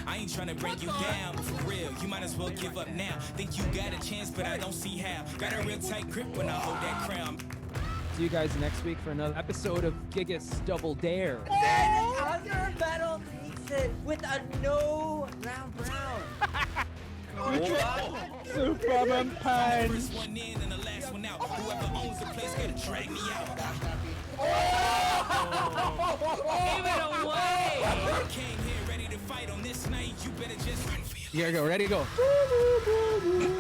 I ain't trying to break you down, but for real, you might as well give up now. Think you got a chance, but I don't see how. Got a real tight grip when I hold that crown. See you guys next week for another episode of Gigas Double Dare. And then Hazure Battle takes it with a no round round. Superman punch. First one in and the last one out. Whoever owns the place gotta drag me out. Give it away! Came here ready to fight on this night. You better just run for your life. Here we go, ready to go. Who's gonna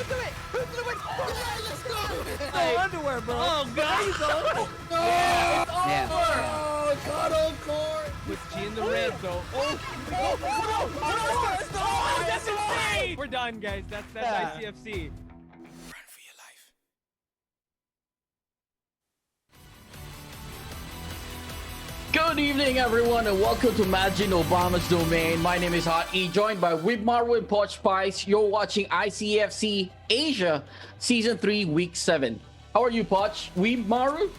do it? Who's gonna win? Let's go! Hey. Underwear, bro. Oh, guys! Yeah. Oh, cuddle cord! With G in the red, though. Oh, that's insane! We're done, guys. That's ICFC. Run for your life. Good evening, everyone, and welcome to Imagine Obama's Domain. My name is Hot E, joined by Wibmaru and Poch Spice. You're watching ICFC Asia Season 3, Week 7. How are you, Poch? Wibmaru?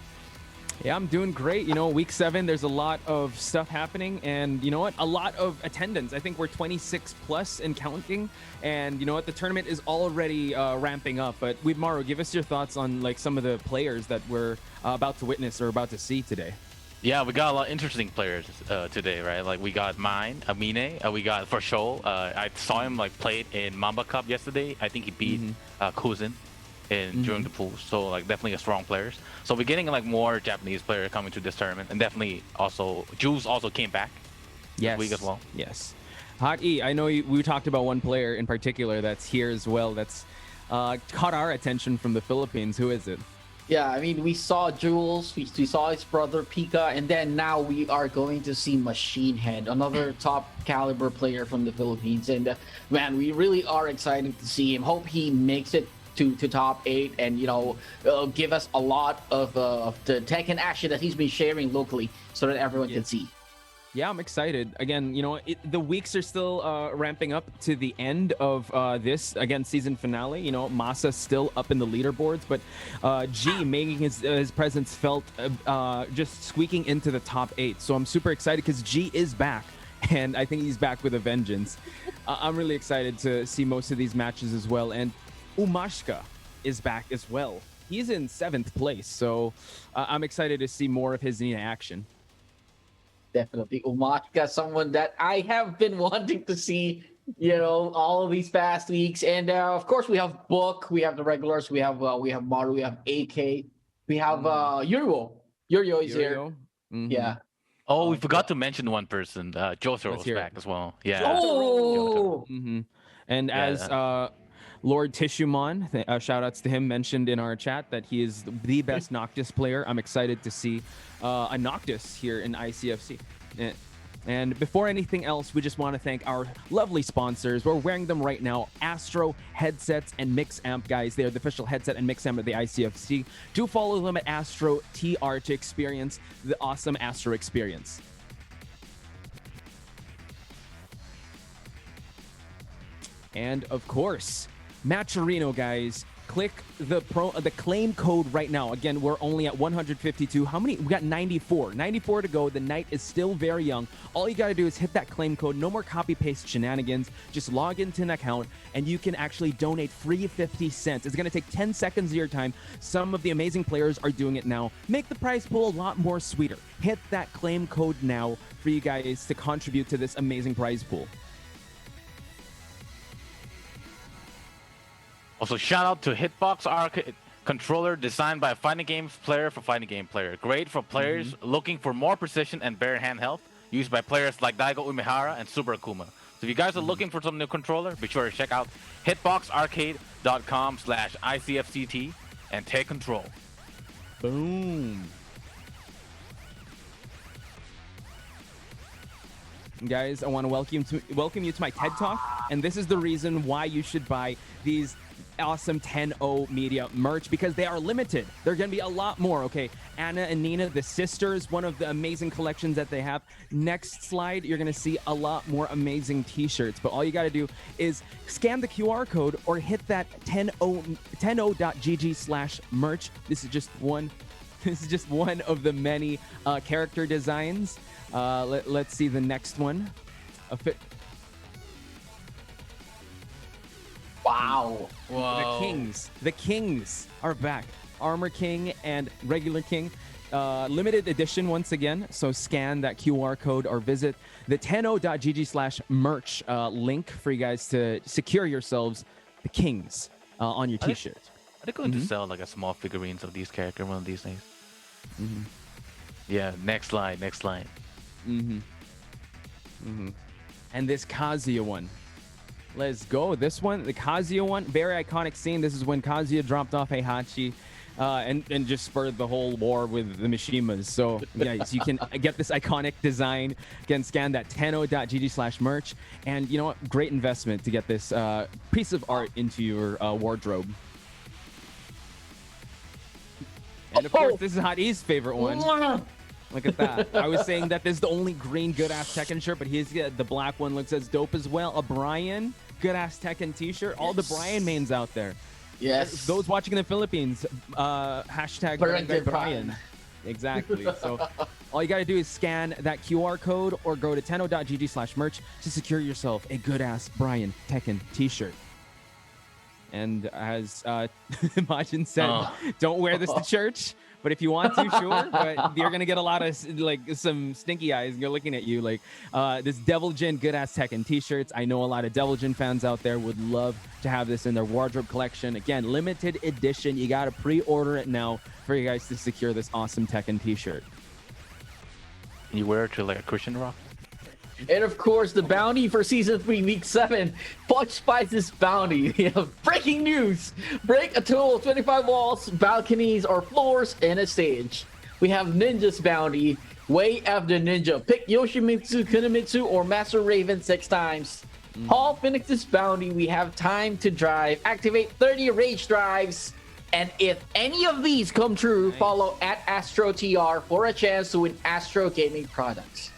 Yeah, I'm doing great. You know, week 7, there's a lot of stuff happening, and you know what? A lot of attendance. I think we're 26 plus and counting, and you know what? The tournament is already ramping up. But Wibmaru, give us your thoughts on like some of the players that we're about to witness or about to see today. Yeah, we got a lot of interesting players today, right? Like we got Amine, we got for sure. I saw him like played in Mamba Cup yesterday. I think he beat Kuzin during the pool. So like definitely a strong players. So we're getting like more Japanese players coming to this tournament, and definitely also Jules also came back this week as well. Yes. Hot E, I know we talked about one player in particular that's here as well. That's caught our attention from the Philippines. Who is it? Yeah, I mean, we saw Jules, we saw his brother Pika, and then now we are going to see Machine Head, another top caliber player from the Philippines. And man, we really are excited to see him. Hope he makes it to top 8 and, you know, give us a lot of the Tekken action that he's been sharing locally so that everyone can see. Yeah, I'm excited. Again, you know, the weeks are still ramping up to the end of this, again, season finale. You know, Masa still up in the leaderboards, but G making his presence felt just squeaking into the top 8. So I'm super excited because G is back, and I think he's back with a vengeance. I'm really excited to see most of these matches as well. And Umashka is back as well. He's in 7th place, so I'm excited to see more of his in action. Definitely. Umashka, someone that I have been wanting to see, you know, all of these past weeks. And of course, we have Book, we have the regulars, we have Maru, we have AK, we have Yurio. Yurio is here. Yeah. Oh, we forgot to mention one person. Jyotaro is back as well. Yeah. Oh! And as Lord Tishumon, shout outs to him, mentioned in our chat that he is the best Noctis player. I'm excited to see a Noctis here in ICFC. And before anything else, we just want to thank our lovely sponsors. We're wearing them right now. Astro headsets and mix amp, guys. They are the official headset and mix amp of the ICFC. Do follow them at Astro TR to experience the awesome Astro experience. And of course, Matcherino, guys. Click the claim code right now. Again, we're only at 152. How many? We got 94. 94 to go. The night is still very young. All you got to do is hit that claim code. No more copy-paste shenanigans. Just log into an account, and you can actually donate free 50 cents. It's going to take 10 seconds of your time. Some of the amazing players are doing it now. Make the prize pool a lot more sweeter. Hit that claim code now for you guys to contribute to this amazing prize pool. Also, shout out to Hitbox Arcade controller designed by a fighting games player for fighting game player. Great for players looking for more precision and better hand health. Used by players like Daigo Umehara and Super Akuma. So if you guys are looking for some new controller, be sure to check out hitboxarcade.com/ICFCT and take control. Boom. Guys, I want to welcome you to my TED Talk, and this is the reason why you should buy these awesome 10-0 media merch, because they are limited. There are going to be a lot more, okay? Anna and Nina, the sisters, one of the amazing collections that they have. Next slide, you're going to see a lot more amazing t-shirts, but all you got to do is scan the QR code or hit that 10.0.gg/merch. This is just one This is just one of the many character designs. Let's see the next one. Wow. Whoa. The Kings are back. Armor King and regular King. Limited edition once again. So scan that QR code or visit the tenno.gg/merch link for you guys to secure yourselves the Kings on your t-shirt. Are they going to sell like a small figurines of these characters one of these days? Yeah, next slide. And this Kazuya one. Let's go. This one, the Kazuya one, very iconic scene. This is when Kazuya dropped off Heihachi and just spurred the whole war with the Mishimas. So, yeah, so you can get this iconic design. Again, scan that tenno.gg/merch. And you know what? Great investment to get this piece of art into your wardrobe. And of course, this is Hot E's favorite one. Look at that. I was saying that this is the only green good-ass Tekken shirt, but he's the black one looks as dope as well. A Brian good-ass Tekken t-shirt. All the Brian mains out there. Yes. Those watching in the Philippines, hashtag Brian. Exactly. So all you got to do is scan that QR code or go to tenno.gg/merch to secure yourself a good-ass Brian Tekken t-shirt. And as Majin said, don't wear this to church. But if you want to, sure. But you're going to get a lot of, like, some stinky eyes. And you're looking at you like this Devil Jin good-ass Tekken t-shirts. I know a lot of Devil Jin fans out there would love to have this in their wardrobe collection. Again, limited edition. You got to pre-order it now for you guys to secure this awesome Tekken t-shirt. You wear it to like a Christian rock? And of course, the bounty for Season 3, Week 7. Fudge Spice's bounty. We have breaking news. Break a total of 25 walls, balconies, or floors in a stage. We have Ninja's bounty. Way after Ninja. Pick Yoshimitsu, Kunimitsu, or Master Raven 6 times. Hall Phoenix's bounty. We have time to drive. Activate 30 rage drives. And if any of these come true, follow @AstroTR for a chance to win Astro Gaming products.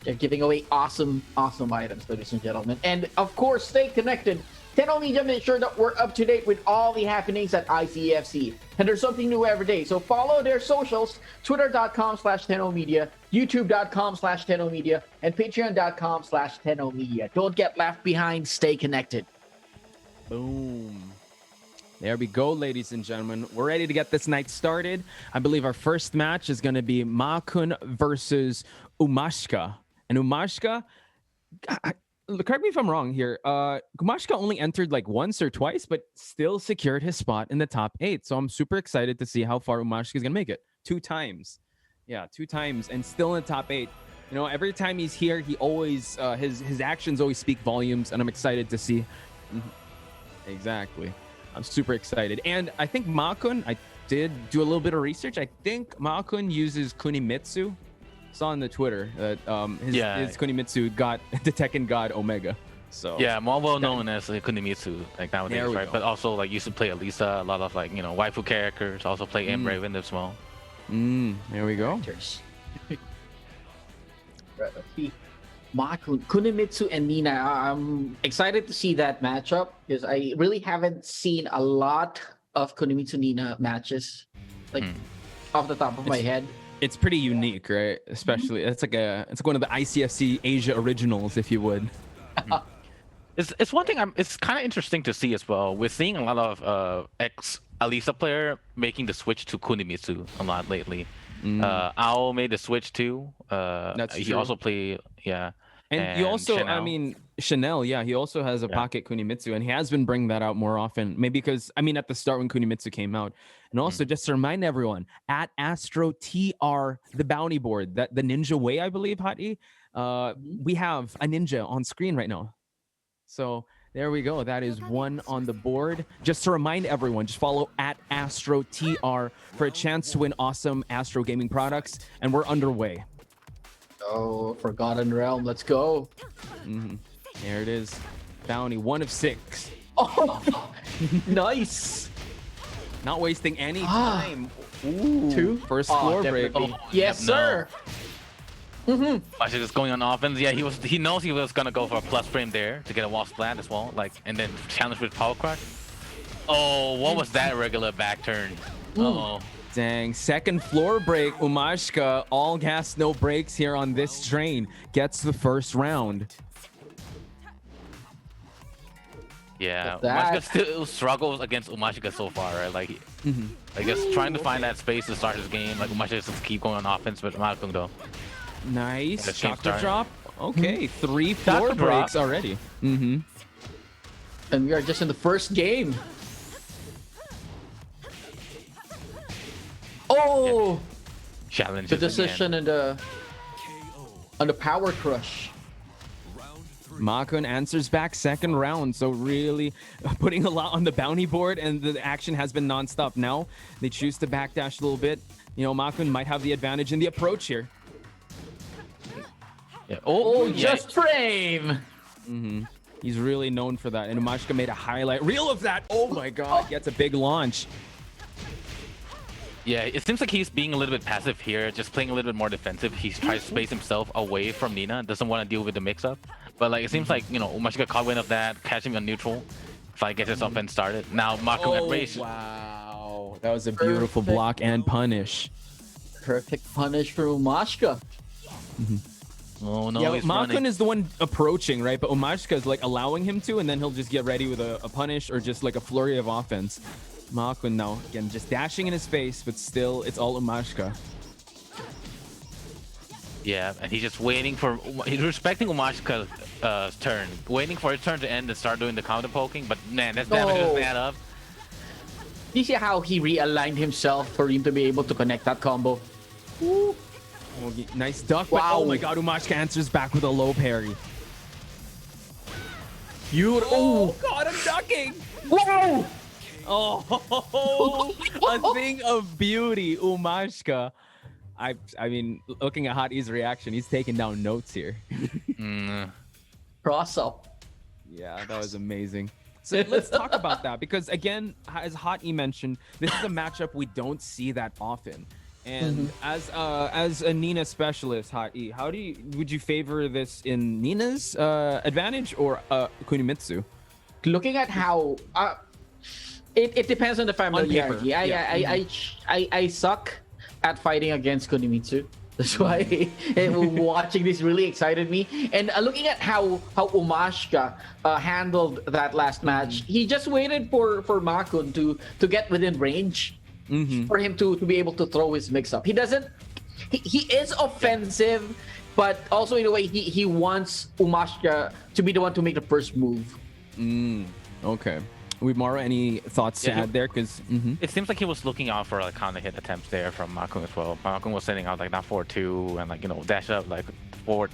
They're giving away awesome items, ladies and gentlemen. And of course, stay connected. Tenno Media, make sure that we're up to date with all the happenings at ICFC. And there's something new every day. So follow their socials, twitter.com/Tenno Media, youtube.com/Tenno Media, and patreon.com/Tenno Media. Don't get left behind. Stay connected. Boom. There we go, ladies and gentlemen. We're ready to get this night started. I believe our first match is going to be Maakun versus Umashka. And Umashka, correct me if I'm wrong here, Umashka only entered like once or twice, but still secured his spot in the top 8. So I'm super excited to see how far Umashka is going to make it. 2 times. Yeah, 2 times and still in the top 8. You know, every time he's here, he always, his actions always speak volumes, and I'm excited to see. Exactly. I'm super excited. And I think Maakun, I did do a little bit of research. I think Maakun uses Kunimitsu. Saw on the Twitter that his Kunimitsu got the Tekken God Omega. So yeah, more well known as Kunimitsu like nowadays, right? Go. But also like used to play Alisa, a lot of like, you know, waifu characters. Also play Raven as well. There we go. Maakun, Kunimitsu, and Nina. I'm excited to see that matchup because I really haven't seen a lot of Kunimitsu Nina matches, like off the top of my head. It's pretty unique, right? Especially it's like one of the ICFC Asia originals, if you would. It's one thing. It's kind of interesting to see as well. We're seeing a lot of ex Alisa player making the switch to Kunimitsu a lot lately. Ao made the switch too. That's he true. also played, And you also, Chanel. I mean, Chanel, yeah, he also has a pocket Kunimitsu, and he has been bringing that out more often. Maybe because, I mean, at the start when Kunimitsu came out. And also, just to remind everyone, at AstroTR, the bounty board, that the Ninja Way, I believe, Hati, we have a ninja on screen right now. So there we go. That is one on the board. Just to remind everyone, just follow at AstroTR for a chance to win awesome Astro Gaming products. And we're underway. Oh, Forgotten Realm. Let's go. There it is. Bounty, 1 of 6. Oh, nice. Not wasting any time. Ooh, 2? First floor break. Definitely. Yes, sir. Actually, just going on offense. Yeah, he knows he was gonna go for a plus frame there to get a wall splat as well, like, and then challenge with power crush. Oh, what was that regular back turn? Dang, second floor break. Umashka, all gas, no brakes here on this train. Gets the first round. Yeah, That- Umashka still struggles against Umashka so far, right? Like, I guess trying to find that space to start his game. Like Umashka just keep going on offense, but Maakun though. Nice. The team Chocolate starting. drop. Okay, 3 floor Chocolate drop. breaks already. And we are just in the first game. Oh, Challenges the decision and the on the power crush. Maakun answers back second round, so really putting a lot on the bounty board, and the action has been non-stop. Now they choose to backdash a little bit. You know, Maakun might have the advantage in the approach here. Yeah. Oh, yeah. just frame. He's really known for that, and Umashka made a highlight reel of that. Oh my god, gets a big launch. Yeah, it seems like he's being a little bit passive here, just playing a little bit more defensive. He tries to space himself away from Nina, doesn't want to deal with the mix-up. But like it seems like, you know, Umashka caught wind of that, catching him on neutral. If I get his offense started. Now Maakun at race. Wow, that was a beautiful block and punish. Perfect punish for Umashka. Oh no, Yeah, he's Maakun running. is the one approaching, right? But Umashka is like allowing him to, and then he'll just get ready with a punish or just like a flurry of offense. Maakun now, again, just dashing in his face, but still, it's all Umashka. Yeah, and he's just waiting for, he's respecting Umashka's turn, waiting for his turn to end and start doing the counter poking. But man, that's damage Oh. doesn't add up. You see how he realigned himself for him to be able to connect that combo? Oh, nice duck, but Wow. oh my god, Umashka answers back with a low parry. Oh, god, I'm ducking! wow! Oh, a thing of beauty, Umashka. I mean, looking at Hot E's reaction, he's taking down notes here. Cross up. Yeah, that was amazing. So let's talk about that, because again, as Hot E mentioned, this is a matchup we don't see that often. And as a Nina specialist, Hot E, would you favor this in Nina's advantage or Kunimitsu? Looking at how it depends on the familiarity. paper, I suck at fighting against Kunimitsu. That's why watching this really excited me. And looking at how Umashka handled that last match, he just waited for Maakun to get within range for him to be able to throw his mix-up. He doesn't. He is offensive, but also in a way he wants Umashka to be the one to make the first move. Okay. Mara, any thoughts to add there? Because It seems like he was looking out for like counter hit attempts there from Maakun as well. Maakun was sending out like that 4-2 and like, you know, dash up like forward,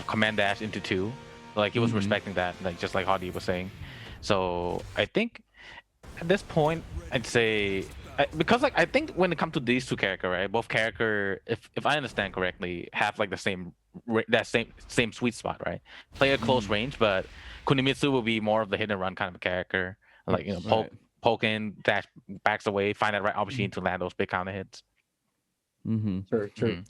command dash into 2. Like he was respecting that, like just like Hadi was saying. So I think at this point, I'd say because like I think when it comes to these two characters, right, both character, if I understand correctly, have like the same sweet spot, right? Play at close range, but Kunimitsu will be more of the hit and run kind of a character. Like, you know, poke in, dash, backs away, find that right opportunity to land those big counter hits. True.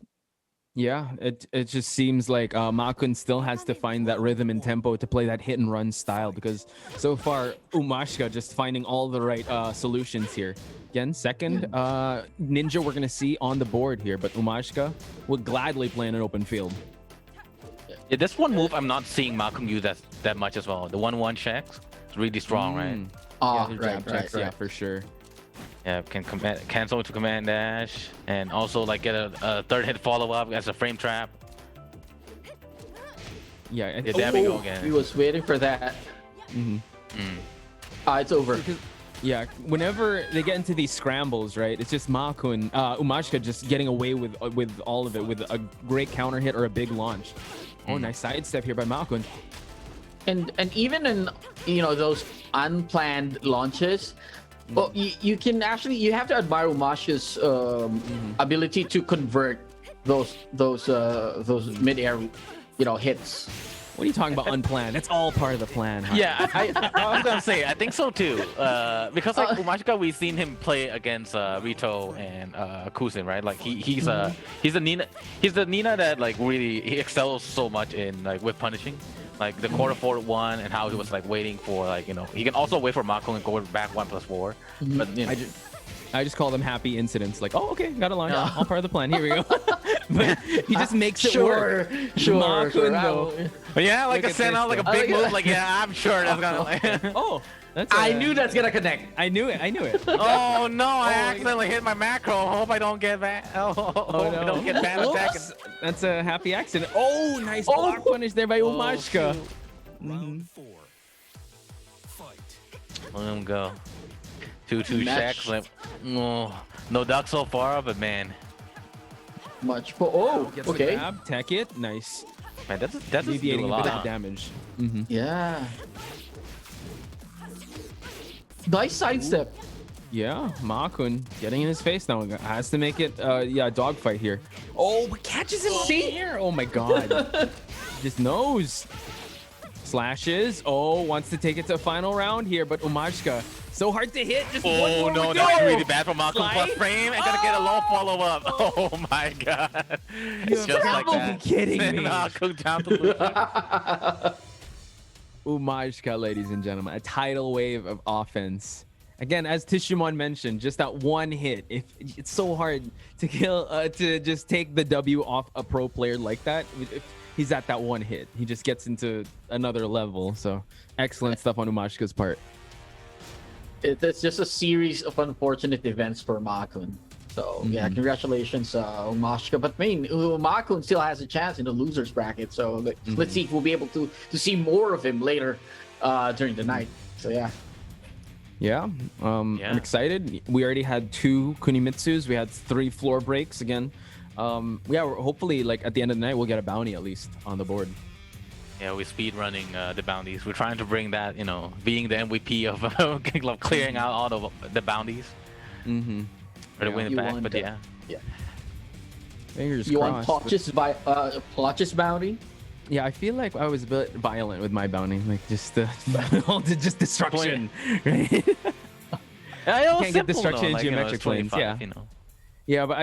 yeah, it just seems like Maakun still has to find that rhythm and tempo to play that hit and run style, because so far Umashka just finding all the right solutions here. Again, second ninja we're gonna see on the board here, but Umashka would gladly play in an open field. Yeah, this one move I'm not seeing Maakun use that much as well. The 1-1 checks is really strong, right? Yeah, the jab checks, yeah, for sure. Yeah, can cancel into command dash and also like get a third hit follow up as a frame trap. Yeah, and Yeah, there we go again. He was waiting for that. It's over. yeah, whenever they get into these scrambles, right, it's just Maakun, Umashka just getting away with all of it with a great counter hit or a big launch. Oh, nice sidestep here by Maakun. And even in, you know, those unplanned launches, well, you can actually, you have to admire Umashka's ability to convert those mid-air, you know, hits. What are you talking about unplanned? That's all part of the plan. Huh? Yeah, I was gonna say I think so too. Because like Umashka, we've seen him play against Rito and Kuzin, right? Like he's the Nina that like really he excels so much in like with punishing, like the quarter forward one and how he was like waiting for like, you know, he can also wait for Maakun and go back 1+4. But you know, I just call them happy incidents. Like, oh, okay, got a line. All part of the plan. Here we go. But he just makes it work. Sure. Maakun, though. But yeah, like Look to at send this, out like a though. big move. Like, yeah, I'm sure that's gonna. Like... Oh, that's. I knew that's gonna connect. I knew it. Oh no! I accidentally hit my macro. Hope I don't get back. Oh, hope I don't get bad attacking. That's a happy accident. Oh, nice block punish there by Umashka. Round 4. Fight. Let him go. 2-2 shacks. Like, no duck so far, but man, Much. Oh, Gets the okay. grab, tech it, nice. man, that's do Alleviating a a bit of lot. the damage. Yeah. Nice sidestep. Yeah, Maakun getting in his face now. Has to make it, dogfight here. Oh, but catches him here. Oh my god. Just knows. Slashes. Oh, wants to take it to a final round here, but Umashka, so hard to hit. Just one Oh more no, to that's go. really bad for Maakun. Slide. Plus frame and gonna get a low follow up. Oh my god. Just like gotta be that. kidding me. Maakun down to lose. Umashka, ladies and gentlemen, a tidal wave of offense. Again, as Tishimon mentioned, just that one hit. If it's so hard to kill, to just take the W off a pro player like that. If he's at that one hit, he just gets into another level. So excellent stuff on Umashka's part. It's just a series of unfortunate events for Maakun. So yeah, congratulations, Umashka. But I mean, Maakun still has a chance in the losers bracket. So let's see if we'll be able to see more of him later during the night. So yeah. Yeah, I'm excited. We already had 2 Kunimitsus. We had 3 floor breaks again. Hopefully, like at the end of the night, we'll get a bounty at least on the board. Yeah, we're speed running the bounties. We're trying to bring that, being the MVP of clearing out all the bounties. Or to win it back, but yeah. Fingers You crossed. want Plotch's bounty? Yeah, I feel like I was a bit violent with my bounty, like just just destruction. Right? Can't get destruction in geometric planes. Yeah. Yeah, but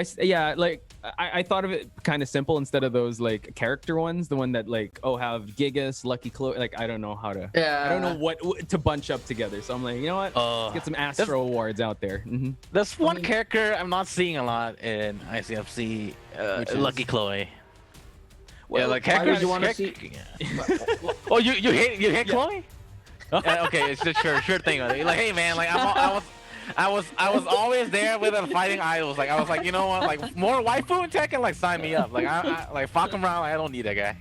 I thought of it kind of simple instead of those like character ones, the one that like have Gigas, Lucky Chloe. Like I don't know how to. Yeah. I don't know what to bunch up together. So I'm like, you know what? Let's get some Astro awards out there. There's one character I'm not seeing a lot in ICFC, Lucky Chloe. Well, yeah, like why characters would you want to see? Oh, you hate Chloe? Okay, it's just sure thing. Like, hey man, like I was always there with the fighting idols. Like I was like, you know what? Like more waifu and Tekken, like sign me up. Like I like fuck him around. I don't need that guy.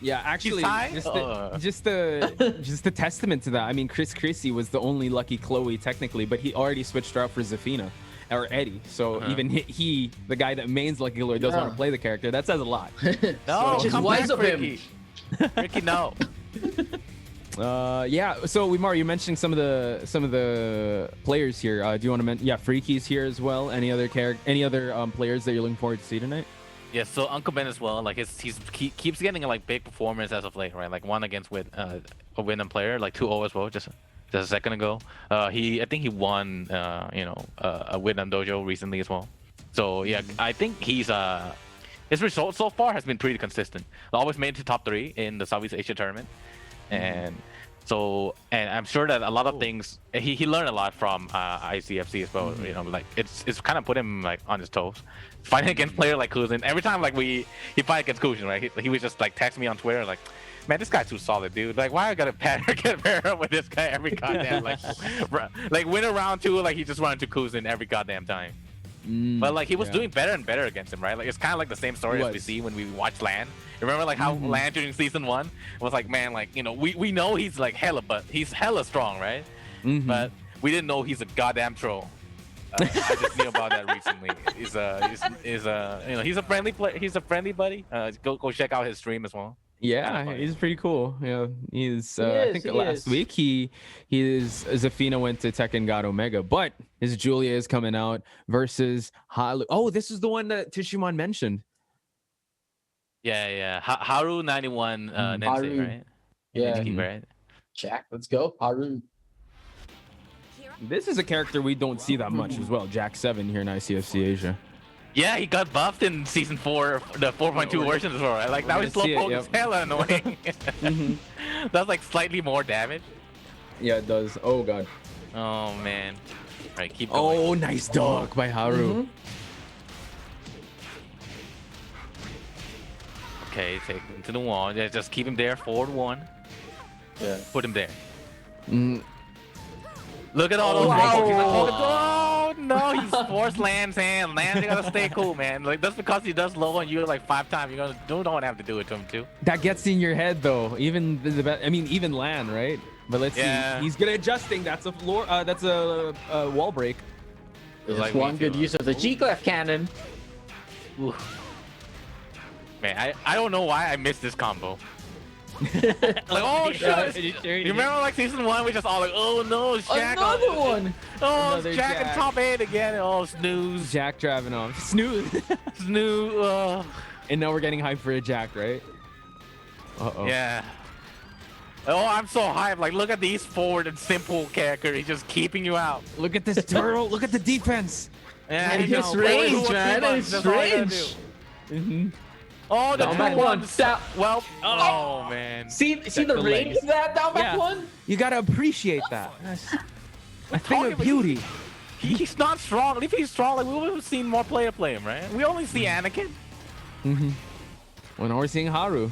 Yeah, actually, She's just the testament to that. I mean, Chris Chrissy was the only Lucky Chloe technically, but he already switched her out for Zafina or Eddie. So even he, the guy that mains Lucky Chloe, doesn't want to play the character. That says a lot. No, Just come wise back, of him. Ricky. Ricky, no. Yeah. So Wimar, you mentioned some of the players here. Do you want to mention? Yeah, Freaky's here as well. Any other players that you're looking forward to see tonight? Yeah, so Uncle Ben as well. Like he keeps getting like big performance as of late, right? Like one against with a Wyndham player, like 2-0 as well, just a second ago. I think he won a Wyndham dojo recently as well. So yeah, I think his result so far has been pretty consistent. Always made it to top 3 in the Southeast Asia tournament, and I'm sure that a lot of things he learned a lot from ICFC as well. Like it's kind of put him like on his toes. Fighting against player like Kuzin, every time like he fight against Kuzin, right? He would just like text me on Twitter like, man, this guy's too solid, dude. Like, why I gotta pair up with this guy every goddamn like win a round 2, like he just run into Kuzin every goddamn time. But like he was doing better and better against him, right? Like it's kind of like the same story as we see when we watch Lan. Remember like how Lan during season 1 was like, man, like we know he's like he's hella strong, right? But we didn't know he's a goddamn troll. I just knew about that recently. He's a friendly player. He's a friendly buddy. Go check out his stream as well. Yeah, he's pretty cool. Yeah, I think last week his Zafina went to Tekken God Omega, but his Julia is coming out versus Halu. Oh, this is the one that Tishimon mentioned. Yeah. Haru 91 Nensei, Haru. right? Yeah. Nensei, right? Jack, let's go. Haru. This is a character we don't see that much as well. Jack 7 here in ICFC Asia. Yeah, he got buffed in season 4, the 4.2 version as well, right? Like now his slow poke is hella annoying. That's like slightly more damage. Yeah, it does. Oh god. Oh man. Right, keep going. Oh, nice dog by Haru. Okay, take him to the wall. Yeah, just keep him there. Forward 1. Yeah. Put him there. Mm. Look at all those wow. Oh no, he's forced Land's hand. Land, you gotta stay cool, man. Like that's because he does low on you like 5 times. You're gonna don't have to do it to him too. That gets in your head though. Even even Lan, right? But let's see. He's good at adjusting. That's a floor. That's a wall break. There's Like one me good too. use of the G-Clef cannon. Ooh. Man, I don't know why I missed this combo. Like, oh shit! You remember like season 1? We just all like, oh no, it's Jack. Another one. Oh, Another it's Jack in Jack. top 8 again. Oh, snooze. Jack driving off. Snooze. Snooze. And now we're getting hyped for a Jack, right? Uh-oh. Yeah. Oh, I'm so hyped. Like, look at these forward and simple character. He's just keeping you out. Look at this turtle. Look at the defense. Yeah, And he his just range, forward 2 or 3 man. buttons, His that's all you gotta range. do. Mm-hmm. Oh, the Down two back one. one. Down. Well, oh man. See Check the the range legs. of that down back one? You gotta appreciate that. That's a thing talking of about- beauty. He's not strong. If he's strong, like we would have seen more player play him, right? We only see Anakin. Mm-hmm. Well, now we're seeing Haru.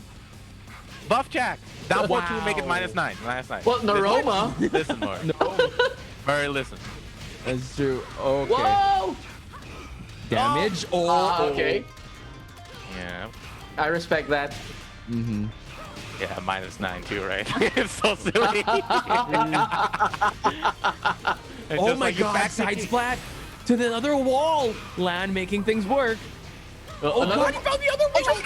Buff Jack. Down 4-2, Wow. make it -9. -9. Well, Naroma. Listen more. Murray, listen. That's true. Okay. Whoa! Damage. Okay. Yeah. I respect that. Mm-hmm. Yeah, -9 too, right? It's so silly. It's Oh just my like you god, back side the- splat to the other wall. Lan making things work. Oh Another- god, he found the other wall.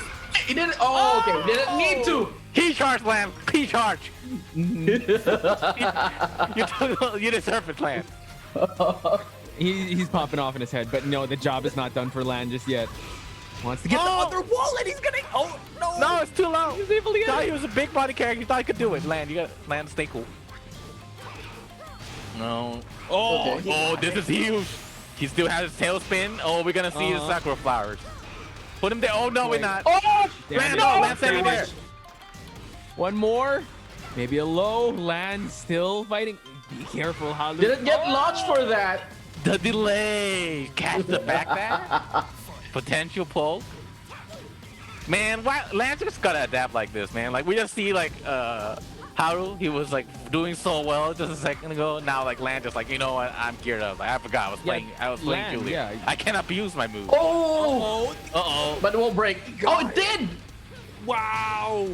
He didn't. Oh, okay. Didn't need to. Key charge, Lamb. Key charge. you deserve it, Lamb. He's popping off in his head, but no, the job is not done for Lan just yet. Wants to get the other wall, and he's gonna. Oh no! No, it's too low. He's able to He get thought it. he was a big body character. He thought he could do it. Land, you got Land. Stay cool. No. Oh, Okay. oh, this is huge. He still has his tailspin. Oh, we're gonna see his sakura flowers. Put him there. Oh no, we're not. Oh! Land, it. no, Land, stay Damage. there. One more, maybe a low. Lan still fighting. Be careful, Halu. Didn't get launched for that. The delay. Catch the back there. Potential pull. Man, why Lance just gotta adapt like this, man. Like we just see like Haru, he was like doing so well just a second ago. Now like Lance just like, you know what, I'm geared up. Like, I forgot I was playing Lan, Julie. yeah. I can't abuse my move. Oh! Uh-oh. But it won't break. Oh, it did! Wow.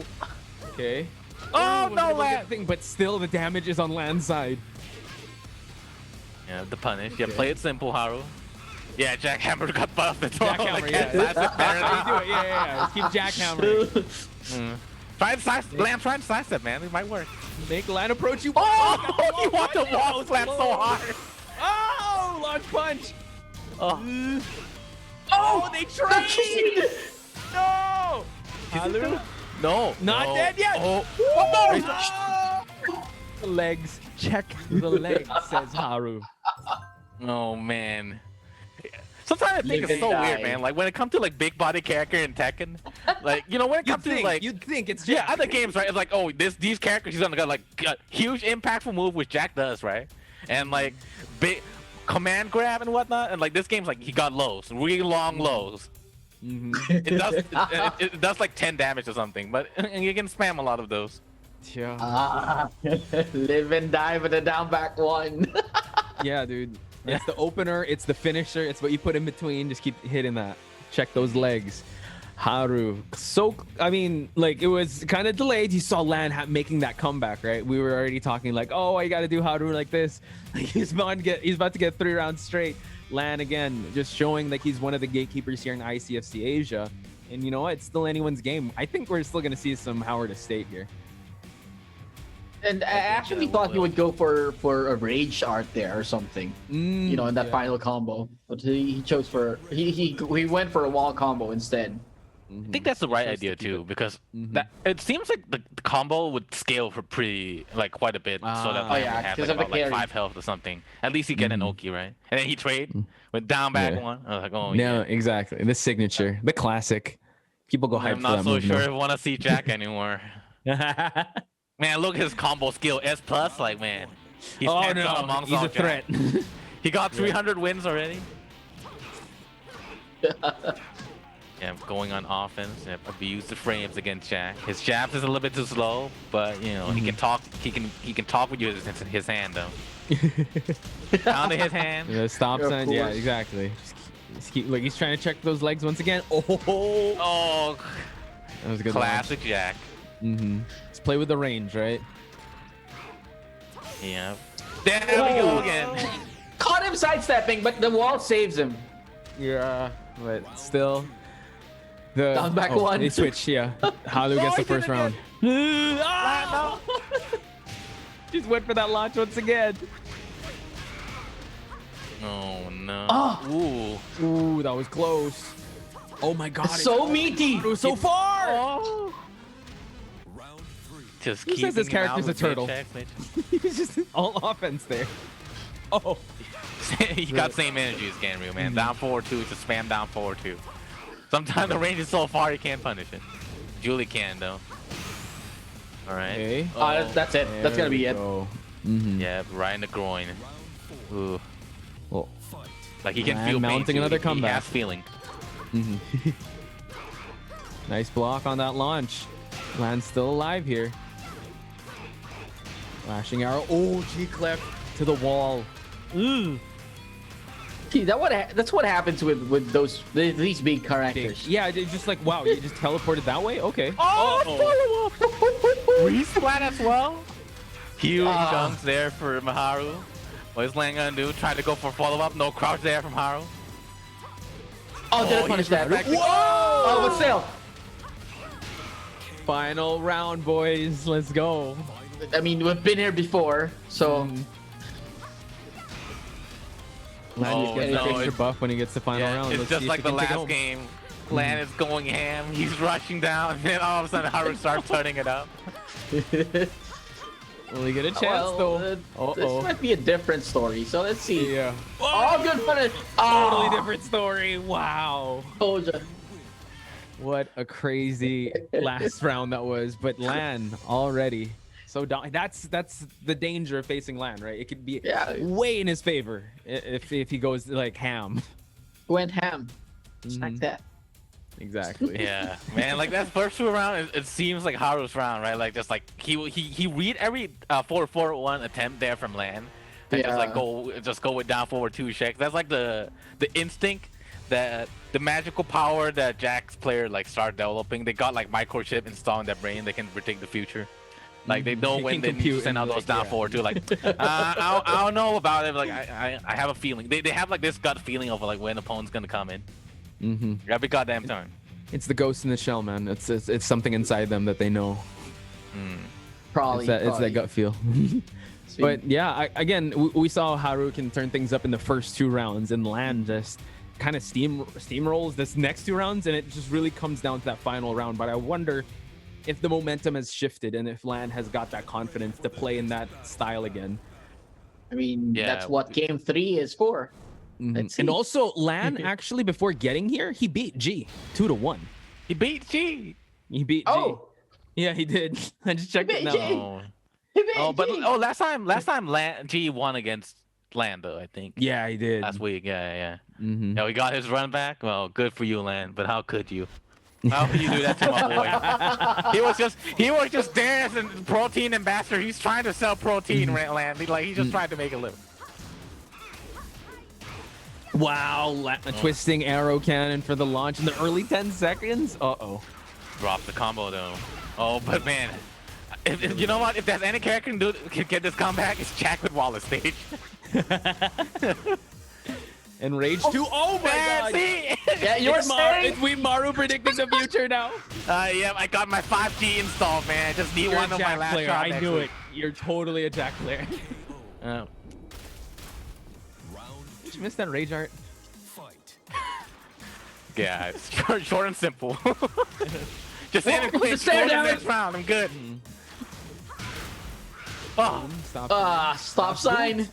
Okay. Oh, Ooh, no, look at Lan. the thing, but still the damage is on Lan's side. Yeah, the punish. Yeah, play it simple, Haru. Yeah, Jackhammer got buffed as well. Jackhammer, Like, yeah. that's it, How do apparently. you do it? Yeah. Just keep jackhammering. Try and slice, Lamb, try and slice it, man. It might work. Make Lan approach you. Oh, you want the wall slam so hard. Oh, launch punch. Oh. Oh, they trade. No. Halu. No. Not no. dead yet. Oh. The legs. Check the legs, says Haru. Oh man. Sometimes I think Live it's so and weird, die. man. Like when it comes to like big body character in Tekken, like you know when it comes to like You'd think it's yeah Jack. other games, right? It's like oh these characters he's gonna got like a huge impactful move which Jack does, right? And like big command grab and whatnot, and like this game's like he got lows, really long lows. It does like 10 damage or something, but and you can spam a lot of those. Yeah. Live and die with a down back one. Yeah, dude. It's the opener, it's the finisher, it's what you put in between. Just keep hitting that. Check those legs. Haru. So, I mean, like, it was kind of delayed. You saw Lan making that comeback, right? We were already talking like, oh, you got to do Haru like this. He's about to get 3 rounds straight. Lan, again, just showing like he's one of the gatekeepers here in ICFC Asia. And you know what? It's still anyone's game. I think we're still going to see some Howard Estate here. And I actually thought he would go for a rage art there or something, you know, in that final combo. But he chose for he went for a wall combo instead. I think that's the right idea too, because that it seems like the combo would scale for pretty like quite a bit, so that Oh, Lamb yeah, would have 'cause like, of the about, like carry. 5 health or something. At least he get an Oki, right? And then he trade went down back Yeah. one. I was like, oh No, yeah. exactly. The signature, the classic. People go hype I'm for not that so move sure now. if I want to see Jack anymore. Man, look at his combo skill S plus, like man. He Oh stands out no, amongst he's all a threat. Jack. He got 300 wins already. Yeah, going on offense. Yep, abuse the frames against Jack. His jabs is a little bit too slow, but you know he can talk. He can talk with you with his hand though. Down to his hand. The stop Yeah, sign. Yeah, exactly. Just keep, like he's trying to check those legs once again. Oh, that was a good. Classic Jack. Let's play with the range, right? Yeah. There we go again. Caught him sidestepping, but the wall saves him. Yeah, but still. The Down back one. They switch. Yeah. Halu gets the first round. No. Just went for that launch once again. Oh no. Oh. Ooh, that was close. Oh my God. So meaty. It was so far. Oh. Just Who says this character's a turtle? Check. He's just all offense there. Oh. He got same energy as Ganryu, man. Down 4-2, just spam down 4-2. Sometimes the range is so far you can't punish it. Julie can though. All right. Okay. That's it. That's gonna be it. Yeah, right in the groin. Ooh. Well, Like he can Lan feel pain mounting too. another He comeback. has feeling. nice block on that launch. Lan's still alive here. Flashing arrow. Oh, G-Clef to the wall. See, that's what happens with these big characters. Yeah, it's just like, wow, you just teleported that way? Okay. Oh, resplat as well. Huge chunks there for Maharu. What is Lan gonna do? Try to go for follow-up. No crouch there from Haru. Oh, did I punish that? Whoa! Oh, but still. Final round, boys. Let's go. I mean, we've been here before, so. Lan just gets no, that extra it's- buff when he gets the final round. It's Let's just see if like he the can take it last home. game. Lan is going ham. He's rushing down, and then all of a sudden Haru starts turning it up. Will he get a chance, Well, though? this might be a different story, so let's see. Yeah. Oh, good punish. Totally different story. Wow. Told ya. What a crazy last round that was. But Lan already. So that's the danger of facing Lan, right? It could be way in his favor if he goes like ham. Went ham. Just like that. Exactly. Yeah, man, like that first two round, it seems like Haru's round, right? Like just like he read every 4-4-1 attempt there from Lan, and just go with down forward 2 checks. That's like the instinct that the magical power that Jack's player like started developing. They got like microchip installed in their brain. They can predict the future. Like they know when they need to send out those down forward too. Like I don't know about it. But like I have a feeling. They have like this gut feeling of like when opponent's gonna come in. Every goddamn time. It's the ghost in the shell, man. It's something inside them that they know. Probably. It's that gut feel. But yeah, again, we saw Haru can turn things up in the first 2 rounds, and Lan just kind of steamrolls this next 2 rounds, and it just really comes down to that final round. But I wonder if the momentum has shifted and if Lan has got that confidence to play in that style again. I mean, that's what game 3 is for. Let's see. And also, Lan actually before getting here, he beat G 2-1. He beat G. He beat G. Yeah, he did. I just checked it now. Last time G won against Lan though, I think. Yeah, he did. Last week, yeah. Yeah, we got his run back. Well, good for you, Lan. But how could you? How could you do that to my boy? he was just there as a protein ambassador. He's trying to sell protein, Lan. He's just trying to make a living. Wow, twisting arrow cannon for the launch in the early 10 seconds. Uh-oh. Drop the combo though. Oh, but man, if you know what? If there's any character can get this comeback, it's Jack with Wallace stage. And Rage 2. Oh my god! See? Yeah, you're saying. It's Maru predicting the future now. Yeah, I got my 5G installed, man. I just need You're one a of my Jack last player. shot I next knew week. it. You're totally a Jack player. Did you miss that Rage art? Yeah, it's short and simple. Just end it quick. Just Go stare to the down. next round. I'm good. Oh, Stop. Stop sign.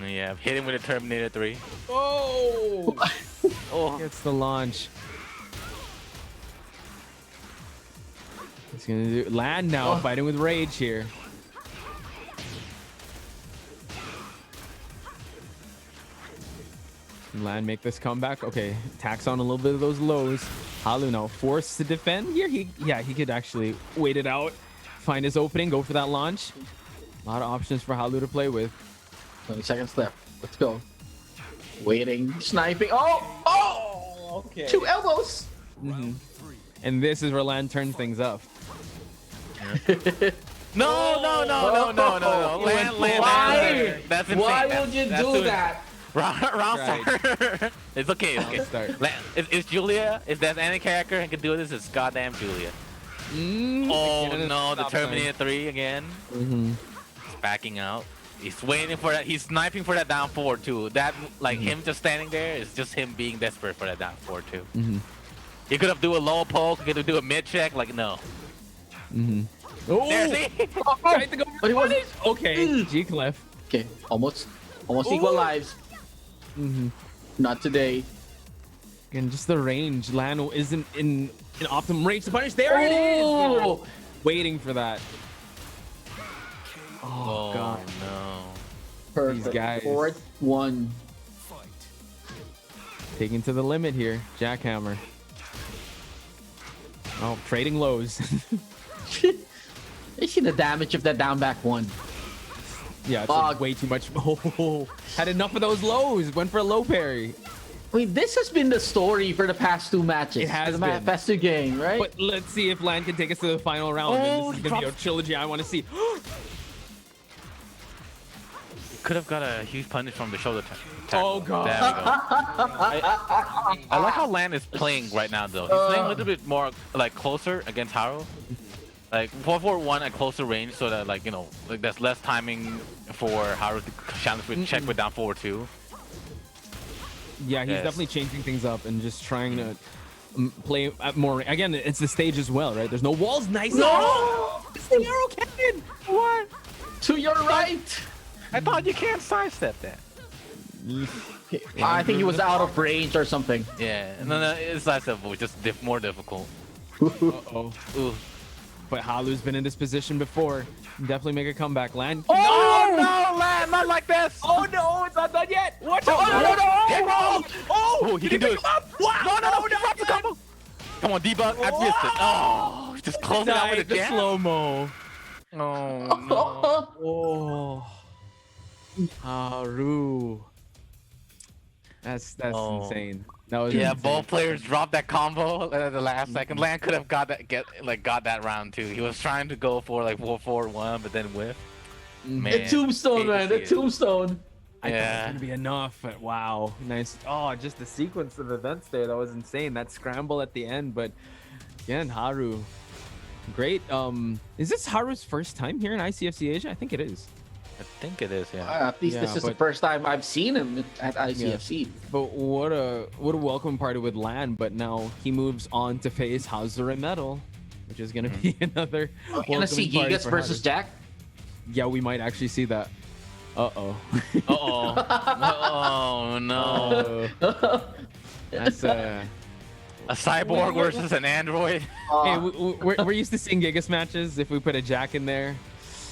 yeah, hit him with a Terminator 3. Oh! Oh, Gets the launch. He's gonna do Lan now, fighting with Rage here. Can Lan make this comeback? Okay, tax on a little bit of those lows. Halu now forced to defend here. He could actually wait it out, find his opening, go for that launch. A lot of options for Halu to play with. 20 seconds left. Let's go. Waiting, sniping. Oh! Okay. 2 elbows. And this is where Lan turns things up. No. Why? That's insane. Why would you do that? Round 4. It's okay. Start. It's Julia. If there's any character who can do this, it's goddamn Julia. Oh no, the Terminator 3 again. He's backing out. He's waiting for that. He's sniping for that down 4 too. That like him just standing there is just him being desperate for that down 4 too. He could have do a low poke. He could have do a mid check. Like no. Oh! There, see? Tried to go for But he wasn't. Okay, G Clef. Okay, almost equal lives. Not today. And just the range. Lano isn't in optimum range to punish. There it is! Oh! Waiting for that. Oh God. no. Perfect. These guys. 4th one. Taking to the limit here. Jackhammer. Oh, trading lows. You see the damage of that down back 1. Yeah, it's like way too much. Oh, had enough of those lows. Went for a low parry. I mean, this has been the story for the past 2 matches. It has the been. past 2 games, right? But let's see if Lan can take us to the final round. Oh, And this is gonna be a trilogy I want to see. Could have got a huge punish from the shoulder Oh, God. There we go. I like how Lan is playing right now though. He's playing a little bit more like closer against Haru. Like 4-4-1 at closer range, so that like like there's less timing for Haru to challenge with check with down 4-2. Yeah, he's definitely changing things up and just trying to play at more. Again, it's the stage as well, right? There's no walls. Nice. No! It's the arrow cannon. What? To your right. I thought you can't sidestep that. I think he was out of range or something. Yeah, no, it's sidestep, was just more difficult. Uh-oh. Ooh. But Halu's been in this position before. Definitely make a comeback. Lan. Oh no, Lan, not like this. Oh no, it's not done yet. Watch out. no. Get rolled. Oh, he can do it. Wow. No, drop the combo. Come on, debug. I missed it. Oh, just close it out with a the jab. slow-mo. Oh no. Oh. Haru. That's insane. That was Yeah, insane. both players dropped that combo at the last second. Lan could have got that round too. He was trying to go for like 4-4-1, but then whiff. Man, The tombstone, man. The tombstone. I thought it was gonna be enough, but wow, nice. Oh, just the sequence of events there, that was insane. That scramble at the end, but again, Haru, great. Is this Haru's first time here in ICFC Asia? I think it is. I think it is, yeah. At least this is the first time I've seen him at ICFC. But what a welcome party with Lan. But now he moves on to face Hazure Metal, which is gonna be another. We're gonna see Gigas versus Jack. Yeah, we might actually see that. Uh-oh. Oh no. That's a cyborg versus an android. Hey, we're used to seeing Gigas matches. If we put a Jack in there,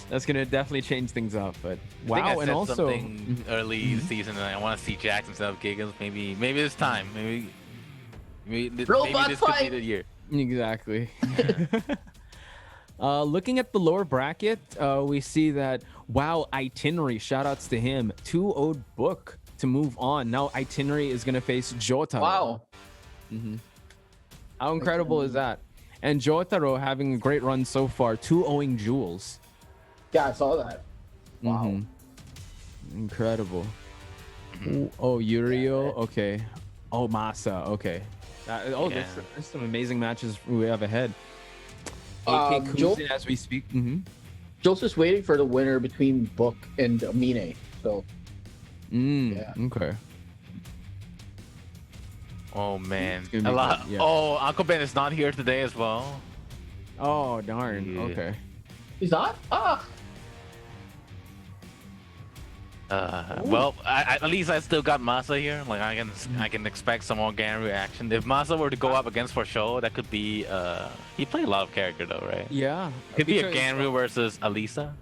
that's gonna definitely change things up. But wow, I think I and said also something early season, and I want to see Jack instead of Gigas. Maybe it's time. Maybe this could be the year. Exactly. Looking at the lower bracket, we see that wow, iTeniri. Shoutouts to him. 2-0 book to move on. Now iTeniri is gonna face Jyotaro. Wow. How incredible is that? And Jyotaro having a great run so far. 2-0ing Jules. Yeah, I saw that. Wow. Incredible. Oh, Yurio. Okay. Oh, Masa. Okay. There's some amazing matches we have ahead. AK Kuzin as we speak. Jules is waiting for the winner between Book and Mine. So. Okay. Oh man, a lot. Good, yeah. Oh, Uncle Ben is not here today as well. Oh darn. Yeah. Okay. He's not? Well, at least I still got Masa here. Like I can expect some more Ganryu action. If Masa were to go up against for show, that could be. He played a lot of character though, right? Yeah. Could be a Ganryu versus Alisa.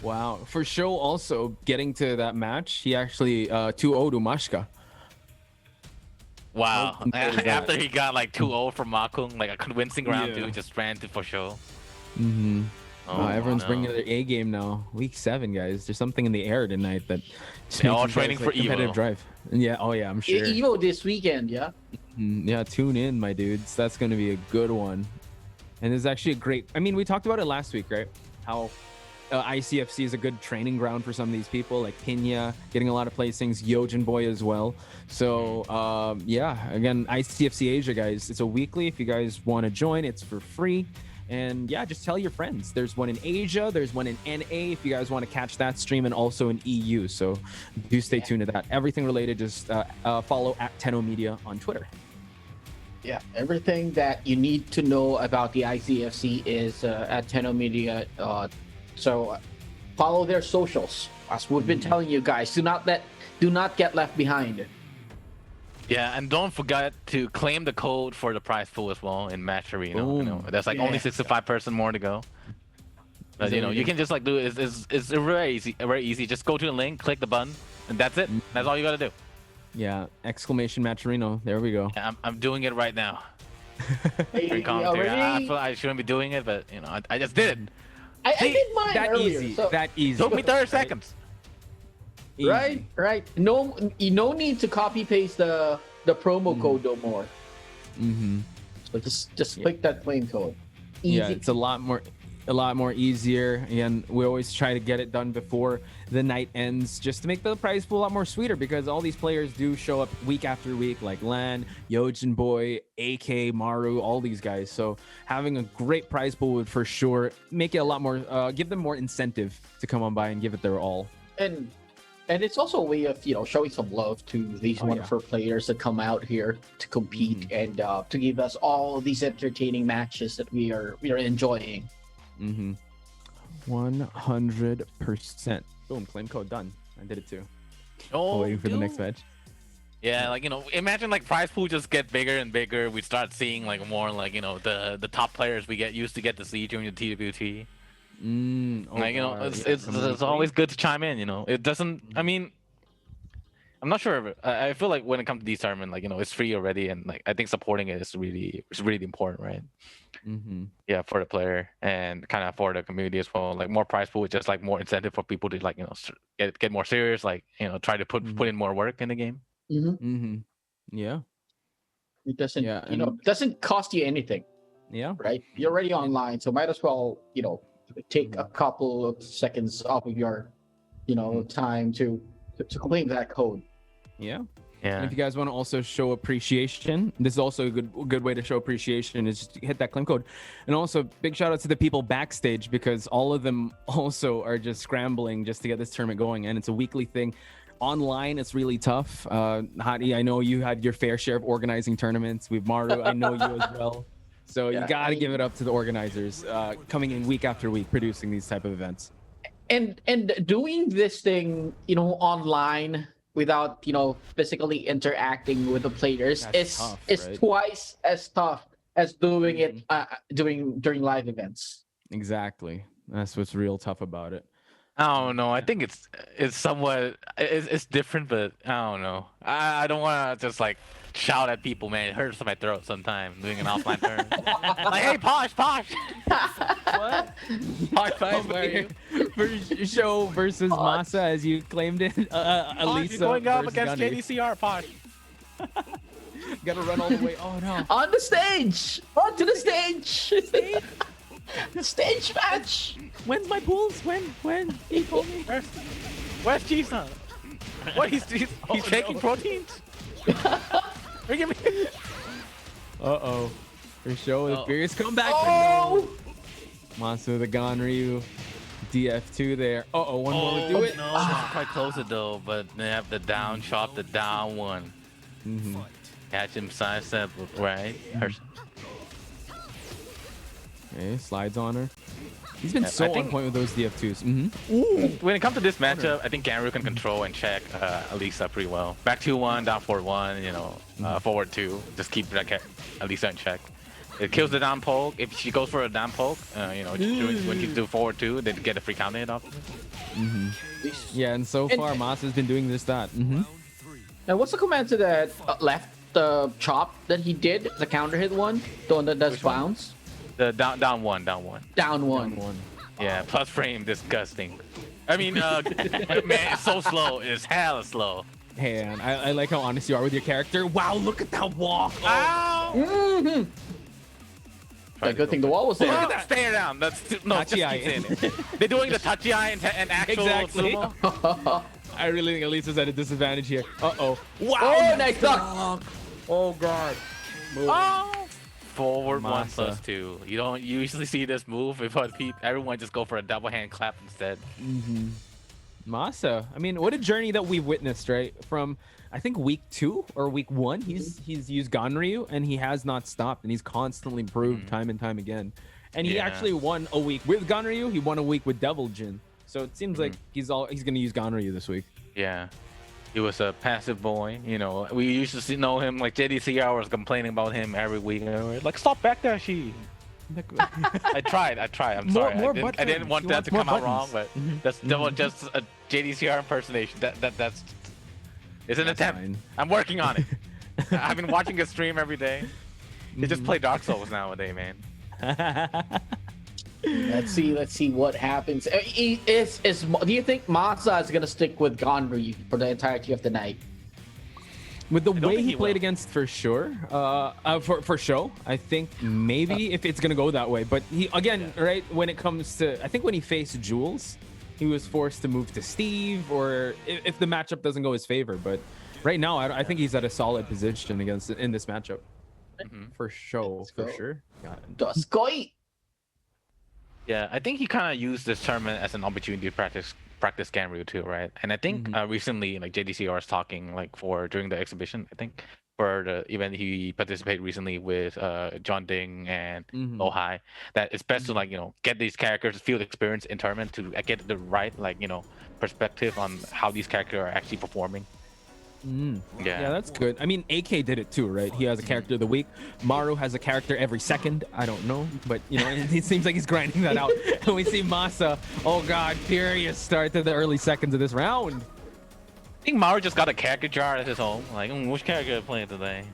Wow. For show also getting to that match, he actually 2-0 to Mashka. Wow. How cool is that? After he got like 2-0 from Maakun, like a convincing round Yeah. 2, just ran to for show. Mm-hmm. Oh, Everyone's no. bringing their A game now. Week 7, guys. There's something in the air tonight that They're all makes you guys, training for competitive Evo. drive. Yeah. Oh yeah, I'm sure. Evo this weekend, yeah. Yeah, tune in, my dudes. That's going to be a good one. And there's actually a great. I mean, we talked about it last week, right? How ICFC is a good training ground for some of these people, like Pinya getting a lot of placings, Yojin Boy as well. So yeah, again, ICFC Asia, guys. It's a weekly. If you guys want to join, it's for free. And yeah, just tell your friends. There's one in Asia. There's one in NA if you guys want to catch that stream, and also in EU. So do stay tuned to that. Everything related, just follow at Tenno Media on Twitter. Yeah, everything that you need to know about the ICFC is at Tenno Media. So follow their socials. As we've been telling you guys, do not get left behind. Yeah, and don't forget to claim the code for the prize pool as well in Match Arena. You know, there's like only 65% more to go. But you know, you can just like do it. It's very easy. Very easy. Just go to the link, click the button, and that's it. That's all you gotta do. Yeah, exclamation Matcherino. There we go. Yeah, I'm doing it right now. Hey, Free commentary. I feel I shouldn't be doing it, but you know, I just did it. I did mine That earlier. easy. So, That easy. Took me 30 seconds. Easy. right. No need to copy paste the promo code no more. Mm-hmm. So just click that claim code. Easy. Yeah, it's a lot more easier, and we always try to get it done before the night ends, just to make the prize pool a lot more sweeter, because all these players do show up week after week, like Lan, Yojin Boy, AK, Maru, all these guys. So having a great prize pool would for sure make it a lot more, give them more incentive to come on by and give it their all. And it's also a way of, you know, showing some love to these wonderful players that come out here to compete and to give us all these entertaining matches that we are enjoying. 100%. Boom, claim code done. I did it too. Oh, Waiting for the next match. Yeah, like, you know, imagine like prize pool just get bigger and bigger. We start seeing like more like, you know, the top players we used to get to see during the TWT. Like, you know, it's always good to chime in. You know, it doesn't. I mean, I'm not sure. I feel like when it comes to these tournaments, like, you know, it's free already, and like I think supporting it is really important, right? Yeah, for the player and kind of for the community as well. Like more prize pool is just like more incentive for people to, like, you know, get more serious. Like, you know, try to put in more work in the game. Yeah. It doesn't, Yeah, you know, doesn't cost you anything. Yeah. Right? You're already online, so might as well, you know, take a couple of seconds off of your, you know, time to claim that code. Yeah. Yeah. And if you guys want to also show appreciation, this is also a good way to show appreciation, is just hit that claim code. And also big shout out to the people backstage, because all of them also are just scrambling just to get this tournament going, and it's a weekly thing. Online, it's really tough. Hadi, I know you had your fair share of organizing tournaments. With Maru, I know you as well. So you got to give it up to the organizers, coming in week after week, producing these type of events. And doing this thing, you know, online without, you know, physically interacting with the players is right? twice as tough as doing it during live events. Exactly. That's what's real tough about it. I don't know. I think it's somewhat it's different, but I don't know. I don't want to just like shout at people, man. It hurts my throat sometimes doing an offline turn. Like, hey, Posh. What? Posh, where are you? For show versus Masa, as you claimed it. Alisa going up versus against Ganryu. KDCR, Posh. Gotta run all the way. Oh no. On the stage! Onto the stage! The stage match! When's my pools? When? He told me. Where's Jason? What he's taking proteins? Bring him in. Uh-oh. For show the furious comeback. Oh! Masa the Ganryu. DF2 there. Uh-oh, one more would do it. No, that's quite close it though, but they have the down chop, the down one. Catch him side step, right? Okay, slides on her. He's been so on point with those DF2s. When it comes to this matchup, I think Ganryu can control and check Alisa pretty well. Back 2-1, down 4-1, you know, forward 2. Just keep Alisa in check. It kills the down poke. If she goes for a down poke, you know, when you do forward 2, then get a free counter hit off. Yeah, and so far, Masa's been doing that. Now, what's the command to that left? the chop that he did, the counter hit one, the one that does Which one? bounce. The down one. Down one. Down one. Yeah, plus frame, disgusting. I mean, man, it's so slow. It's hella slow. Hey, man, I like how honest you are with your character. Wow, look at that walk. Ow! Mm-hmm. Try The to good go thing the wall was Look there. at that stare down. That's no, just Touchy keep eye. saying it. They're doing the touchy eye and actual Exactly. sumo. I really think Elisa's at a disadvantage here. Uh-oh. Wow. Oh, nice duck. Oh, God. Oh! Forward Masa. 1+2. You don't usually see this move, but everyone just go for a double hand clap instead. Masa. I mean, what a journey that we've witnessed, right? From, I think, week 2 or week 1, he's used Ganryu, and he has not stopped, and he's constantly improved time and time again. And he Yeah. actually won a week with Ganryu. He won a week with Devil Jin. So it seems like he's going to use Ganryu this week. Yeah. He was a passive boy, you know. We used to know him like JDCR was complaining about him every week. And we're like, stop back there, she. I tried. I'm sorry. I didn't want that to come out wrong, but that's just a JDCR impersonation. That's it's an attempt. Fine. I'm working on it. I've been watching his stream every day. They just play Dark Souls nowadays, man. Let's see what happens. Do you think Masa is gonna stick with Ganryu for the entirety of the night? With the don't way think he he played will. against for sure, for show, I think maybe if it's gonna go that way. But he again, right? When it comes to, I think when he faced Jules, he was forced to move to Steve, or if the matchup doesn't go his favor. But right now, I think he's at a solid position in this matchup. For show, Let's for go. sure. Got it. Doskoi. Yeah, I think he kind of used this tournament as an opportunity to practice Ganryu too, right? And I think recently, like JDCR was talking like during the exhibition, I think for the event he participated recently with John Ding and Lohai, that it's best to like get these characters field experience in tournament to get the right perspective on how these characters are actually performing. Yeah, that's good. I mean, AK did it too, right? He has a character of the week. Maru has a character every second. I don't know, but it seems like he's grinding that out. And we see Masa. Oh God, furious start to the early seconds of this round. I think Maru just got a character jar at his home. Like, which character are playing today?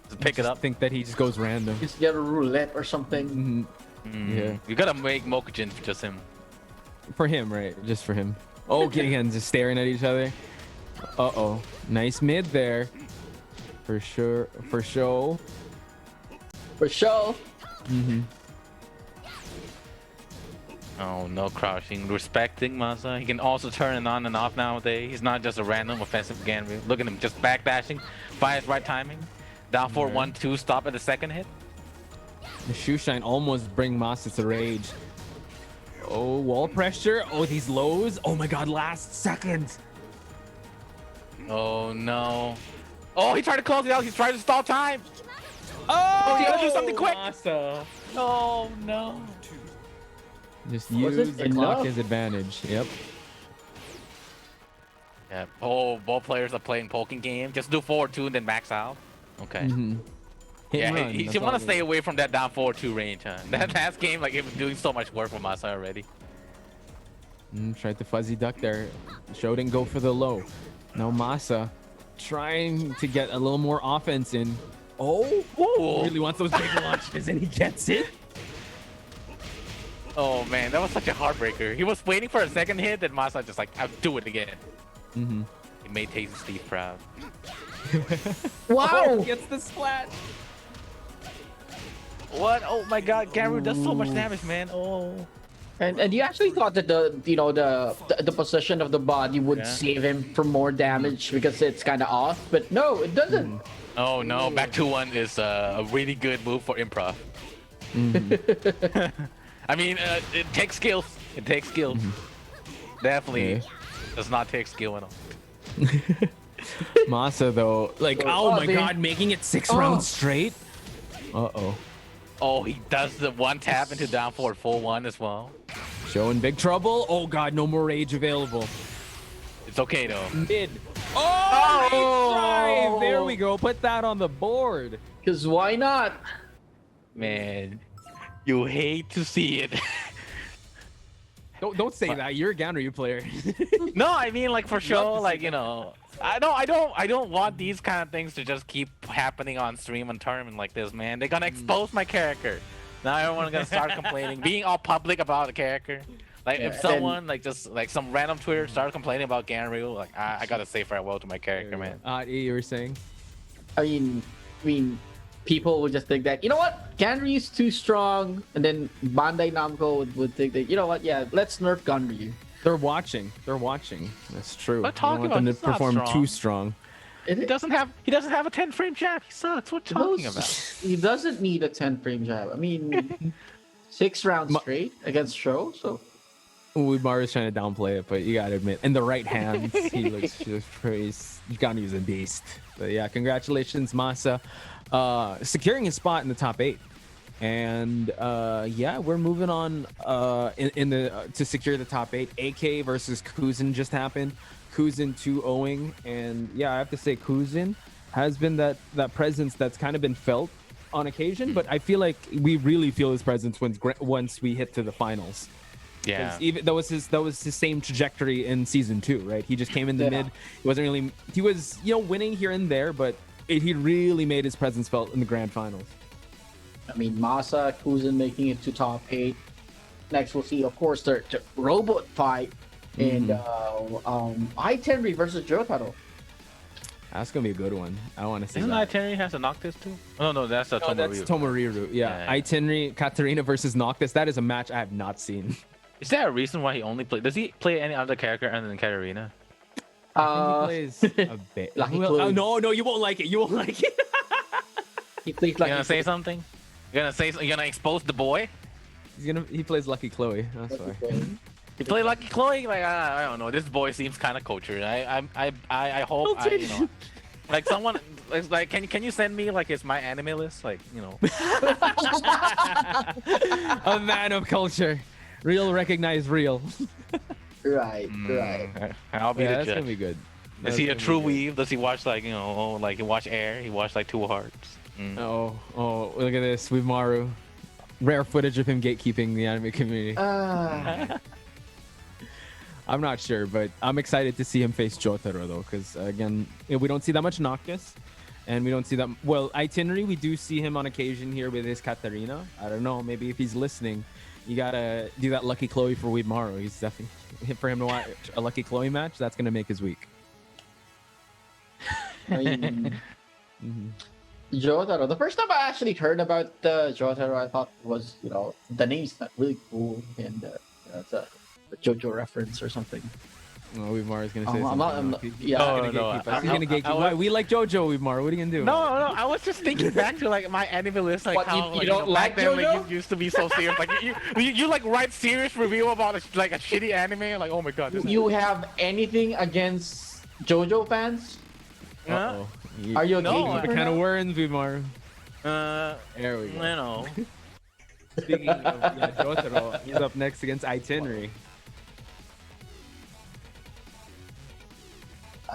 Just pick it up. I think that he just goes random. Just get a roulette or something. Yeah, You gotta make Mokujin for just him. for him, right? Just for him. Oh, again, just staring at each other. Uh-oh. Nice mid there. For sure. For sure. For sure. Oh, no crouching. Respecting Masa. He can also turn it on and off nowadays. He's not just a random offensive Ganryu. Look at him just backdashing by his right timing. Down for 1-2 stop at the second hit. The shoe shine almost bring Masa to rage. Oh, wall pressure. Oh, these lows. Oh my God, last seconds. Oh no. Oh, he tried to close it out. He's trying to stall time. Oh, he gotta do something quick. Masa. Oh no. Just Was use it the clock enough? as advantage. Yep. Yeah. Oh, both players are playing poking game. Just do 4-2 and then max out. Okay. Hit Yeah, and run. he That's should all want to it stay is. away from that down 4-2 range, huh? That last game, like, it was doing so much work for Masa already. Tried to fuzzy duck there. Show didn't go for the low. Now Masa trying to get a little more offense in. Oh, Ooh. really wants those big launches and he gets it. Oh man, that was such a heartbreaker. He was waiting for a second hit, then Masa just like, I'll do it again. It made Tasty Steve proud. Wow. Oh, gets the splat. What? Oh my God, Ganryu does so much damage, man. Oh. And you actually thought that the position of the body would save him from more damage because it's kind of off, but no, it doesn't. Oh no, back 2-1 is a really good move for improv. I mean, it takes skills. It takes skills. Definitely does not take skill at all. Masa though, like, oh my God, making it 6 rounds straight. Uh-oh. Oh, he does the one tap into down forward full one as well. Show in big trouble. Oh God, no more rage available. It's okay though. Mid. Oh, nice drive. There we go. Put that on the board. Because why not? Man, you hate to see it. Don't say that. You're a Ganryu player. No, I mean like for sure, like I don't want these kind of things to just keep happening on stream and tournament like this, man. They're gonna expose my character. Now everyone's gonna start complaining, being all public about the character. Like if someone like just like some random Twitter started complaining about Ganryu, like I gotta say farewell to my character, man. You were saying? I mean, people would just think that, you know what, Ganryu's too strong, and then Bandai Namco would think that, you know what, yeah, let's nerf Ganryu. They're watching. That's true. What talking I don't want them to about? He's not perform strong. too strong. He doesn't have a 10-frame jab. He sucks. What you talking about? He doesn't need a 10-frame jab. I mean, 6 rounds straight against Sho, so. Uemaru's trying to downplay it, but you gotta admit, in the right hands, he looks pretty. Ganyu's a beast. But yeah, congratulations, Masa, securing his spot in the top 8. And yeah, we're moving on to secure the top 8. AK versus Kuzin just happened. Kuzin 2-0ing, and yeah, I have to say Kuzin has been that presence that's kind of been felt on occasion, but I feel like we really feel his presence once we hit to the finals. Yeah, even that was his same trajectory in season 2, right? He just came in the mid. He was winning here and there, but he really made his presence felt in the grand finals. I mean, Masa, Kuzin making it to top 8. Next, we'll see, of course, the robot fight and iTeniri versus Jyotaro. That's gonna be a good one. I want to see. Isn't that. iTeniri has a Noctis too? Oh no, that's a Tomoriru. That's Tomoriru. Yeah. iTeniri, Katarina versus Noctis. That is a match I have not seen. Is there a reason why he only plays? Does he play any other character other than Katarina? He plays a bit. No, you won't like it. You won't like it. He plays You gonna say something? You gonna expose the boy? He plays Lucky Chloe. That's why. You play Lucky Chloe? Like I don't know. This boy seems kind of cultured. I hope like someone like can you send me like it's my anime list, like A man of culture, real recognized real. Right. I'll be the That's judge. gonna be good. Is he a true weave? Does he watch like like he watch Air? He watch like Two Hearts? Oh, look at this, Uemaru. Rare footage of him gatekeeping the anime community. I'm not sure, but I'm excited to see him face Jyotaro though, because again, we don't see that much Noctis, and we don't see that well. iTeniri, we do see him on occasion here with his Katarina. I don't know, maybe if he's listening, you gotta do that Lucky Chloe for Uemaru. He's definitely for him to watch a Lucky Chloe match. That's gonna make his week. I mean, Jyotaro. The first time I actually heard about Jyotaro, I thought was the name's not really cool, and it's a JoJo reference or something. Oh, Uemaru's gonna say I'm something. not, He's yeah. gonna gatekeep us. He's gonna gatekeep. Why? We like JoJo, Uemaru. What are you gonna do? No. I was just thinking back to like my anime list, like What, how you don't like back then, like, JoJo? you used to be so serious. Like you like write serious review about a shitty anime. Like, oh my god. You have anything against JoJo fans? Huh? Are you a No, gatekeeper What kind of now? words, Uemaru? There we You go. know. Speaking of Jyotaro, he's up next against iTeniri.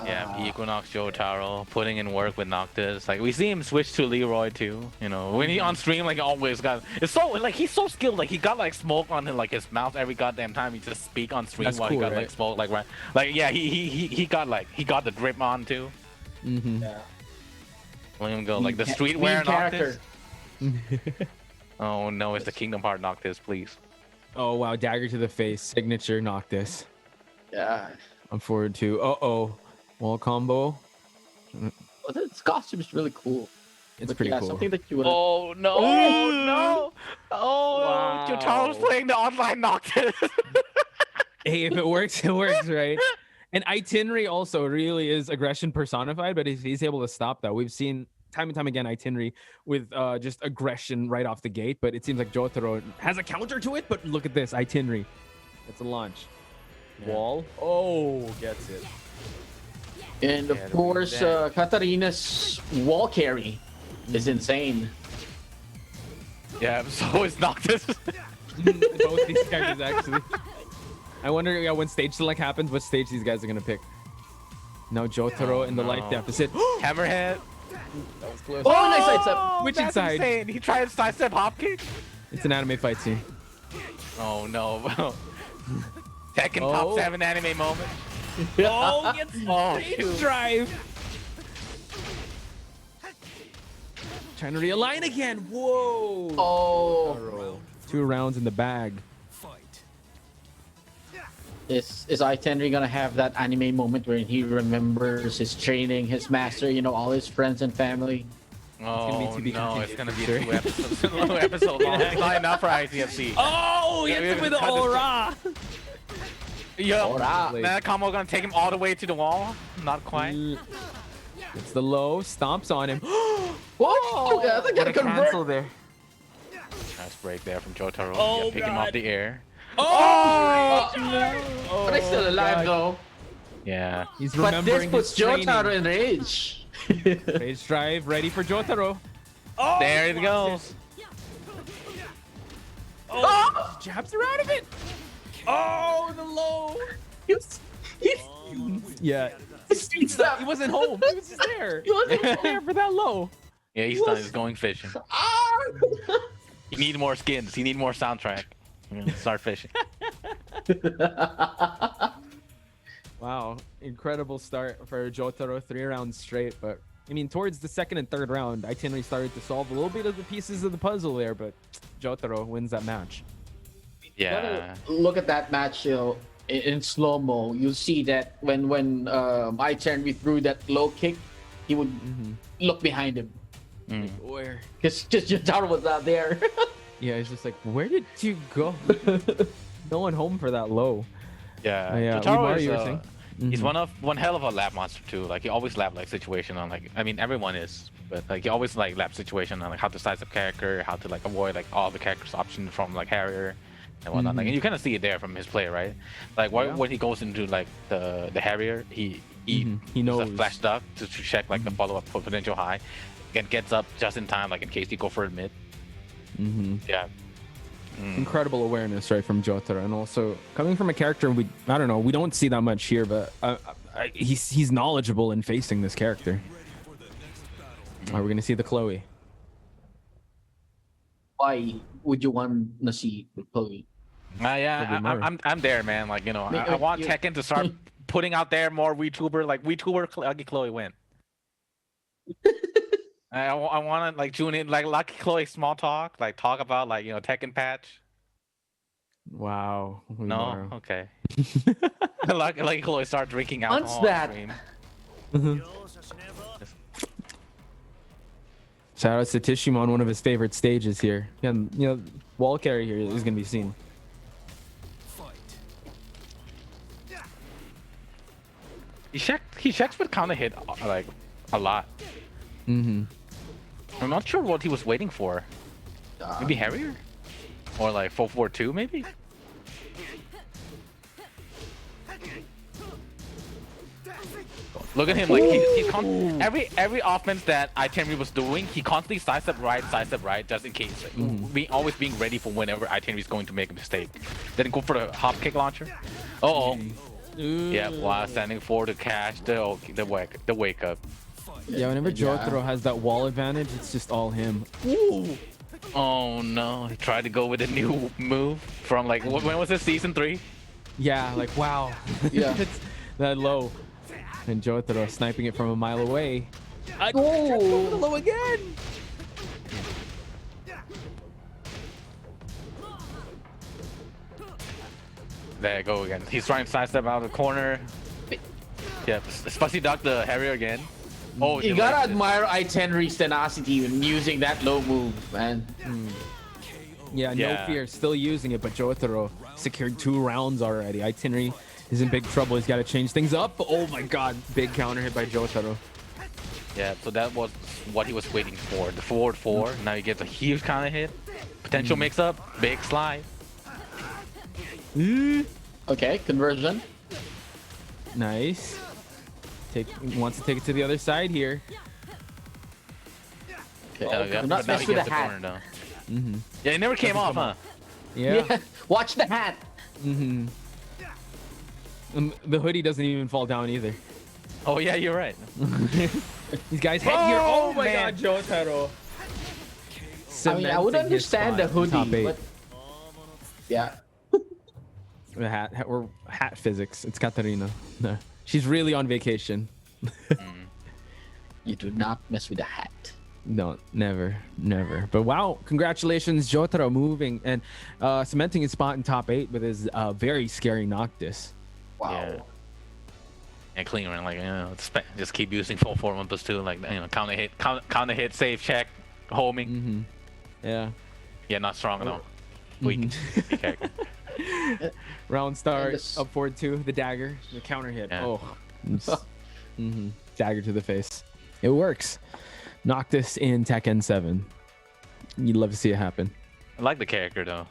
Yeah, Equinox Jyotaro putting in work with Noctis. Like we see him switch to Leroy too. When he on stream, like always got. It's so like he's so skilled. Like he got like smoke on his mouth every goddamn time he just speak on stream. That's while cool, he got right? like smoke yeah he got the drip on too. Yeah. Let him go like the Main streetwear character. Noctis. Oh no, it's the Kingdom Heart Noctis, please. Oh wow, dagger to the face, signature Noctis. Yeah. I'm forward to. Wall combo. Well, this costume is really cool. It's But pretty yeah, cool. Something that you would. Oh no! Oh no! Oh, Wow. Jotaro's playing the online Noctis. Hey, if it works, it works, right? And iTeniri also really is aggression personified, but if he's able to stop that, we've seen time and time again iTeniri with just aggression right off the gate, but it seems like Jyotaro has a counter to it, but look at this, iTeniri. It's a launch. Wall. Oh, gets it. And of course, Katarina's wall carry is insane. Yeah, so is Noctis. Both these characters, actually. I wonder when stage select happens, what stage these guys are going to pick. Now Jyotaro in the life deficit. Hammerhead. That was close. Oh, nice sidestep. Which that's side? insane. He tried to sidestep hop kick. It's an anime fight scene. Oh no. Tekken Oh. top 7 anime moment. Oh, gets Oh, stage shoot. drive. Trying to realign again. Whoa. Oh, 2 rounds in the bag. is iTeniri gonna have that anime moment where he remembers his training, his master, all his friends and family? Oh to be no, continued, it's gonna be sure. 2 episodes. 2 episodes long. It's not enough for ICFC. Oh, Yeah, hits we him have with to the cut this aura. Yo, Ora. that combo gonna take him all the way to the wall? Not quite. It's the low, stomps on him. Whoa! Yeah, they What gotta a convert. cancel there. Nice break there from Jyotaro. Oh, Pick him God. off the air. Oh, But they're still alive God. though. Yeah. He's But this remembering puts his training. Jyotaro in rage. Rage drive, ready for Jyotaro. Oh, There it goes. Oh, jabs her out of it. Oh, the low. Yeah, he wasn't home. He was just there. He wasn't there for that low. Yeah, he's done. He's going fishing. He need more skins. He need more soundtrack. Start fishing. Wow, incredible start for Jyotaro. 3 rounds straight, but I mean, towards the 2nd and 3rd round, iTeniri started to solve a little bit of the pieces of the puzzle there, but Jyotaro wins that match. Yeah. Look at that match, in slow mo. You see that when iTeniri threw that low kick, he would look behind him Where? because Jyotaro was not there. Yeah, it's just like, where did you go? No one home for that low. Yeah. Yeah, Jyotaro Umar, is, you were saying? he's one hell of a lab monster too. Like he always lab like situation on like, I mean everyone is, but like he always like lab situation on like how to size up character, how to like avoid like all the characters options from like Harrier and whatnot. Like, and you kind of see it there from his play, right? Like when he goes into like the Harrier, he He uses knows. a flash duck to check like the follow up potential high, and gets up just in time like in case he go for a mid. Yeah. Incredible awareness, right, from Jyotaro, and also coming from a character we don't see that much here, but he's knowledgeable in facing this character. Are we gonna see the Chloe? Why would you want to see Chloe? Yeah, I'm there, man. Like I want Tekken to start putting out there more VTuber, like VTuber Lucky Chloe win. I want to like tune in like Lucky Chloe small talk, like talk about like Tekken patch. Wow. No, okay. Lucky Chloe start drinking alcohol. What's on that? stream. Shout out to Tishima on one of his favorite stages here. And wall carry here is gonna be seen. He checks with counter hit like a lot. I'm not sure what he was waiting for. Maybe Harrier? Or like 442 maybe? Look at him, like every offense that iTeniri was doing, he constantly sidestep right, just in case. Like, always being ready for whenever iTeniri is going to make a mistake. Then go for the hop kick launcher. Yeah, while standing forward to catch the wake up. Yeah, whenever Jyotaro has that wall advantage, it's just all him. Oh no, he tried to go with a new move from like when was this, season 3? Yeah, like wow. Yeah. It's that low. And Jyotaro sniping it from a mile away. Oh, The low again. There you go again. He's trying to sidestep out of the corner. Yeah, Fussy duck the Harrier again. Oh, you gotta admire iTeniri's tenacity when using that low move, man. Yeah, no fear, still using it, but Jyotaro secured 2 rounds already. iTeniri is in big trouble. He's got to change things up. Oh my god, big counter hit by Jyotaro. Yeah, so that was what he was waiting for. The forward 4. Now he gets a huge counter hit. Potential mix up. Big slide. Okay, conversion. Nice. Wants to take it to the other side here. Okay, Do not mess with the hat. Yeah, it never came off, huh? Yeah. Watch the hat. The hoodie doesn't even fall down either. Oh yeah, you're right. These guys head here. Oh my man. god, Jyotaro. I mean, I would understand the hoodie, but yeah. The hat or hat physics. It's Katarina. No, she's really on vacation. You do not mess with the hat. No, never. But wow, congratulations, Jyotaro moving and cementing his spot in top 8 with his very scary Noctis. Wow. Yeah. And clean run, like, just keep using full 4-1+2, like, counter hit, save, check, homing. Yeah. Yeah, not strong though. Weak. Character. Round start, this- up forward 2, the dagger, the counter hit. Yeah. Oh. Dagger to the face. It works. Noctis in Tekken 7. You'd love to see it happen. I like the character though.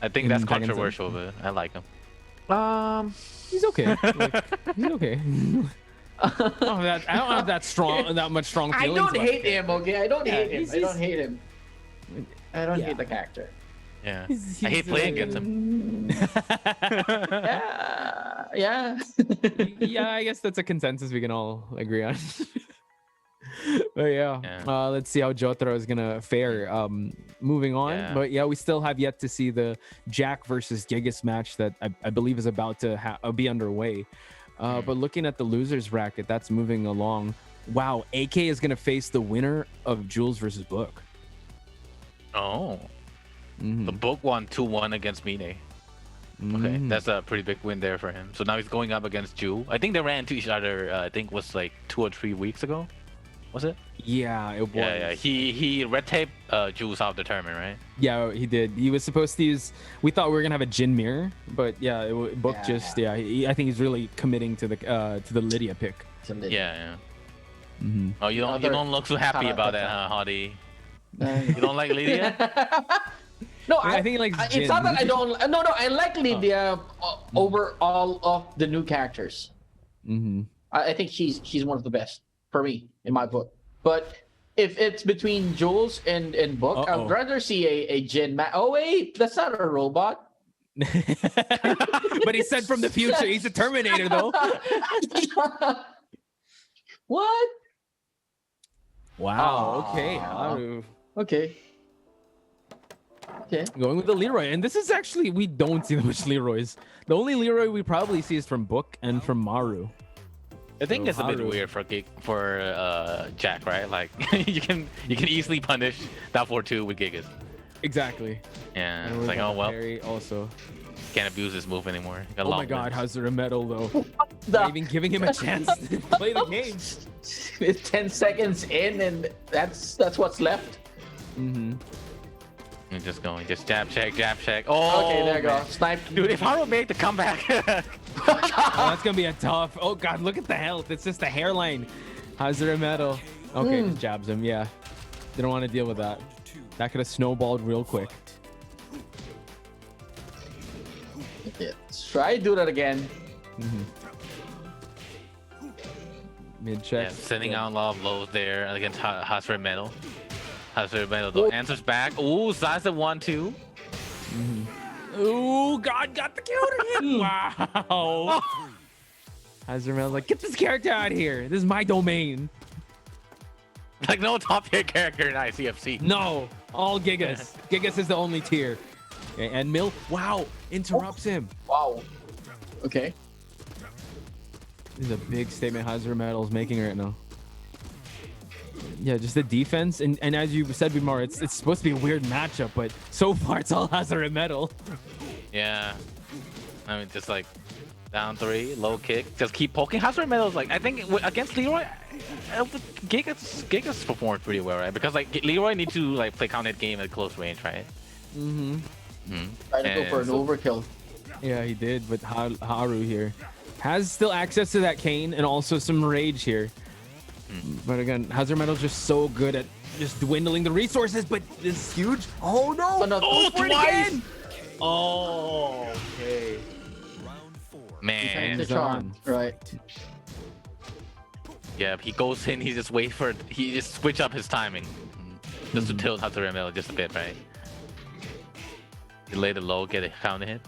I think In that's Tekken 7? controversial, but I like him. He's okay. He's okay. I don't have that much strong I feelings. don't about hate it. him, okay? I don't hate him. he's- I don't hate him. I don't Yeah. hate the character. Yeah. He's I hate playing against him. Yeah. Yeah, I guess that's a consensus we can all agree on. But yeah, Yeah. let's see how Jyotaro is gonna fare. Moving on, Yeah. but yeah, we still have yet to see the Jack versus Gigas match that I believe is about to be underway. But looking at the losers bracket, that's moving along. Wow, AK is gonna face the winner of Jules versus Book. Oh. The book won 2-1 against Mine. Okay, that's a pretty big win there for him. So now he's going up against Jules. I think they ran into each other. I think was like 2 or 3 weeks ago. Was it? Yeah, it was. Yeah. He red taped Jules out of the tournament, right? Yeah, he did. He was supposed to use. We thought we were gonna have a Jin mirror, but yeah, Book just I think he's really committing to the Lydia pick. Yeah. Oh, you don't look so happy about that, huh, Hardy? You don't like Lydia? No, I think he likes Jin. it's not that I don't. No, I like Lydia over all of the new characters. I think she's one of the best for me in my book. But if it's between Jules and Book, I would rather see a Jin. Oh wait, that's not a robot. But he said from the future. He's a Terminator, though. What? Wow. Okay. Okay. Okay. Going with the Leroy, and this is actually we don't see that much Leroys. The only Leroy we probably see is from Book and from Maru. I think So it's a bit Halu. weird for Jack, right? Like you can easily punish that 4-2 with Gigas. Exactly. Yeah, And it's we like, got oh well, Parry also. can't abuse this move anymore. Got Oh long my God, limbs. Hazure medal though. Not even giving him a chance to play the game. It's 10 seconds in, and that's what's left. You're just going, just jab check. Oh, Okay, there you go. man. Snipe. Dude, if Haru made the comeback, Oh, that's gonna be a tough. Oh God, look at the health. It's just a hairline. Hazure medal. Okay, just jabs him. Yeah, didn't want to deal with that. That could have snowballed real quick. Let's try do that again. Mid check. yeah, sending out a lot of lows there against Hazure Metal. Hazure Metal though answers back. Ooh, Zaza 1-2. Oh God, got the counter hit. Wow. Hazure medal's like, get this character out of here. This is my domain. Like no top tier character in ICFC. No, all Gigas. Gigas is the only tier. Okay, and Mill, wow, interrupts him. Wow. Okay. This is a big statement Hazure Metal is making right now. Yeah, just the defense, and as you said before, it's supposed to be a weird matchup, but so far it's all Hazure Metal. Yeah. I mean, just like down 3, low kick, just keep poking. Hazure Metal's like, I think against Leroy, Gigas performed pretty well, right? Because like Leroy needs to like play counter game at close range, right? Try to go for an overkill. Yeah, he did, but Haru here has still access to that cane and also some rage here. But again, Hazure Metal's just so good at just dwindling the resources, but this is huge. Oh no! no. Oh, Twice! again! Oh, okay. Man, The charm. Right. yeah, he goes in, he just switch up his timing. Just to tilt Hazure Metal just a bit, right? He lay the low, get a counter hit.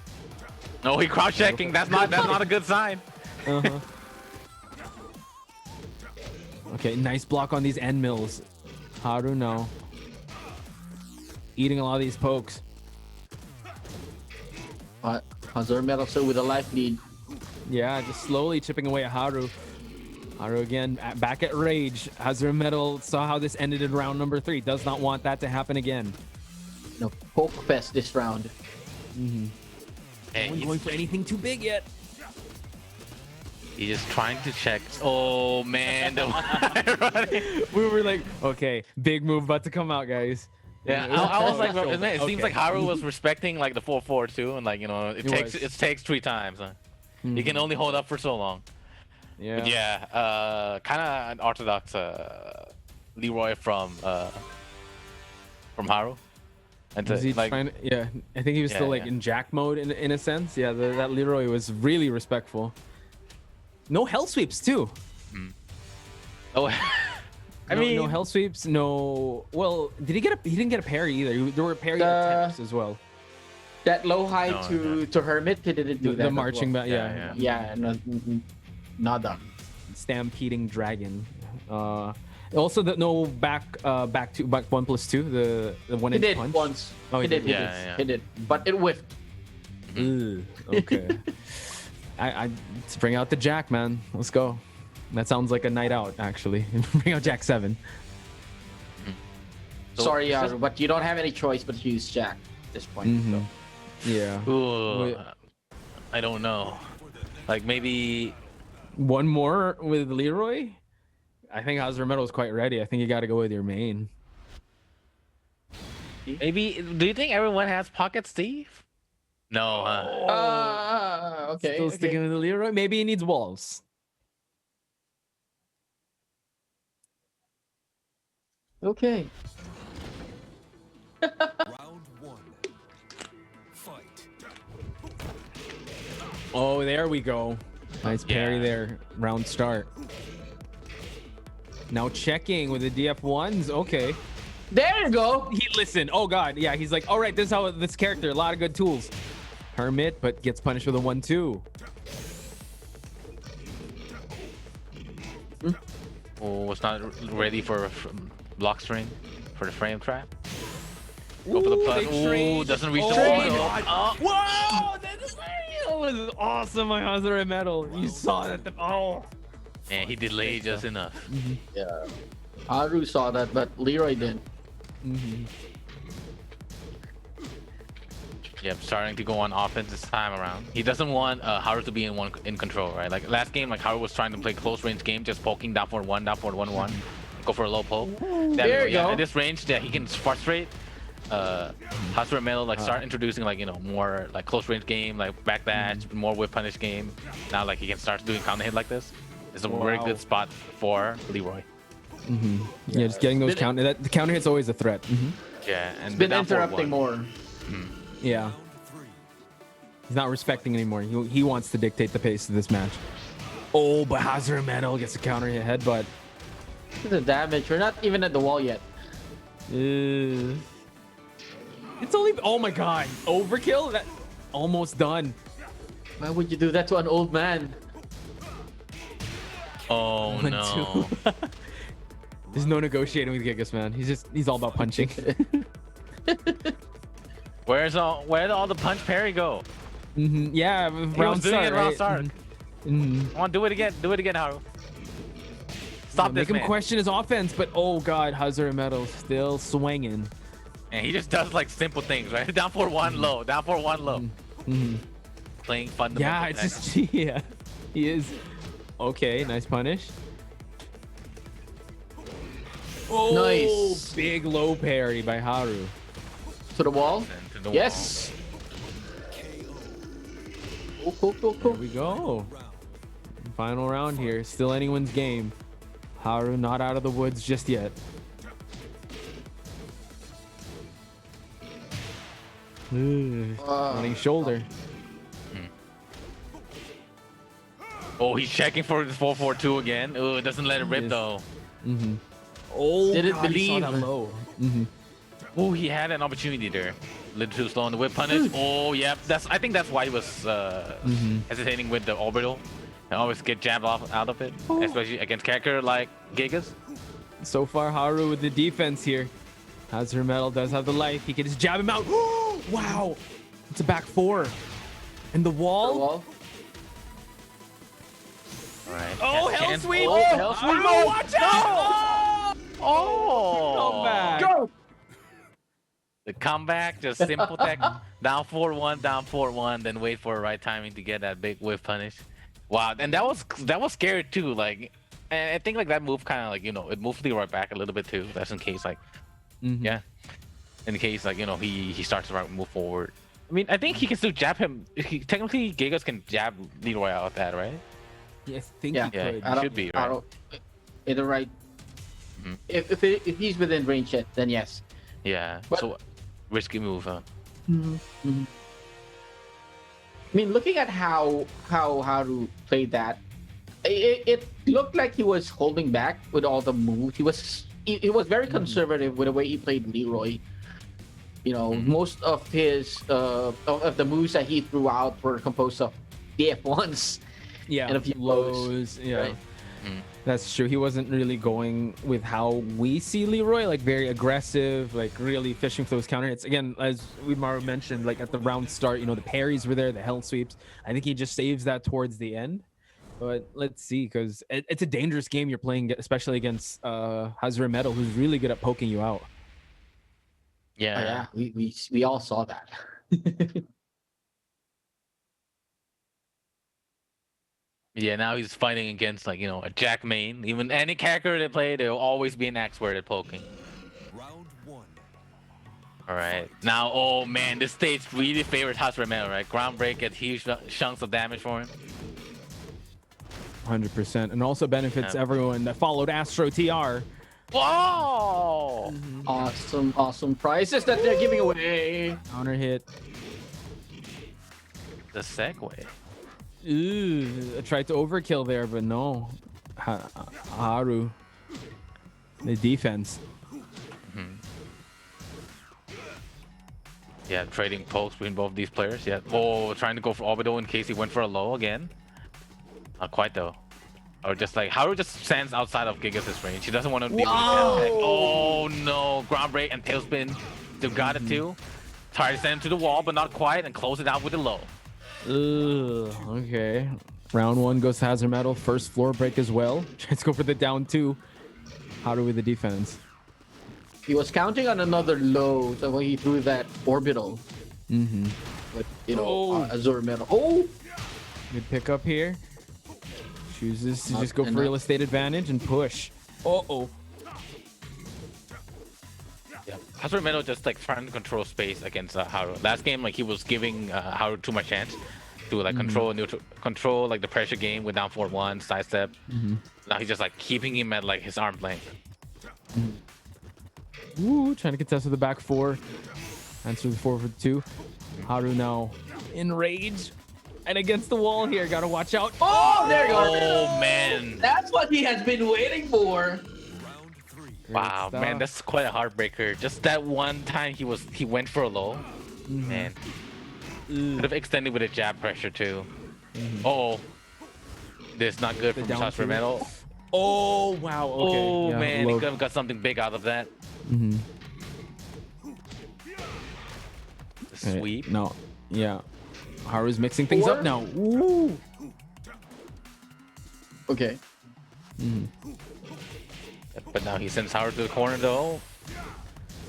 No, he crouch checking. That's not a good sign. Okay, nice block on these end mills. Haru, no. Eating a lot of these pokes. What? Hazure Metal still with a life lead. Yeah, just slowly chipping away at Haru. Haru again, back at Rage. Hazure Metal saw how this ended in round number 3. Does not want that to happen again. No, poke fest this round. Hey, No one going for anything too big yet. he's just trying to check. Oh man, We were like, okay, big move about to come out, guys. yeah, I was like, it seems like Haru was respecting like the 4-4 too, and like it takes 3 times. Huh? You can only hold up for so long. Yeah. But yeah, kind of an orthodox Leroy from Haru. And Was he like, trying to, yeah, I think he was still like in Jack mode in a sense. Yeah, that Leroy was really respectful. No hell sweeps too. oh, I No, mean, no hell sweeps. No. Well, did he get a? He didn't get a parry either. There were parry attempts as well. That low high No, to Hermit, he didn't do that. The marching back. Yeah. Yeah, no, nada. Stampeding dragon. Also, the no back 1+2. The 1 He inch did punch. once. Oh, he did. He did. But it whiffed. Ugh, okay. I let's bring out the Jack, man. Let's go. That sounds like a night out, actually. Bring out Jack 7. So Sorry, it's just- but you don't have any choice but to use Jack at this point. So. Yeah. Ooh, I don't know. Like maybe. One more with Leroy. I think Hazure Metal is quite ready. I think you got to go with your main. Maybe. Do you think everyone has Pocket Steve? No, huh? Okay. Still sticking with the Leroy. Maybe he needs walls. Okay. Round 1. Fight. Oh, there we go. Nice parry Yeah. there. Round start. Now checking with the DF1s. Okay. There you go. Listen. Oh God. Yeah. He's like, all right. This is how this character. A lot of good tools. Hermit, but gets punished with a 1-2. Oh, it's not ready for block string for the frame trap. Go for the plus. Ooh, doesn't reach the wall. Whoa! That was awesome, my Hazure Metal. You saw that. And he delayed just enough. Yeah. Haru saw that, but Leroy didn't. Yeah, starting to go on offense this time around. He doesn't want Haru to be in control, right? Like last game, like Haru was trying to play close range game, just poking down for 1, go for a low poke. There you go. At this range, yeah, he can frustrate Hazure Metal, like start introducing like more like close range game, like backdash, more whip punish game. Now like he can start doing counter hit like this. It's a very good spot for Leroy. Yeah, just getting those counter. The counter hit's always a threat. Yeah, and Been the down forward interrupting one. more. Yeah. He's not respecting anymore. He wants to dictate the pace of this match. Oh, but Hazure Metal gets a counter hit headbutt. Look at the damage. We're not even at the wall yet. It's only. Oh my God! Overkill. That almost done. Why would you do that to an old man? Oh 1-2. no. There's no negotiating with Gigas, man. He's all about punching. Where'd all the punch parry go? Yeah, He was round doing start. it round Right? start. Come on, do it again. Do it again, Haru. Stop Make this, him man. question his offense, but oh God, Hazure Metal still swinging. And he just does like simple things, right? Down for 1 low. Down for 1 low. Playing fundamental. Yeah, it's just yeah. He is. Okay, nice punish. Oh, Nice. big low parry by Haru. To the wall? To the Yes. Cool. There we go. Final round here. Still anyone's game. Haru not out of the woods just yet. Running shoulder. Oh, he's checking for the 4-4-2 again. Oh, it doesn't let it rip is. though. Oh, Didn't God, he saw believe. that low. Oh, he had an opportunity there. A little too slow on the whip punish. Oh, yeah. I think that's why he was hesitating with the orbital. And always get jabbed out of it, especially against character like Gigas. So far, Haru with the defense here. Hazure Metal does have the life. He can just jab him out. Wow. It's a back 4. And the wall. Wall. All right. Oh, hell Chance. sweep! Oh, hell sweep! Oh, watch out! Oh! Comeback. Go! The comeback, just simple tech. Down 4-1, down 4-1, then wait for the right timing to get that big whiff punish. Wow, and that was scary too. Like, and I think like that move kind of like it moved Leroy back a little bit too. That's in case like, yeah, in case like he starts to move forward. I mean, I think he can still jab him. Technically, Gigas can jab Leroy out that, right? Yeah, I think Yeah. he Yeah, could. he should be right. In the right. If he's within range yet, then yes. Yeah. But- So risky move, huh? I mean, looking at how Haru played that, it looked like he was holding back with all the moves. He was very conservative with the way he played Leroy. Most of his of the moves that he threw out were composed of DF1s. Yeah, and a few lows. Yeah, right? that's true. He wasn't really going with how we see Leroy, like very aggressive, like really fishing for those counter hits. Again, as Maru mentioned, like at the round start, the parries were there, the hell sweeps. I think he just saves that towards the end. But let's see, because it's a dangerous game you're playing, especially against Hazure Metal, who's really good at poking you out. Yeah. We all saw that. Yeah, now he's fighting against like a Jack main. Even any character they play, there'll always be an expert at poking. Round one. All right, now oh man, this stage really favors Hazure Metal, right? Ground break gets huge chunks of damage for him. 100%, and also benefits everyone that followed Astro TR. Whoa! Awesome prizes that they're giving away. Counter hit. The segue. Ooh, I tried to overkill there, but no. Haru. The defense. Yeah, trading pokes between both these players. Yeah. Oh, trying to go for orbital in case he went for a low again. Not quite though. Or just like Haru just stands outside of Gigas' range. He doesn't want to be with the attack. Oh no! Ground break and tailspin. Still got it too. Try to send him to the wall, but not quite, and close it out with a low. Ugh, okay. Round one goes to Hazard Metal. First floor break as well. Let's go for the down two. Haru with the defense. He was counting on another low, so when he threw that orbital. With Azure Metal. Oh! Good pickup here. Chooses to Not just go for enough. real estate advantage and push. Uh-oh. Yeah. Hazure Metal just like trying to control space against Haru. Last game, like he was giving Haru too much chance to like control like the pressure game with down 4-1 sidestep. Now he's just like keeping him at like his arm length. Ooh, trying to contest with the back four. Answer the 4 for 2. Haru now in rage and against the wall here. Gotta watch out. Oh, there you go. Oh man! That's what he has been waiting for. Wow, stuff. man, that's quite a heartbreaker. Just that one time he went for a low. Man, could have extended with a jab pressure too. Oh, this is not good The from down Hazure two. Metal. Oh, wow. Okay. Oh Yeah, man, low. he could have got something big out of that. The sweep. No. Yeah. Haru's mixing things up now. Ooh. Okay. But now he sends Haru to the corner though.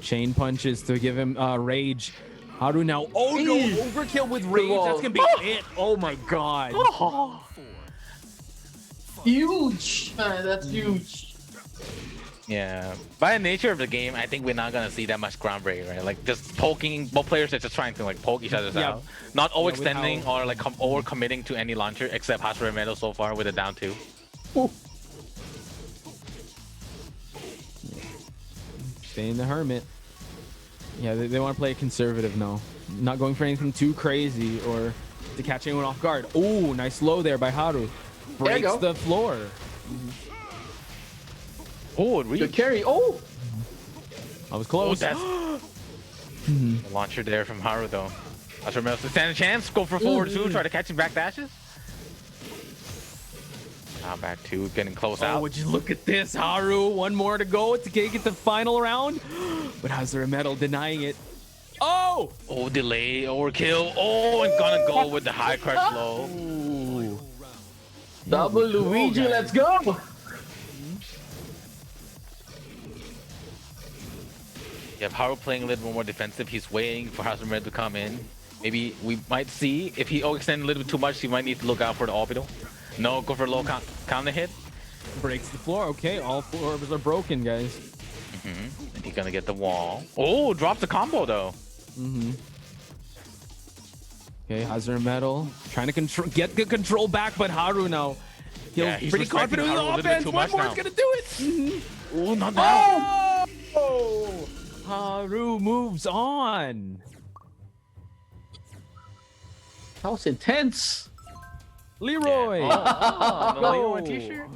Chain punches to give him rage. Haru now. Oh no! Overkill with rage. That's gonna be it. Oh my god. Huge. That's huge. Yeah. By the nature of the game, I think we're not gonna see that much ground break, right? Like just poking. Both players are just trying to like poke each other Yeah. out, not with overextending or like over committing to any launcher, except Hazure Metal so far with a down 2. Staying the hermit. Yeah, they want to play it conservative now. Not going for anything too crazy or to catch anyone off guard. Oh, nice low there by Haru. There you Breaks go. the floor. Oh, Good carry. Oh! I was Oh, close. that's a launcher there from Haru though. Hazure Metal to stand a chance. Go for forward 2. Try to catch him back dashes. Now back 2, getting close Oh, out. would you look at this, Haru? One more to go to get the final round. But Hazure Metal denying it. Oh! no! Oh, delay, overkill. Oh, and gonna go with the high crush low. Ooh. Double Luigi, guys. let's go! You have Haru playing a little more defensive. He's waiting for Hazure to come in. Maybe we might see if he extends a little bit too much, he might need to look out for the orbital. No, go for a low counter hit. Breaks the floor. Okay, all 4 orbs are broken, guys. And he's gonna get the wall. Oh, drops the combo though. Okay, Hazure Metal trying to get the control back, but Haru now. He's pretty respecting confident with Haru a the little bit offense. too One much more now. is gonna do it. Oh, not that. Oh! Haru moves on. That was intense. Leroy. Oh, the Leroy Go. t-shirt.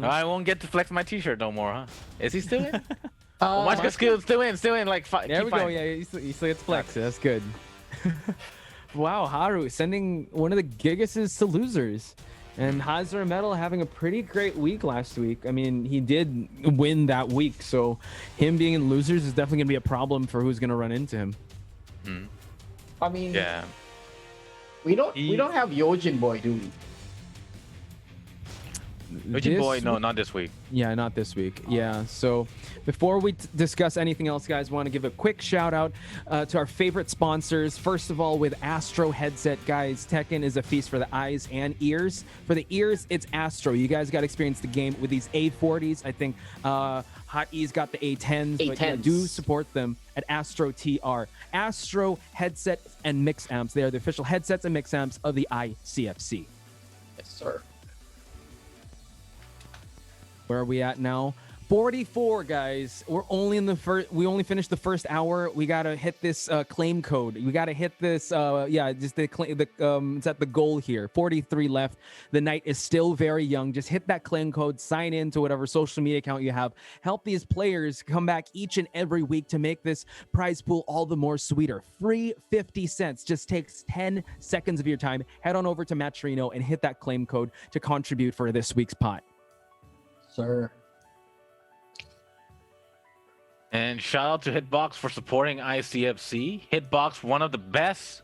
I won't get to flex my t-shirt no more, huh? Is he still in? Watch skill still in. Like There we go. Yeah, he still gets flex. That's good. Wow, Haru sending one of the Gigases to losers. And Hazure Metal having a pretty great week last week. I mean, he did win that week, so him being in losers is definitely going to be a problem for who's going to run into him. I mean, Yeah. we don't have Yojin Boy, do we? Yojin Boy, no, not this week. Yeah, not this week. Yeah. So before we discuss anything else, guys, want to give a quick shout out to our favorite sponsors. First of all, with Astro headset, guys, Tekken is a feast for the eyes and ears. For the ears, it's Astro. You guys got to experience the game with these A40s. I think Hot E's got the A10s. But yeah, do support them at Astro TR. Astro headsets and mix amps. They are the official headsets and mix amps of the ICFC. Yes, sir. Where are we at now? 44, guys. We're only in the first. We only finished the first hour. We gotta hit this claim code. We gotta hit this. Just the claim. It's at the goal here. 43 left. The night is still very young. Just hit that claim code. Sign in to whatever social media account you have. Help these players come back each and every week to make this prize pool all the more sweeter. Free 50 cents. Just takes 10 seconds of your time. Head on over to Matrino and hit that claim code to contribute for this week's pot. Sir. And shout out to Hitbox for supporting ICFC. Hitbox, one of the best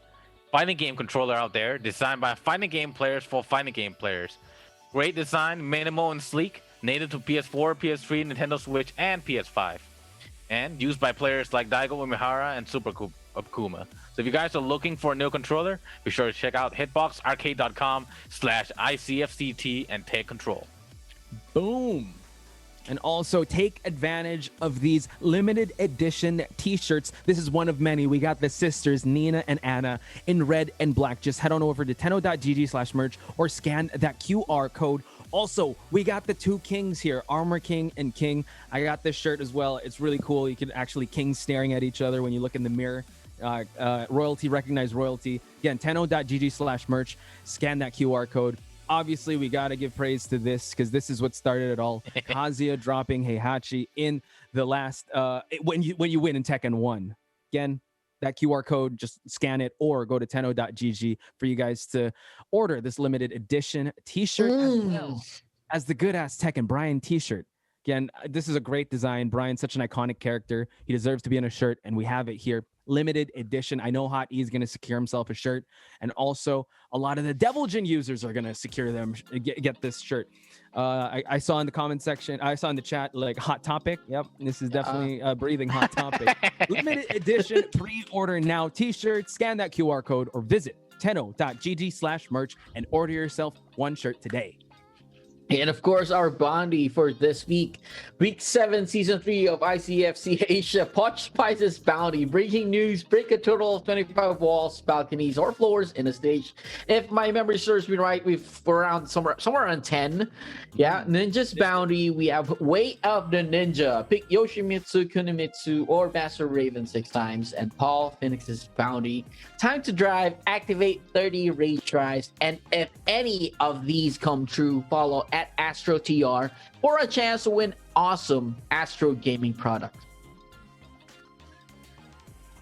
fighting game controller out there, designed by fighting game players for fighting game players. Great design, minimal and sleek, native to PS4, PS3, Nintendo Switch, and PS5. And used by players like Daigo Umehara and Super Akuma. So if you guys are looking for a new controller, be sure to check out hitboxarcade.com/ICFCT and take control. Boom. And also take advantage of these limited edition t-shirts. This is one of many. We got the sisters, Nina and Anna, in red and black. Just head on over to tenno.gg/merch or scan that QR code. Also, we got the two kings here, Armor King and King. I got this shirt as well. It's really cool. You can actually kings staring at each other when you look in the mirror. Royalty, recognize royalty. Again, tenno.gg/merch. Scan that QR code. Obviously, we got to give praise to this because this is what started it all. Kazuya dropping Heihachi in the last when you win in Tekken 1. Again, that QR code, just scan it or go to tenno.gg for you guys to order this limited edition t-shirt as well as the good ass Tekken Brian t-shirt. Again, this is a great design. Brian's such an iconic character. He deserves to be in a shirt, and we have it here. Limited edition. I know Hot E is going to secure himself a shirt, and also a lot of the Devil Jin users are going to secure them get this shirt. I saw in the comment section, I saw in the chat like hot topic. Yep, this is definitely a breathing hot topic. Limited edition, pre-order now t-shirt. Scan that QR code or visit tenno.gg/merch and order yourself one shirt today. And of course, our bounty for this week, week 7, season 3 of ICFC Asia, Poch Spice's bounty. Breaking news: break a total of 25 walls, balconies, or floors in a stage. If my memory serves me right, we're around somewhere around 10. Yeah, Ninja's bounty. We have Way of the Ninja. Pick Yoshimitsu, Kunimitsu, or Master Raven 6 times. And Paul Phoenix's bounty. Time to drive. Activate 30 rage drives. And if any of these come true, follow at Astro TR for a chance to win awesome Astro gaming product.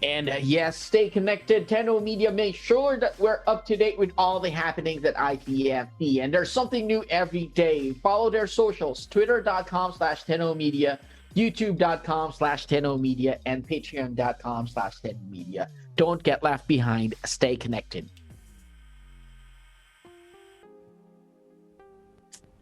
And yes, stay connected. Tenno Media, make sure that we're up to date with all the happenings at ICFC. And there's something new every day. Follow their socials: twitter.com/Tenno Media, youtube.com/Tenno Media, and patreon.com/Tenno Media. Don't get left behind. Stay connected.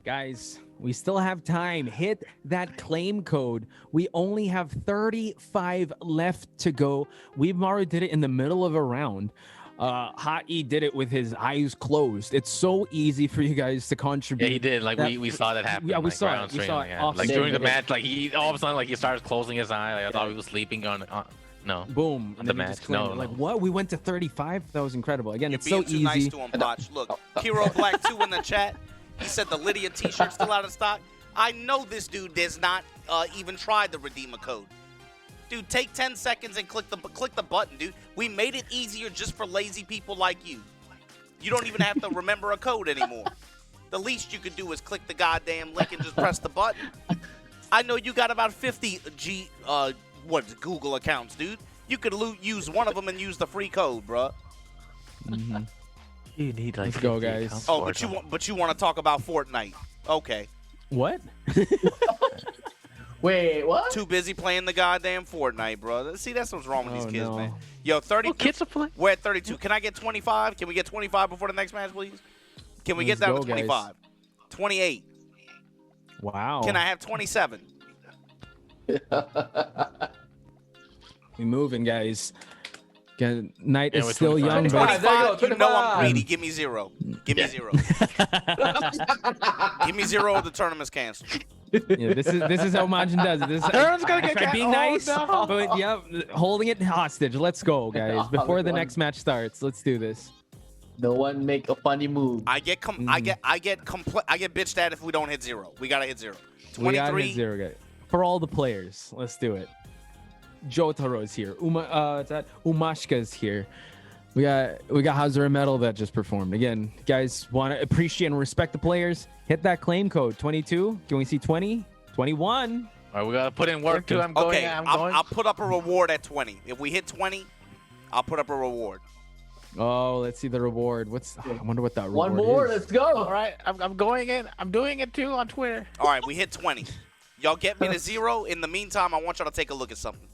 Guys, we still have time. Hit that claim code. We only have 35 left to go. Weebmaru did it in the middle of a round. Hot E did it with his eyes closed. It's so easy for you guys to contribute. Yeah, he did. Like we saw that happen. Yeah, we like, saw right it. on We stream, saw it yeah. off Like stream. during the match, like he all of a sudden like he started closing his eye. Like I thought he was sleeping on no. Boom. The And then he match. just claimed No, it. Like, no. what? We went to 35? That was incredible. Again, You're it's so being too easy. nice to him, Botch. Look, Kiro Black 2 in the chat. He said the Lydia t-shirt still out of stock. I know this dude does not even try the redeemer code. Dude, take 10 seconds and click the button, dude. We made it easier just for lazy people like you. You don't even have to remember a code anymore. The least you could do is click the goddamn link and just press the button. I know you got about 50 Google accounts, dude. You could use one of them and use the free code, bruh. Mm-hmm. You need like. Let's go, 50 guys. accounts Oh, for but it, you want to talk about Fortnite? Okay. What? Wait, what? Too busy playing the goddamn Fortnite, bro. See, that's what's wrong with these kids, man. Yo, 32. Oh, kids are playing. We're at 32. Can I get 25? Can we get 25 before the next match, please? Can we Let's get down go, to 25? guys. 28. Wow. Can I have 27? We moving, guys. Again, Night Yeah, is we're still 25. young, but 25. there you go, You know I'm 25. greedy. Give me 0. Give me 0. Give me 0 or the tournament's canceled. yeah, this is how Majin does it. This is, Everyone's gonna I get tried being oh, nice, no. but yeah, holding it hostage. Let's go, guys. Before the next match starts, let's do this. No one make a funny move. I get bitched at if we don't hit 0. We gotta hit 0. We got 23. hit 0, guys. For all the players, let's do it. Jyotaro is here. Umashka is here. We got Hazure Metal that just performed. Again, guys, want to appreciate and respect the players. Hit that claim code 22. Can we see 20? 21. All right, we gotta put in work too. I'm going. Okay, I'm going. I'll put up a reward at 20. If we hit 20, I'll put up a reward. Oh, let's see the reward. I wonder what that reward One more, is. let's go. All right, I'm going in. I'm doing it too on Twitter. All right, we hit 20. Y'all get me to 0. In the meantime, I want y'all to take a look at something.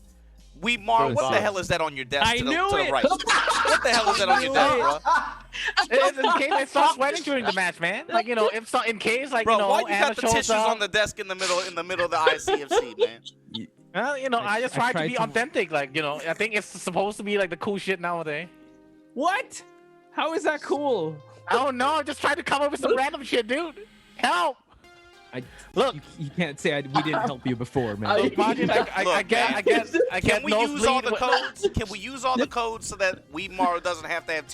What the hell is that on your desk I to knew the it. right? What the hell is that on your desk, bro? In case I start sweating during the match, man. Like in case like Bro, why you got the Anna shows tissues up, on the desk in the middle of the ICFC, man? Well, I just I try to tried be to- authentic. Like I think it's supposed to be like the cool shit nowadays. What? How is that cool? I don't know. I'm just trying to come up with some random shit, dude. Help! Look. You can't say we didn't help you before, man. Look, Martin, I get Can we use all the nosebleed. codes? Can we use all the codes so that Weedmar doesn't have to have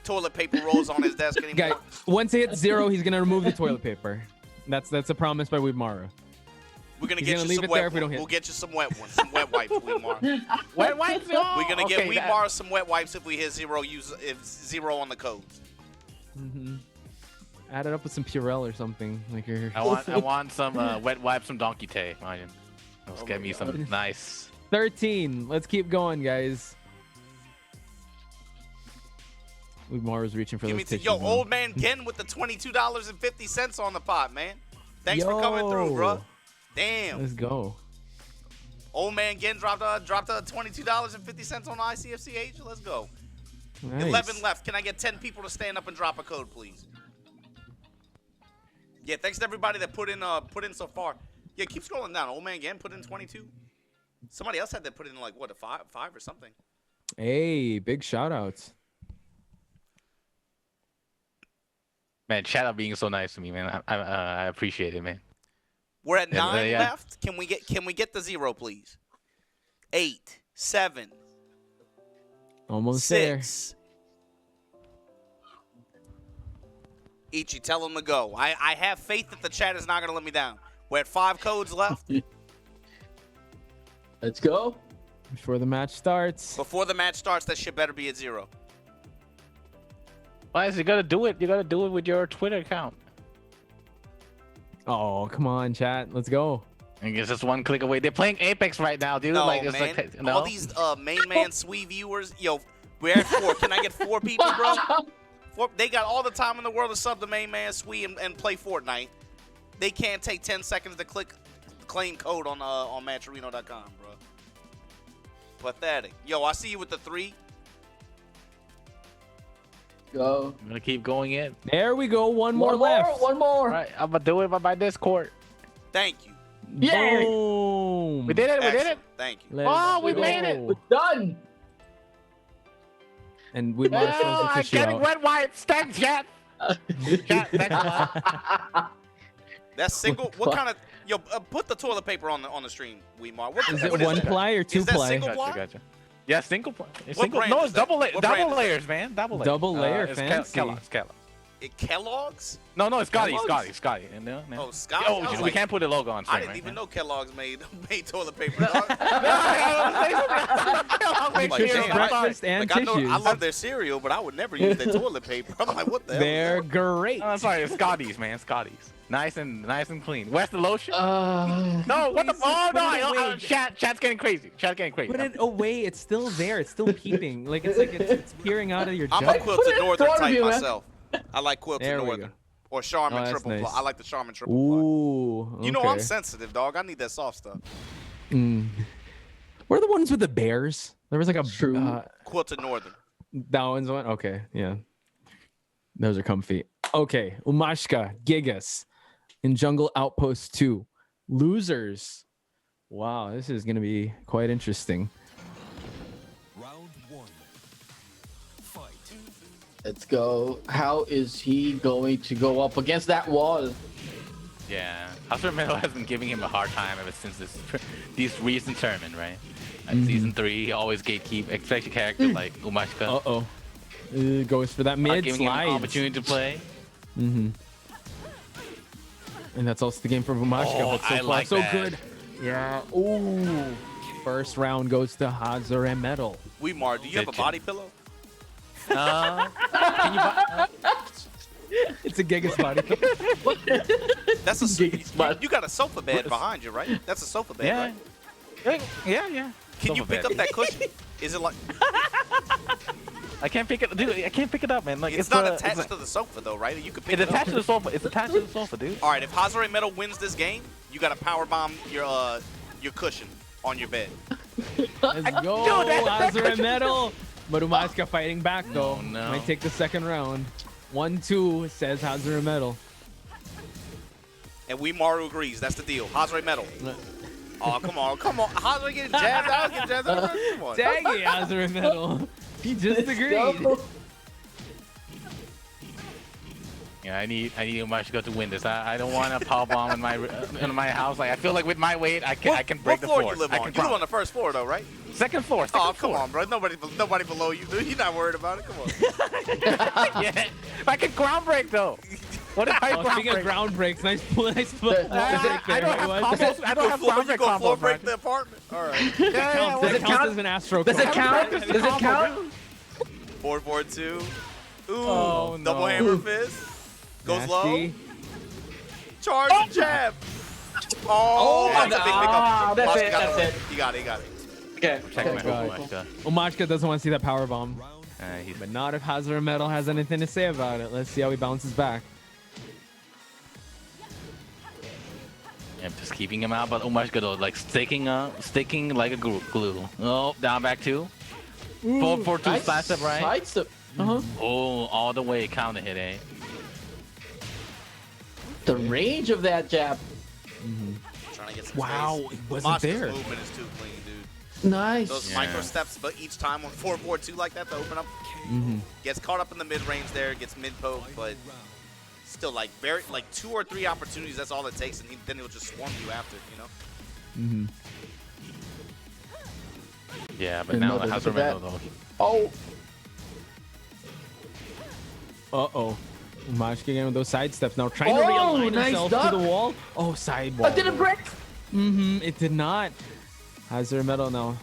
toilet paper rolls on his desk anymore? Guy, once he hits 0, he's gonna remove the toilet paper. That's a promise by Weebmaru. We're gonna He's get gonna you leave some it there wet if we don't ones. hit. We'll get you some wet ones, some wet wipes, Weedmar. Wait, wait, no. We're gonna get Okay, Weedmar some wet wipes if we hit 0. If 0 on the codes. Mm-hmm. Add it up with some Purell or something. Like your. I want some wet wipes from Donkey Tay, Martin. Let's get me God. some nice. 13. Let's keep going, guys. Weebmaru's reaching for Give those me to tissues, yo, man. old man Gen with the $22.50 on the pot, man. Thanks for coming through, Yo. bro. Damn. Let's go. Old man Gen dropped a $22.50 on ICFCH. Let's go. Nice. 11 left. Can I get 10 people to stand up and drop a code, please? Yeah, thanks to everybody that put in so far. Yeah, keep scrolling down. Old man Gen put in 22. Somebody else had that put in like what, a five or something. Hey, big shout outs. Man, shout out being so nice to me, man. I appreciate it, man. We're at 9 yeah. left. Can we get the 0, please? 8, 7, Almost there. 6. Ichi, tell them to go. I have faith that the chat is not going to let me down. We're at 5 codes left. Let's go. Before the match starts. Before the match starts, that shit better be at 0. Why is you gotta do it? You gotta do it with your Twitter account. Oh, come on, chat. Let's go. I guess it's one click away. They're playing Apex right now, dude. No, like it's man. like All these main man Swee viewers. Yo, we're at 4. Can I get 4 people, bro? 4, they got all the time in the world to sub the main man Swee and play Fortnite. They can't take 10 seconds to click claim code on matcherino.com, bro. Pathetic. Yo, I see you with the 3. go. I'm gonna keep going in. There we go. One more left. One more. All right, I'm gonna do it by Discord. Thank you. Yeah. Boom. We did it. We did it. Excellent. Thank you. Let's Oh, we go. made it. We're done. And we marched Oh, the I'm tissue getting out. wet wipes. Thanks, chat. Chat, thanks a lot. That's single. What kind of? Yo, put the toilet paper on the stream, Weemar. What, Is it what one that? ply or two Is that ply? single Gotcha, ply? gotcha. Yeah, single. It's What single. brand No, is it's that? double What brand double is layers, man. Double layers. Double layer, It's fancy. Kellogg's. Kellogg's? No, it's Scotty. Kellogg's? Scotty. No. Oh, Scotty. Oh, I was we like, can't put a logo on I stream, didn't right? even know Kellogg's made toilet paper. Dog. I'm like, Cheers, damn, breakfast and like, tissues. I love their cereal, but I would never use their toilet paper. I'm like, what the hell? They're is that? great. Oh, I'm sorry, it's Scotty's, man. Scotty's. Nice and clean. Where's the lotion? No, what the? please, Oh put it no! away. Chat's getting crazy. Chat's getting crazy. Put it away. It's still there. It's still peeping. Like it's peering out of your I'm a jug. quilted northern front of type you, man. myself. I like quilted There we northern. go. Or Charmin Oh, that's triple nice. ply. I like the Charmin triple Ooh. ply. You know I'm okay. sensitive, dog. I need that soft stuff. Where are the ones with the bears? There was like a True. Quilted northern. that one's one. Okay, yeah. Those are comfy. Okay, Umashka, Gigas, in Jungle Outpost 2. Losers. Wow, this is gonna be quite interesting. Round one. Fight. Let's go. How is he going to go up against that wall? Yeah, Hazure has been giving him a hard time ever since these recent tournament, right? Like Season 3, he always gatekeep, especially characters like Umashka. Uh-oh. Goes for that Not mid giving him an slide. opportunity to play. And that's also the game for Umashka, Oh, but so I far like so that. good. Yeah. Ooh. First round goes to Hazure Metal. Weemar, do you have a Bitchin'. body pillow? Can you buy? It's a Gigas body. That's a Gigas body. you got a sofa bed behind you, right? That's a sofa bed, Yeah. right? Yeah. Can you Sofa pick bed. up that cushion? Is it like I can't pick it, dude. I can't pick it up, man. Like it's not a- attached it's to the sofa though, right? You can pick It's it up. attached to the sofa. It's attached to the sofa, dude. All right, if Hazure Metal wins this game, you got to power bomb your cushion on your bed. Let's go, Dude, that Hazure cushion- Metal. But Umashka fighting back though. Oh, no. Might take the second round. 1-2 says Hazure Metal. And Weemaru agrees. That's the deal. Hazure Metal. Oh, come on. Hazure getting jabbed out. Getting jabbed out. Come on. Dang it, Hazure Metal. He just agreed. Yeah, I need Umashka to win this. I don't want a power bomb in my house. Like I feel like with my weight, I can break the floor floor. you live I on? can You live on promise. the first floor though, right? Second floor. Oh, Second come floor. on, bro. Nobody below you, dude. You're not worried about it. Come on. Yeah. I can ground break though. What if I Oh, speaking of ground breaks, nice flip. I I don't have combos. I don't have ground break Go floor combos. break Right? the apartment. All right. Yeah, That it counts count? as an Astro. Does it card. count? Does it count? 4-4-2. Ooh. Oh, Double no. hammer fist. Goes low. Nasty. Charge and jab. Oh, that's a big pickup. that's Masa it, got that's it. You got it. Okay. Check my God. Umashka. Umashka doesn't want to see that power bomb. He's But not if Hazure Metal has anything to say about it. Let's see how he bounces back. I'm just keeping him out, but Umashka though, like sticking like a glue. Oh, down back two. 4-4-2 splash up right. Sidestep. Uh-huh. Oh, all the way counter hit, eh? The range of that jab. Trying to get some Wow, space. it wasn't Mashka's there. movement is too clean, dude. Nice. Those Yeah. micro steps, but each time on 4-4-2 like that to open up. Gets caught up in the mid range there, gets mid poke, but still like 2 or 3 opportunities. That's all it takes, and then he'll just swarm you after, you know. Yeah, but now Another Hazure look at though. Oh. Uh-oh. Umashka again with those side steps. Now trying to Oh, realign nice himself duck. to the wall. Oh, side wall. I didn't break. It did not. Hazure Metal now.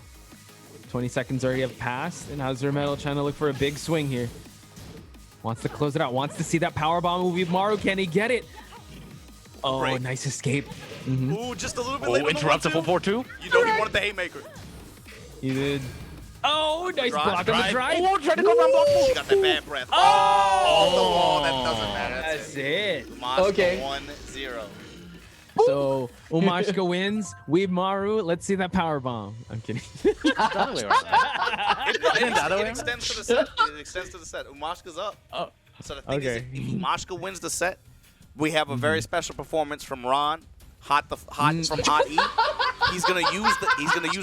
20 seconds already have passed, and Hazure Metal trying to look for a big swing here. Wants to close it out. Wants to see that power bomb move. Maru, can he get it? Oh, Break. nice escape. Ooh, just a little bit late. Oh, on the interrupts a 1-2. 4-4-2. You know he wanted the haymaker. He did. Oh, nice Drive, block on the drive. drive. Oh, trying to go around block She move. got that bad breath. Oh, the wall. That doesn't matter. That's it. Masa Okay. 1-0. So Umashka wins. Weeb Maru. Let's see that power bomb. I'm kidding. The other way around. It extends to the set. It extends to the set. Umashka's up. Oh, So the thing okay. is, if Umashka wins the set, we have a very special performance from Ron, hot from Hot E. He's gonna use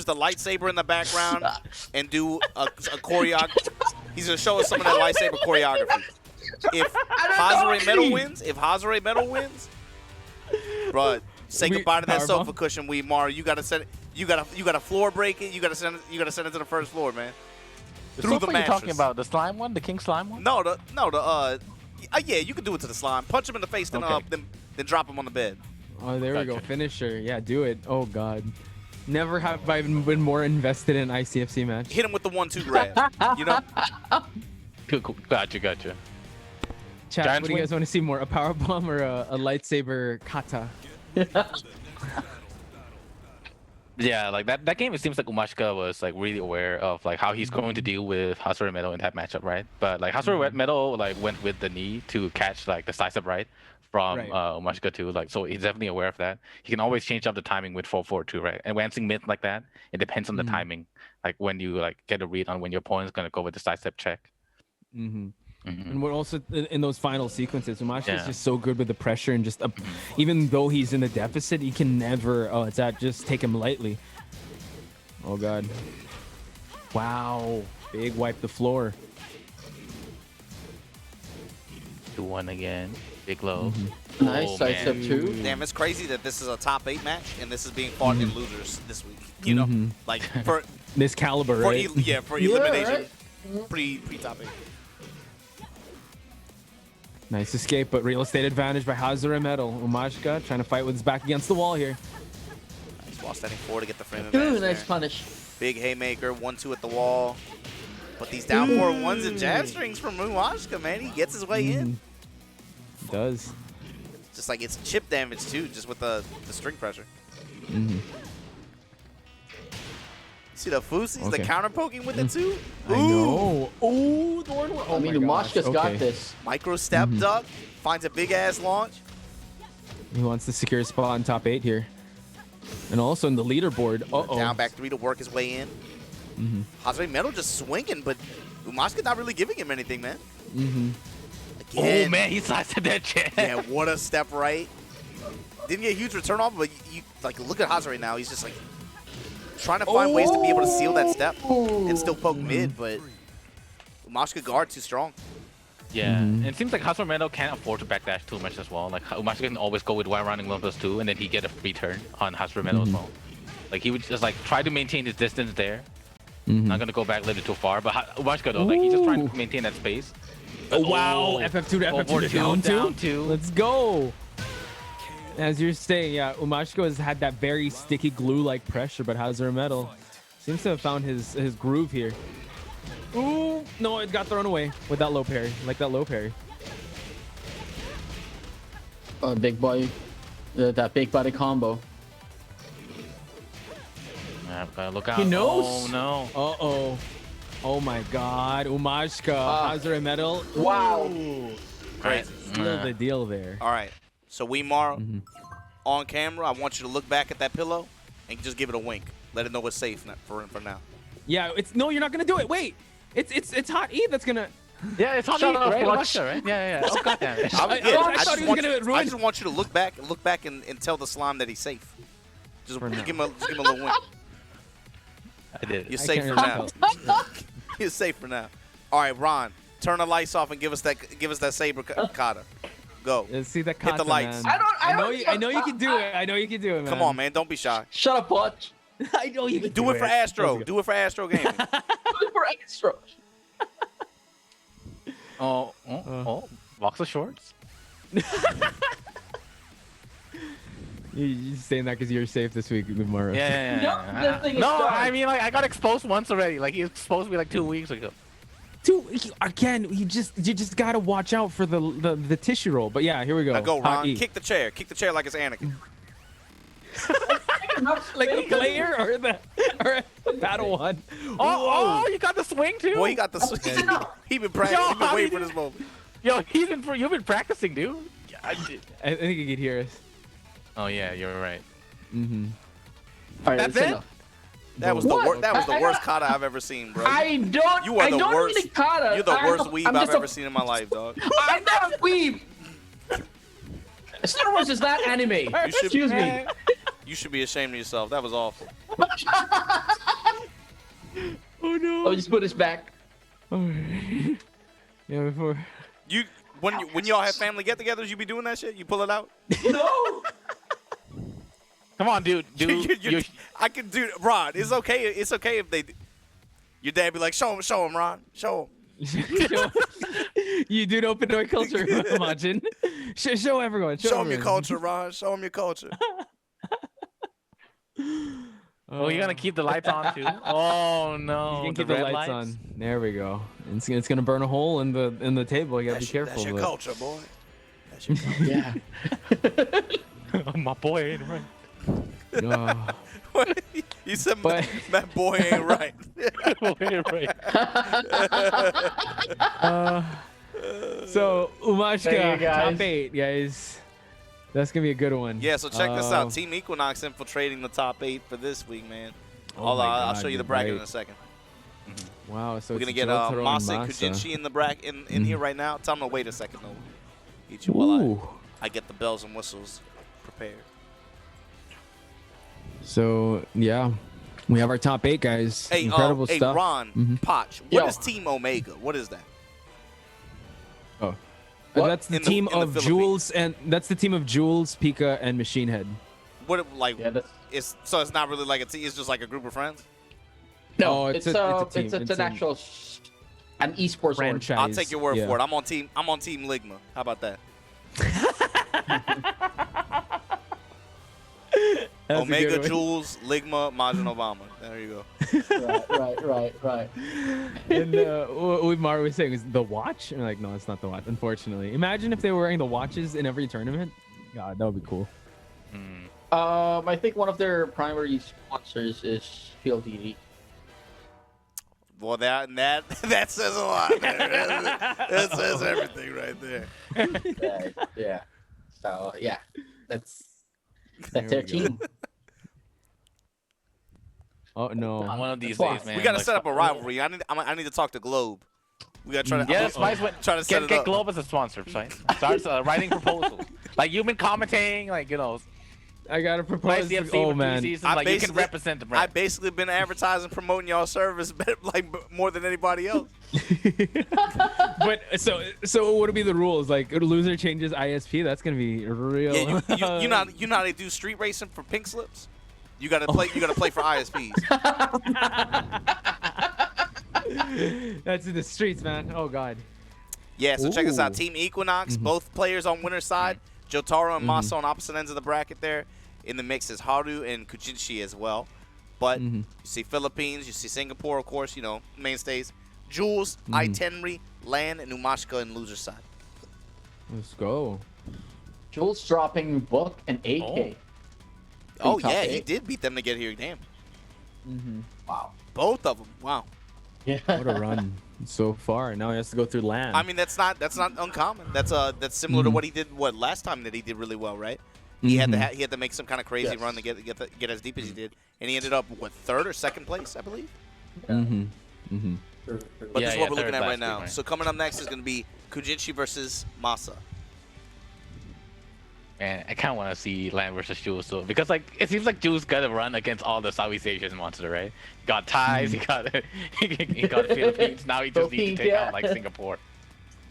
the lightsaber in the background and do a choreography. He's gonna show us some of that lightsaber choreography. If Hazure Metal wins, bro, say goodbye to that sofa cushion, Weeb Maru. You gotta set it. You gotta floor break it. You gotta send it to the first floor, man. The Through the sofa you're mattress. talking about, the slime one, the king slime one? No, yeah, you can do it to the slime. Punch him in the face, then Okay. then drop him on the bed. Oh, there we go. Gotcha. Finisher. Yeah, do it. Oh God. Never have I been more invested in an ICFC match. Hit him with the 1-2 grab. You know. Cool. Gotcha. Chat, Giants what do you win? guys want to see more? A power bomb or a lightsaber kata? Yeah, like that game, it seems like Umashka was like really aware of like how he's going to deal with Hazure Metal in that matchup, right? But like Hazure Metal like went with the knee to catch like the decisive right from Right. Umashka too. Like so he's definitely aware of that. He can always change up the timing with 4-4 too, right? And advancing mid like that, it depends on the timing. Like when you like get a read on when your opponent's gonna go with decisive check. Mm-hmm. And we're also in those final sequences. Umashka is Yeah. just so good with the pressure and just even though he's in a deficit, he can never. Oh, it's that just take him lightly. Oh God! Wow! Big wipe the floor. 2-1 again. Big low. Nice Oh, side step man. 2. Damn, it's crazy that this is a top 8 match and this is being fought in losers this week. You know, like for This caliber, right? for elimination, pre top 8. Nice escape, but real estate advantage by Hazure Metal. Umashka trying to fight with his back against the wall here. Nice while standing forward to get the frame Ooh, advantage. nice there. punish. Big haymaker, 1-2 at the wall. But these down 4-1s and jab strings from Umashka, man, he gets his way in. Does. Just like it's chip damage too, just with the string pressure. See the Fusi's, the Okay. counter poking with it too? I know. Ooh, Thorn. Oh I mean, my gosh. Umashka's got Okay. this. Micro step duck, finds a big ass launch. He wants to secure a spot in top 8 here. And also in the leaderboard. Uh-oh. Down back 3 to work his way in. Hazure Metal just swinging, but Umashka not really giving him anything, man. Again, Oh man, he sliced that check. yeah, what a step right. Didn't get a huge return off, but you like look at Hazure now. He's just like trying to find ways to be able to seal that step and still poke mid, but Umashka guard too strong. Yeah, and it seems like Hazure Metal can't afford to backdash too much as well. Like Umashka can always go with one running 1+2, and then he get a free turn on Hazure Metal as well. Like he would just like try to maintain his distance there. Not gonna go back a little too far, but Umashka though, like he's just trying to maintain that space. Oh, wow. FF2 to FF2 to down 2. Let's go. As you're saying, yeah, Umashka has had that very sticky glue-like pressure, but Hazure Metal seems to have found his groove here. Ooh, no, it got thrown away with that low parry, like that low parry. Big boy. That big body combo. Gotta look out. He knows. Oh no. Uh-oh. Oh my God, Umashka, Hazure Metal. Wow. Ooh. Crazy. Seal the deal there. All right, so Weemar on camera, I want you to look back at that pillow and just give it a wink. Let it know it's safe for now. Yeah, it's no, you're not gonna do it. Wait, it's Hot E that's gonna. Yeah, it's Shut Halu, up, right? Watch. Umashka, right? Yeah. Oh goddamn. I thought he was gonna ruin- I just want you to look back and tell the slime that he's safe. Just give him a little wink. I did. You're I safe can't for really now. You're safe for now. All right, Ron, turn the lights off and give us that saber kata. Go. Let's see that Hit the kata, lights. man. I I know you can do it. I know you can do it, man. Come on, man. Don't be shy. Shut up, Watch. I know you can Do it for Astro. Do it for Astro Gaming. For extra. Oh, box of shorts. You're saying that because you're safe this week, Mara. Yeah. No, that thing is No, done. I mean like I got exposed once already. Like he exposed me like 2 weeks ago. Again, you just gotta watch out for the tissue roll. But yeah, here we go. Now go, Hot Ron. E. Kick the chair. Kick the chair like it's Anakin. like the player or the battle one. Oh, you got the swing too. Boy, he got the swing. He been practicing. He been waiting for this moment. Yo, you've been practicing, dude. I think he could hear us. Oh yeah, you're right. Mm-hmm. All right, That's that's it? enough. That was the What? worst. That was the worst kata I've ever seen, bro. I don't. You are I the don't worst. really kata. You're the worst weeb I'm I've just a- ever seen in my life, dog. I'm not a weeb. Star Wars is not anime. You should, Excuse me. You should be ashamed of yourself. That was awful. Oh no. I'll just put this back. Yeah, before. You when y'all have family get-togethers, you be doing that shit. You pull it out. No. Come on, dude. I can do, Ron. It's okay. It's okay if they. Your dad be like, show him, Ron, show him. You do open door culture, Majin. Show everyone. Show him your culture, Ron. Show him your culture. Oh, you're gonna keep the lights on too? Oh no. You can keep the red lights on. There we go. It's gonna burn a hole in the table. You gotta be careful. That's your but- culture, boy. That's your culture. Yeah. My boy ain't right. You said But- that boy ain't right. Boy ain't right. So There Umashka, you guys. top 8, guys. That's gonna be a good one. Yeah, so check this out. Team Equinox infiltrating the top 8 for this week, man. Oh my I'll God, show you the you're bracket right. in a second. Wow. So We're gonna it's get Jyotaro and Masa and Masa. Kujinshi in the bracket in here right now. Tell them to wait a second though. Each while Ooh. I get the bells and whistles prepared. So yeah, we have our top 8 guys. Hey, Incredible hey, stuff. Ron, Mhm. Potch, what Yo. is Team Omega? What is that? Oh. What? That's the In the- team in the of Jules, and that's the team of Jules, Pika, and Machine Head. What like? Yeah, that's. It's not really like a team. It's just like a group of friends. No, Oh, it's it's a a team. it's It's an an actual an esports Franchise. I'll take your word yeah. for it. I'm on Team Ligma. How about that? That's a Omega, good one. Jules, Ligma, Majin Obama. There you go. Right. And what Mario was saying is the watch. And like, no, it's not the watch. Unfortunately, imagine if they were wearing the watches in every tournament. God, that would be cool. I think one of their primary sponsors is PLDD. Well, that says a lot. Man. That says everything right there. Yeah. So yeah, that's There their we go. team. Oh no. One of these That's days, why. man. We gotta like, set up a rivalry. I need to talk to Globe. We gotta try to. Yeah, Spice went. try to set it Get up. Globe as a sponsor, Spice. Starts writing proposals. Like you've been commenting, like I gotta propose. ICFC Oh for man. 3 seasons. I Like you can basically- represent the I've brand. basically been advertising, promoting y'all service, like more than anybody else. But so what would be the rules? Like, a loser changes ISP. That's gonna be real. Yeah, you know how they do street racing for pink slips. You gotta play. You gotta play for ISPs. That's in the streets, man. Oh god. Yeah. So check this out. Ooh. Team Equinox, both players on winner's side. Jyotaro and Masa on opposite ends of the bracket there. In the mix is Halu and Kujinshi as well. But you see Philippines, you see Singapore, of course, you know, mainstays. Jules, iTeniri, Land, and Umashka in loser side. Let's go. Jules dropping book and AK. Oh, top yeah, he eight. did beat them to get here. Damn. Wow. Both of them. Wow. Yeah. What a run so far. Now he has to go through land. I mean, that's not uncommon. That's similar to what he did last time that he did really well, right? He had to make some kind of crazy Yes. run to get as deep as he did, and he ended up third or second place, I believe. But this is what we're looking third at right last now. week, right. So coming up next is going to be Kujinshi versus Masa. Man, I kind of want to see Land versus Jules, so because like it seems like Jules got to run against all the Southeast Asian monsters, right? He got ties, he got he got Philippines. Now he just needs to Philippines, take yeah. out like Singapore.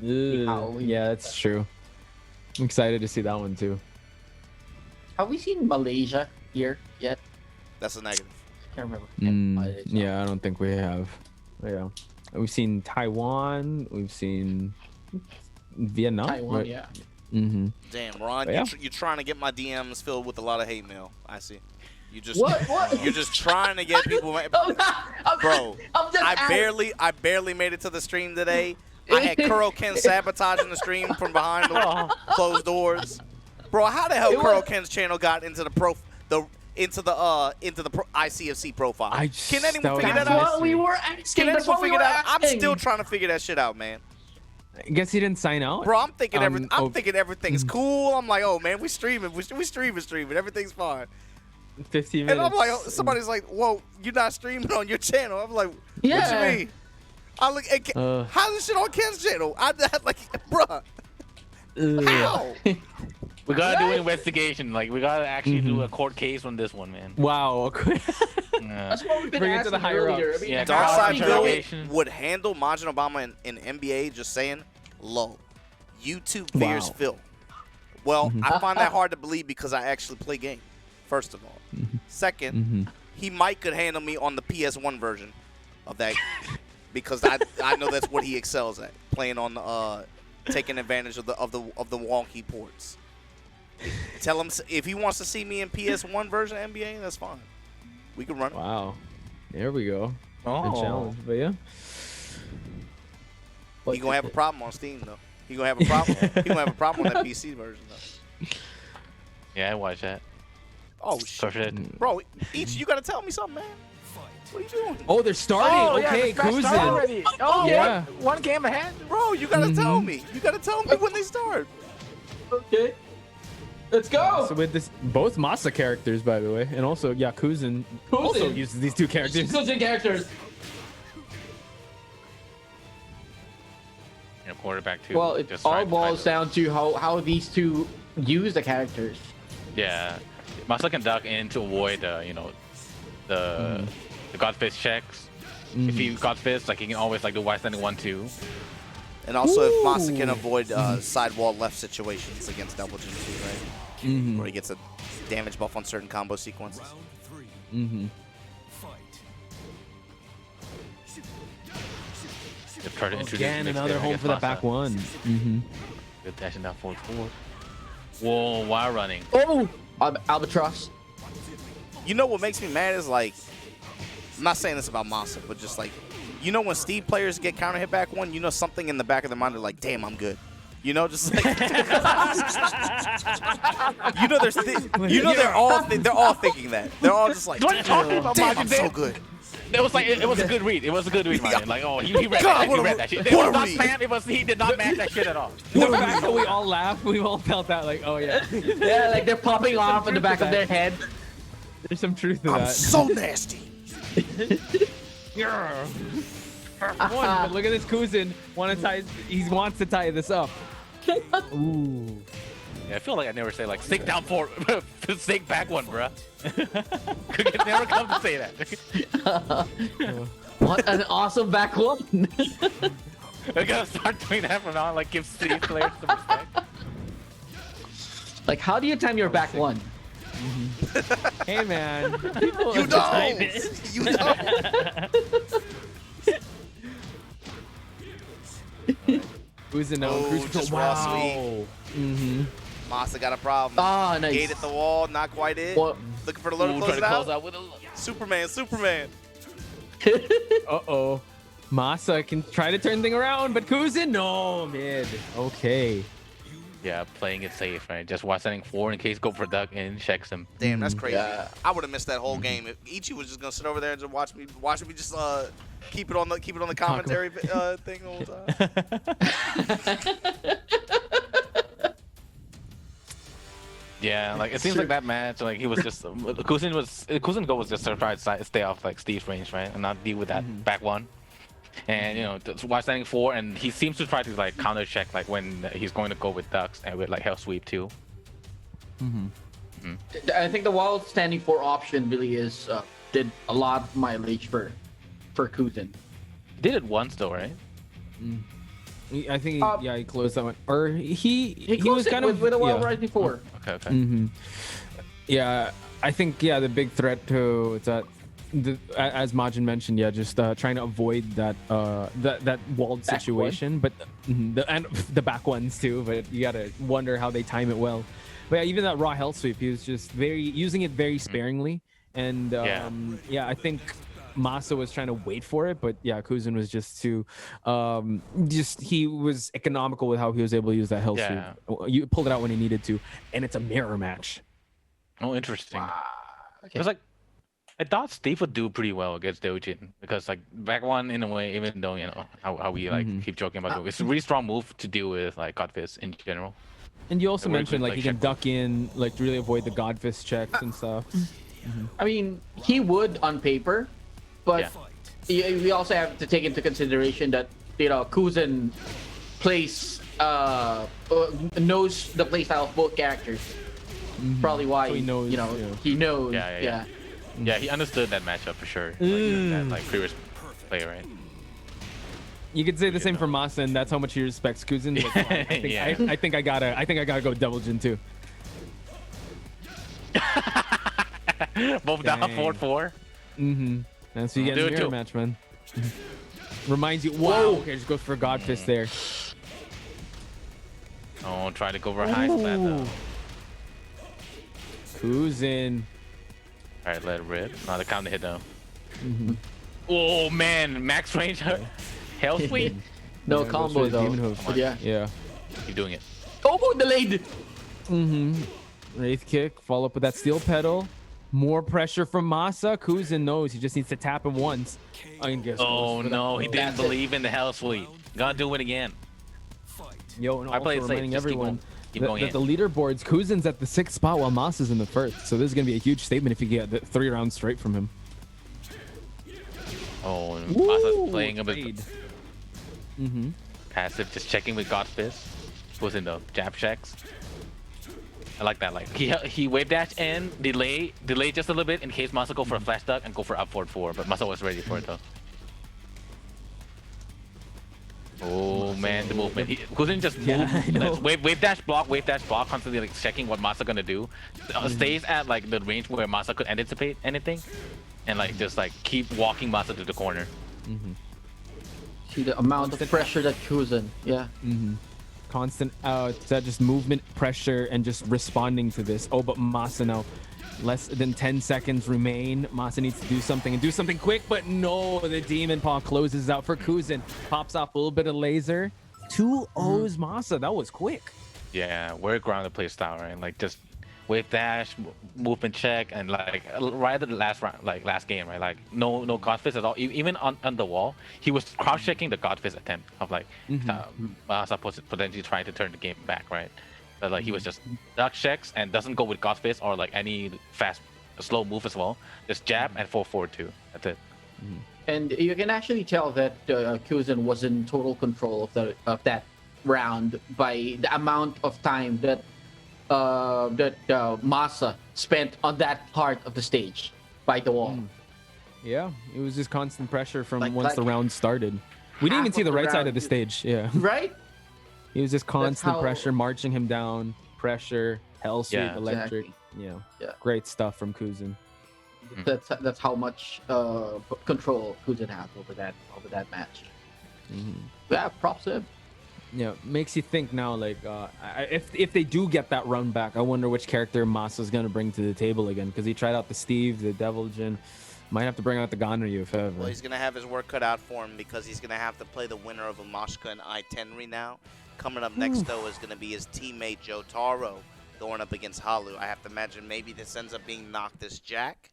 Ugh. Yeah, that's true. I'm excited to see that one too. Have we seen Malaysia here yet? That's a negative. Can't remember. Yeah, I don't think we have. Yeah, we've seen Taiwan. We've seen Vietnam. Taiwan, right? yeah. Damn, Ron, Yeah. you're trying to get my DMs filled with a lot of hate mail. I see. You just What? You're just trying to get people. Bro, I barely made it to the stream today. I had Kuroken sabotaging the stream from behind the closed doors. Bro, how the hell Kuroken's channel got into the ICFC profile? Can anyone figure that That's out? what we were asking. Can That's anyone what we figure were that out? I'm asking. still trying to figure that shit out, man. I guess he didn't sign out. Bro, I'm thinking oh. thinking everything's cool. I'm like, oh man, we streaming, everything's fine. 15 minutes. And I'm like, somebody's like, whoa, you're not streaming on your channel. I'm like, Yeah. what you mean? I look, how's this shit on Ken's channel? I like, bruh, how? We gotta do an investigation. Like we gotta actually do a court case on this one, man. Wow. Yeah. That's what we've been Bring it to asking the higher earlier. ups. I mean, Yeah, Dark Cross Side interrogation. Bill would handle Majin Obama in NBA. Just saying, low. YouTube fears Wow. Phil. Well, I find that hard to believe because I actually play game. First of all, second, he might could handle me on the PS1 version of that because I know that's what he excels at, playing on taking advantage of the wonky ports. Tell him if he wants to see me in PS1 version of NBA, that's fine. We can run it. Wow. There we go. Oh. Good challenge. But yeah. He gonna have a problem on Steam though. He gonna have a problem. He gonna have a problem on that PC version though. Yeah, I watched that. Oh So shit, shit. bro! You gotta tell me something, man. What are you doing, Oh, they're starting. Okay, Kuzin. Oh Yeah. one game ahead. bro? You gotta tell me. You gotta tell me when they start. Okay. Let's go. So with this, both Masa characters, by the way, and also Kuzin also uses these two characters. Kuzin characters. Yeah, quarterback too. Well, it Just all trying to boils find down to how these two use the characters. Yeah, Masa can duck in to avoid the God Fist checks. If he God Fist, like he can always like do Y standing 1-2. And also, if Masa can avoid sidewall left situations against Double Jin too, right? Where he gets a damage buff on certain combo sequences. Just try to introduce Again, mix another there home against for that Masa. back one. Good dashing down forward. Whoa, why running? Oh, Albatross. You know what makes me mad is like, I'm not saying this about Masa, but just like, you know when Steve players get counter hit back one, you know something in the back of their mind are like, damn, I'm good. You know, just like, they're all thinking that. They're all just like, What are you talking about, damn, Majin? I'm so good. It was like it was a good read. It was a good read, man. Like, oh, he read God, that. He what a- read that shit. It what was a not read. spam. He did not match that shit at all. The fact that we all laughed, we all felt that like, oh yeah, Yeah, like they're popping off in the back of their head. there's some truth to I'm that. so nasty. But look at this Kuzin. He wants to tie this up. Ooh. Yeah, I feel like I never say like sink down for sink back one, bruh. Could never come to say that. What an awesome back one. I gotta start doing that from now on. Like give Steve players some respect. Like, how do you time your back one? Hey man, people You are know. time it. You know. Kuzin now. Oh, Cruise just control. raw Wow. Masa got a problem. Ah, nice. Gate at the wall, not quite it. What? Looking for the loader Ooh, to trying close to it close out. out with a Superman. Uh-oh. Masa can try to turn thing around, but Kuzin, no, mid. Okay. yeah, playing it safe, right? Just watch setting 4 in case go for duck and checks him. Damn, that's crazy. Yeah. I would have missed that whole game. If Ichi was just gonna sit over there and just watch me just keep it on the commentary thing the whole time. Yeah, like it seems like that match, like he was just Kuzin Go was just surprised to stay off like Steve's range, right, and not deal with that back one. And watch standing 4, and he seems to try to like counter check like when he's going to go with ducks and with like hell sweep too. I think the wild standing 4 option really is did a lot of mileage for Kuzin. Did it once though, right? I think he closed that one, or he closed was it kind of with a wild right before. Okay. Yeah, I think the big threat to that, as Majin mentioned, just trying to avoid that that walled Back situation, but and the back ones too. But you gotta wonder how they time it well. But yeah, even that raw hell sweep, he was just using it very sparingly, and I think Masa was trying to wait for it, but Kuzin was just too he was economical with how he was able to use that hell sweep. You pulled it out when he needed to, and it's a mirror match. Oh, interesting. Okay. It was like I thought Steve would do pretty well against Dojin because like back one in a way, even though how we like keep joking about it, it's a really strong move to deal with like Godfist in general. And you also It works mentioned with, like like, you can check duck in, like to really avoid the Godfist checks and stuff. I mean, he would on paper, but we also have to take into consideration that Kuzin plays knows the playstyle of both characters. Probably why So he knows, he knows. Yeah, he understood that matchup for sure. Like, that like previous play, right? You could say the same for Masa, and that's how much he respects Kuzin. Like, well, I think I gotta go Double Jin too. Both down Dang. 4-4. That's what you get Do in it the mirror too. match, man. Reminds you, wow, okay, just goes for Godfist there. Oh, try to go for a high splat though. Kuzin. All right, let it rip. Not a counter hit though. Oh man, max range. Hell sweet. No Yeah, combo goes for the though. demon hoof. But yeah. Yeah. Keep doing it. Oh, delayed. Wraith kick, follow up with that steel pedal. More pressure from Masa. Kuzin knows he just needs to tap him once. I guess. Oh no, he didn't That's it. believe in the hell sweet. Gotta do it again. Yo, and I play it also safe, reminding just keep everyone keep going that the leaderboards, Kuzin's at the 6th spot while Masa's in the 1st. So this is gonna be a huge statement if you get the 3 rounds straight from him. Oh, and Masa's playing a bit Raid. passive, just checking with God Fist. Goes in the jab checks. I like that. Like he wave dash and delay just a little bit in case Masa go for a flash duck and go for up forward 4, but Masa was ready for it though. Oh man, the movement. Kuzin just moves. Wave dash block, constantly like checking what Masa gonna do. Stays at like the range where Masa could anticipate anything, and like just like keep walking Masa to the corner. See the amount of pressure that Kuzin. Yeah. Constant that just movement pressure and just responding to this. Oh, but Masa now, less than 10 seconds remain. Masa needs to do something and do something quick, but no, the demon paw closes out for Kuzin. Pops off a little bit of laser. 2-0's Masa. That was quick. Yeah, we're grounded play style, right? Like just wave dash, movement check, and like right at the last round, like last game, right? Like no Godfist at all. Even on the wall, he was crouch checking the Godfist attempt of like Masa potentially trying to turn the game back, right? But like he was just duck checks and doesn't go with Godfist or like any fast, slow move as well. Just jab and 4-4-2. That's it. And you can actually tell that Kuzin was in total control of that round by the amount of time that Masa spent on that part of the stage by the wall. Yeah, it was just constant pressure from Like- once the like round started. We didn't even half see of the the right side round. of the stage. Yeah. Right? It was just constant how- pressure, marching him down, pressure, hell sweep, Yeah. electric. Exactly. Yeah. Yeah. Great stuff from Kuzin. That's how much control Kuzin has over that match. Yeah, props to him. Yeah, makes you think now. Like, if they do get that run back, I wonder which character Masa's gonna bring to the table again. Because he tried out the Steve, the Devil Jin. Might have to bring out the Ganryu if ever. Well, he's going to have his work cut out for him because he's going to have to play the winner of a Shika and iTeniri now. Coming up next, though, is going to be his teammate Jyotaro going up against Halu. I have to imagine maybe this ends up being Noctis Jack.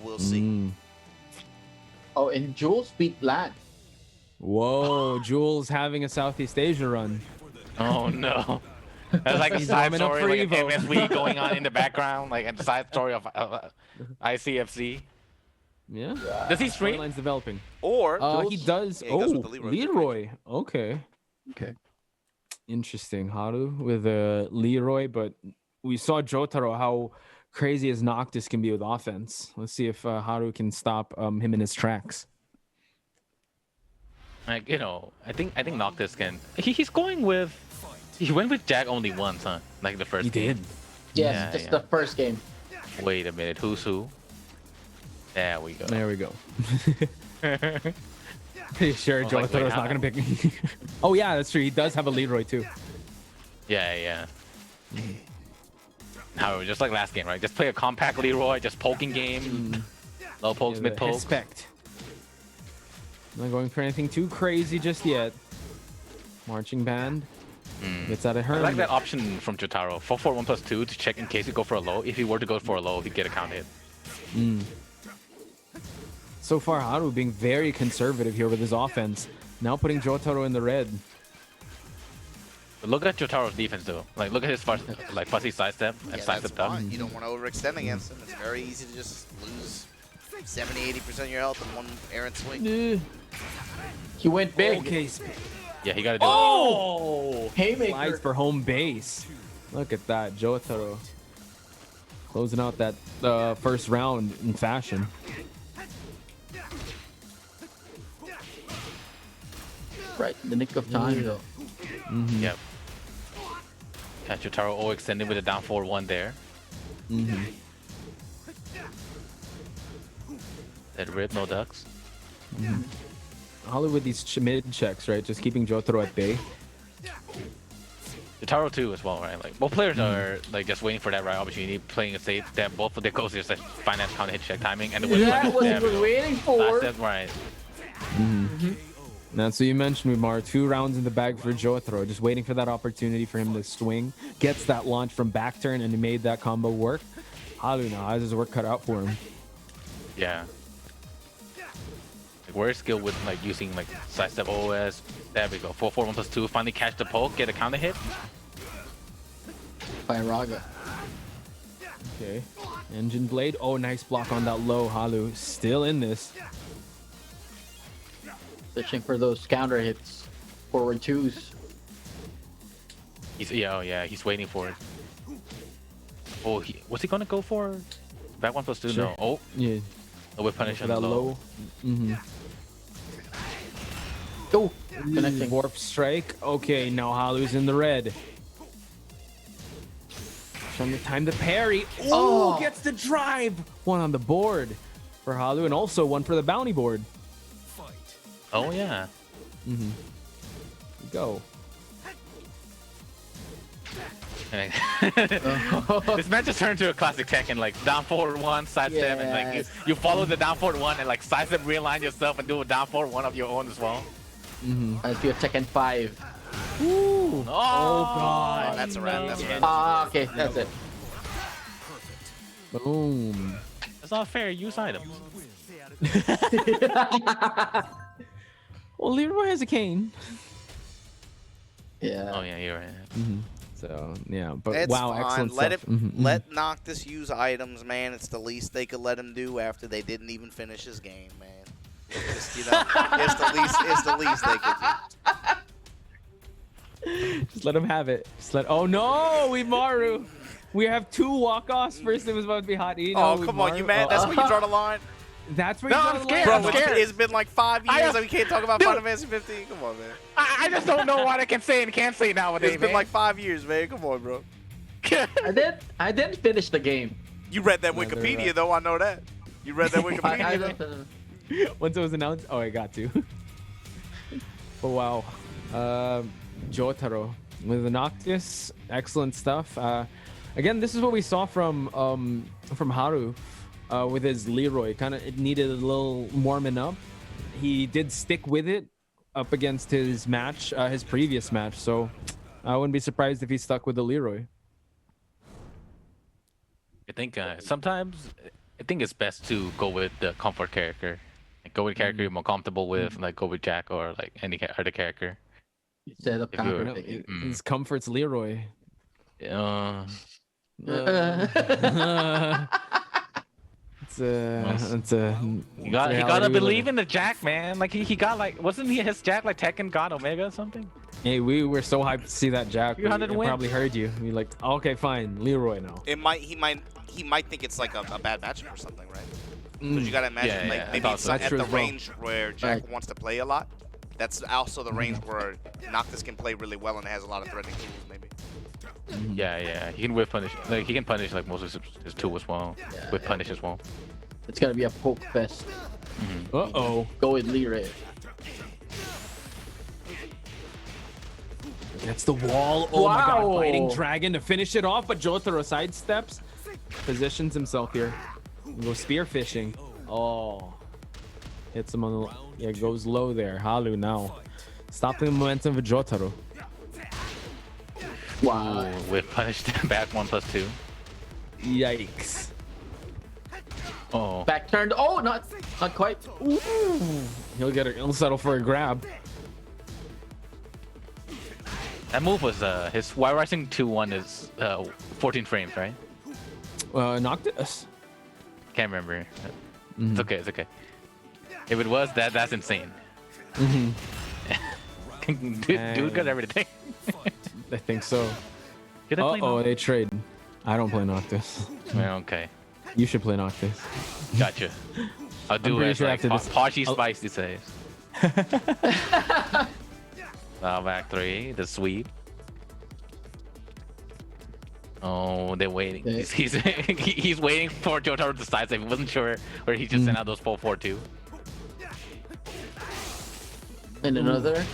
We'll see. Oh, and Jules beat Lad. Whoa, Jules having a Southeast Asia run. Oh no. That's like a He's side warming up story, for like an Evo. MSV going on in the background, like a side story of ICFC. Yeah. Does he stream? Storyline's developing. Or He does. Yeah, he goes with the Oh, Leroy Leroy. Okay. Okay. Interesting. Haru with Leroy, but we saw Jyotaro how crazy as Noctis can be with offense. Let's see if Haru can stop him in his tracks. Like I think Noctis can. He's going with. He went with Jack only once, huh? Like the first. He game. did. Yes, Yeah, just yeah. the first game. Wait a minute. Who's who? There we go. There we go. Pretty sure I was like, Jotaro's wait, not how? gonna pick. Oh yeah, that's true. He does have a Leroy too. Yeah. However, just like last game, right? Just play a compact Leroy, just poking game. Low pokes, mid pokes. Respect. Not going for anything too crazy just yet. Marching band. Gets out of her. I like that option from Jyotaro. 4-4-1+2 to check in case he go for a low. If he were to go for a low, he'd get a count hit. So far, Halu being very conservative here with his offense. Now putting Jyotaro in the red. But look at Jotaro's defense though. Like look at his first like fuzzy sidestep and Yeah, sidestep that's fine. down. You don't want to overextend against him. It's very easy to just lose 70-80% of your health in one errant swing. He went big. Okay. Yeah, he got to do Oh! Haymaker. Slides for home base. Look at that, Jyotaro. Closing out that first round in fashion. Right in the nick of time, though. it. Yep. Yeah, Jotaro overextended with a down 4-1 there. That rip, no ducks. Halu with these mid checks, right? Just keeping Jyotaro at bay. Jotaro too as well, right? Like both players are like just waiting for that right opportunity, playing it safe. That both of their goals is like finance counter hit check timing, and the win That's what he was waiting for. That's right. Now, so you mentioned, Umar, 2 rounds in the bag for Jyotaro, just waiting for that opportunity for him to swing. Gets that launch from back turn, and he made that combo work. Halu now has his work cut out for him. Yeah. Like where's skill with like using like sidestep OS? There we go. 4-4 1+2. Finally catch the poke, get a counter hit. By Raga. Okay. Engine blade. Oh, nice block on that low. Halu still in this. Searching for those counter hits. Forward 2s. He's he's waiting for it. Oh, what's he gonna go for? Back 1+2? Sure. No. Oh, Yeah. no, with punish For on that low. low. Oh, connecting. Warp strike. Okay, now Halu's in the red. Trying to time the parry. Oh, gets the drive. 1 on the board for Halu, and also 1 for the bounty board. Oh yeah. Go. This match just turned to a classic Tekken, like down forward 1, sidestep, and like you follow the down forward 1 and like sidestep, realign yourself, and do a down forward 1 of your own as well. I feel Tekken 5. Ooh. Oh, God. Oh, that's a wrap. That's a wrap. Ah, okay, that's it. Boom. That's not fair. Use items. Well, Leroy has a cane. Yeah. Oh yeah, you're right. So, yeah. But It's wow, fine. excellent Let stuff. let Noctis use items, man. It's the least they could let him do after they didn't even finish his game, man. Just, you know, it's the least they could do. Just let him have it. Just let. Oh no, Umaru. We have 2 walk-offs. First it was about to be hot. Oh, come on, you mad? That's where you draw the line? That's where No, you draw I'm the scared. line. Bro, I'm scared. it's been like 5 years and we can't talk about Dude. Final Fantasy 15. Come on, man. I just don't know what I can say and can't say nowadays, It's been like 5 years, man. Come on, bro. I didn't finish the game. You read that Neither Wikipedia, have I. though. I know that. You read that Wikipedia, though? Once it was announced, oh, I got to. Oh wow, Jyotaro with the Noctis, excellent stuff. Again, this is what we saw from Haru with his Leroy. Kind of, it needed a little warming up. He did stick with it up against his match, his previous match. So I wouldn't be surprised if he stuck with the Leroy. I think sometimes I think it's best to go with the comfort character. Like, go with a character you're more comfortable with, like go with Jack or like any other character. Instead of If you were- counter. His comfort's Leroy. It's a. He gotta believe in the Jack, man. Like he got like, wasn't he his Jack like Tekken God Omega or something? Hey, we were so hyped to see that Jack. We 300 wins. probably heard you. We like, okay, fine, Leroy now. He might think it's like a bad matchup or something, right? Because you gotta imagine, Yeah, like yeah, I maybe thought it's so. at That's true the as well. range where Jack wants to play a lot. That's also the range where Noctis can play really well and has a lot of threatening tools, maybe. Yeah. He can whip punish. Like he can punish like most of his tool as well. With punish as well. It's gonna be a poke fest. Uh-oh. Go with Leroy. That's the wall. Oh my god, Wow. fighting dragon to finish it off, but Jyotaro sidesteps, positions himself here. Go spear fishing. Oh. Hits him on the, yeah, goes low there. Halu now. Stopping the momentum of Jyotaro. Wow. Ooh, with punish back 1+2. Yikes. Oh. Back turned. Oh, not. Not quite. He'll settle for a grab. That move was his Y rising 2-1 is 14 frames, right? Noctis. Can't remember. It's okay. It's okay. If it was that, that's insane. Dude got everything. I think so. Did I play Oh, Noctis? they trade. I don't play Noctis. Yeah, okay. You should play Noctis. Gotcha. I'll do pretty it sure like after this- Poshy Spicy saves. Back 3, the sweep. Oh, they're waiting. Yeah. He's waiting for Jyotaro to side save. He wasn't sure where he just sent out those 4-4-2. And another.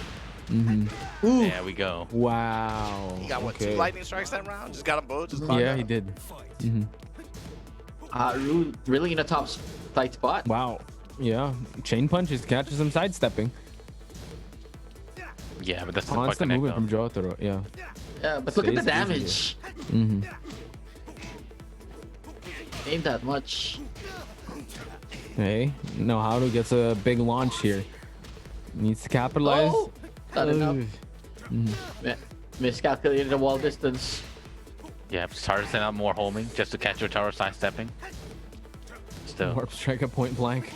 There we go. Wow. He got what, okay. 2 lightning strikes that round? Just got them both. Just Yeah, he did. Really in a top tight spot. Wow. Yeah. Chain punches catches him sidestepping. Yeah, but that's not quite Constant connect movement though. from Jyotaro. Yeah. Yeah, but look at the Stays damage. Ain't that much. Hey, no, Halu gets a big launch here. Needs to capitalize. Oh, not enough. Ugh. Miscalculated the wall distance. Yeah, started to send out more homing just to catch Jyotaro sidestepping. Still, Warp strike at point blank.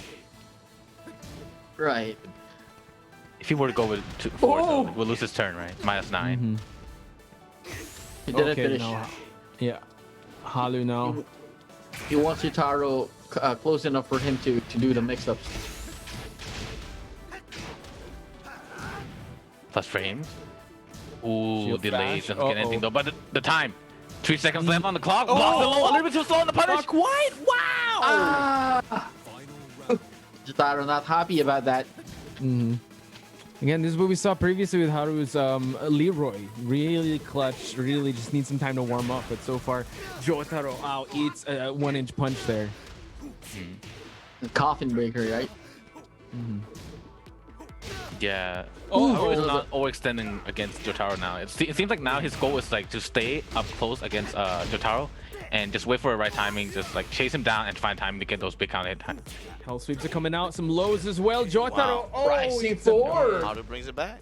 Right. if he were to go with 4, we'll lose his turn, right? -9. He didn't Okay, finish. now, yeah. Halu now. He wants Jyotaro close enough for him to do the mix-ups. Plus frames. Ooh, Shield delays. bash. Doesn't get anything though. But the time. 3 seconds left on the clock. Oh. Block the low. A little bit too slow on the punish. Fuck, what? Wow! Jyotaro not happy about that. Again, this is what we saw previously with Haru's Leroy. Really clutch. Really just needs some time to warm up. But so far, Jyotaro eats a 1-inch punch there. The coffin breaker, right? Yeah. Oh. Haru is not overextending against Jyotaro now. It seems like now his goal is like to stay up close against Jyotaro and just wait for the right timing, just like chase him down and find timing to get those big counter hit times. Hell sweeps are coming out. Some lows as well. Jyotaro. Wow. Oh, Rising it's a- 4. Halu brings it back.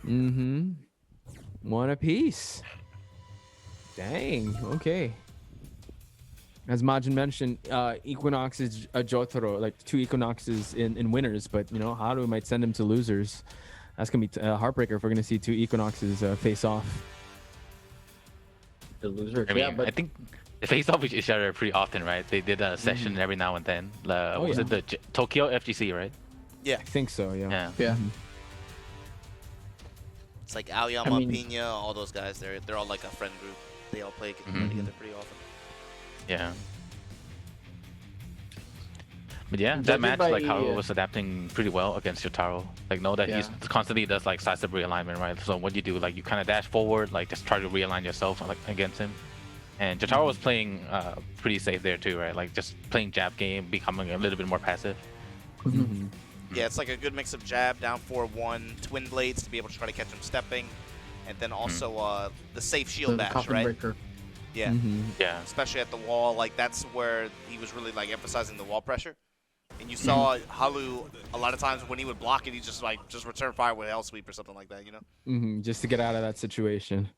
One apiece. Dang. Okay. As Majin mentioned, Equinox is Jyotaro, like 2 Equinoxes in winners, but you know, Haru might send him to losers. That's gonna be a heartbreaker if we're gonna see 2 Equinoxes face off. The loser. I mean, yeah, but I think they face off with each other pretty often, right? They did a session every now and then. Was yeah. it the Tokyo FGC, right? Yeah. I think so. Yeah. Yeah. It's like Aoyama, I mean- Pina, all those guys. They're all like a friend group. They all play together pretty often. Yeah. But yeah, that Judging match, by, like Haru was adapting pretty well against Jyotaro. Like, know that he's Yeah. constantly does like sidestep realignment, right? So what you do, like you kind of dash forward, like just try to realign yourself like against him. And Jyotaro was playing pretty safe there too, right? Like just playing jab game, becoming a little bit more passive. Yeah, it's like a good mix of jab, down 4-1, twin blades to be able to try to catch him stepping, and then also the safe shield the bash, coffin right? breaker. Yeah, Yeah. especially at the wall. Like that's where he was really like emphasizing the wall pressure. And you saw Halu a lot of times when he would block it, he just return fire with Hell Sweep or something like that, you know? Just to get out of that situation.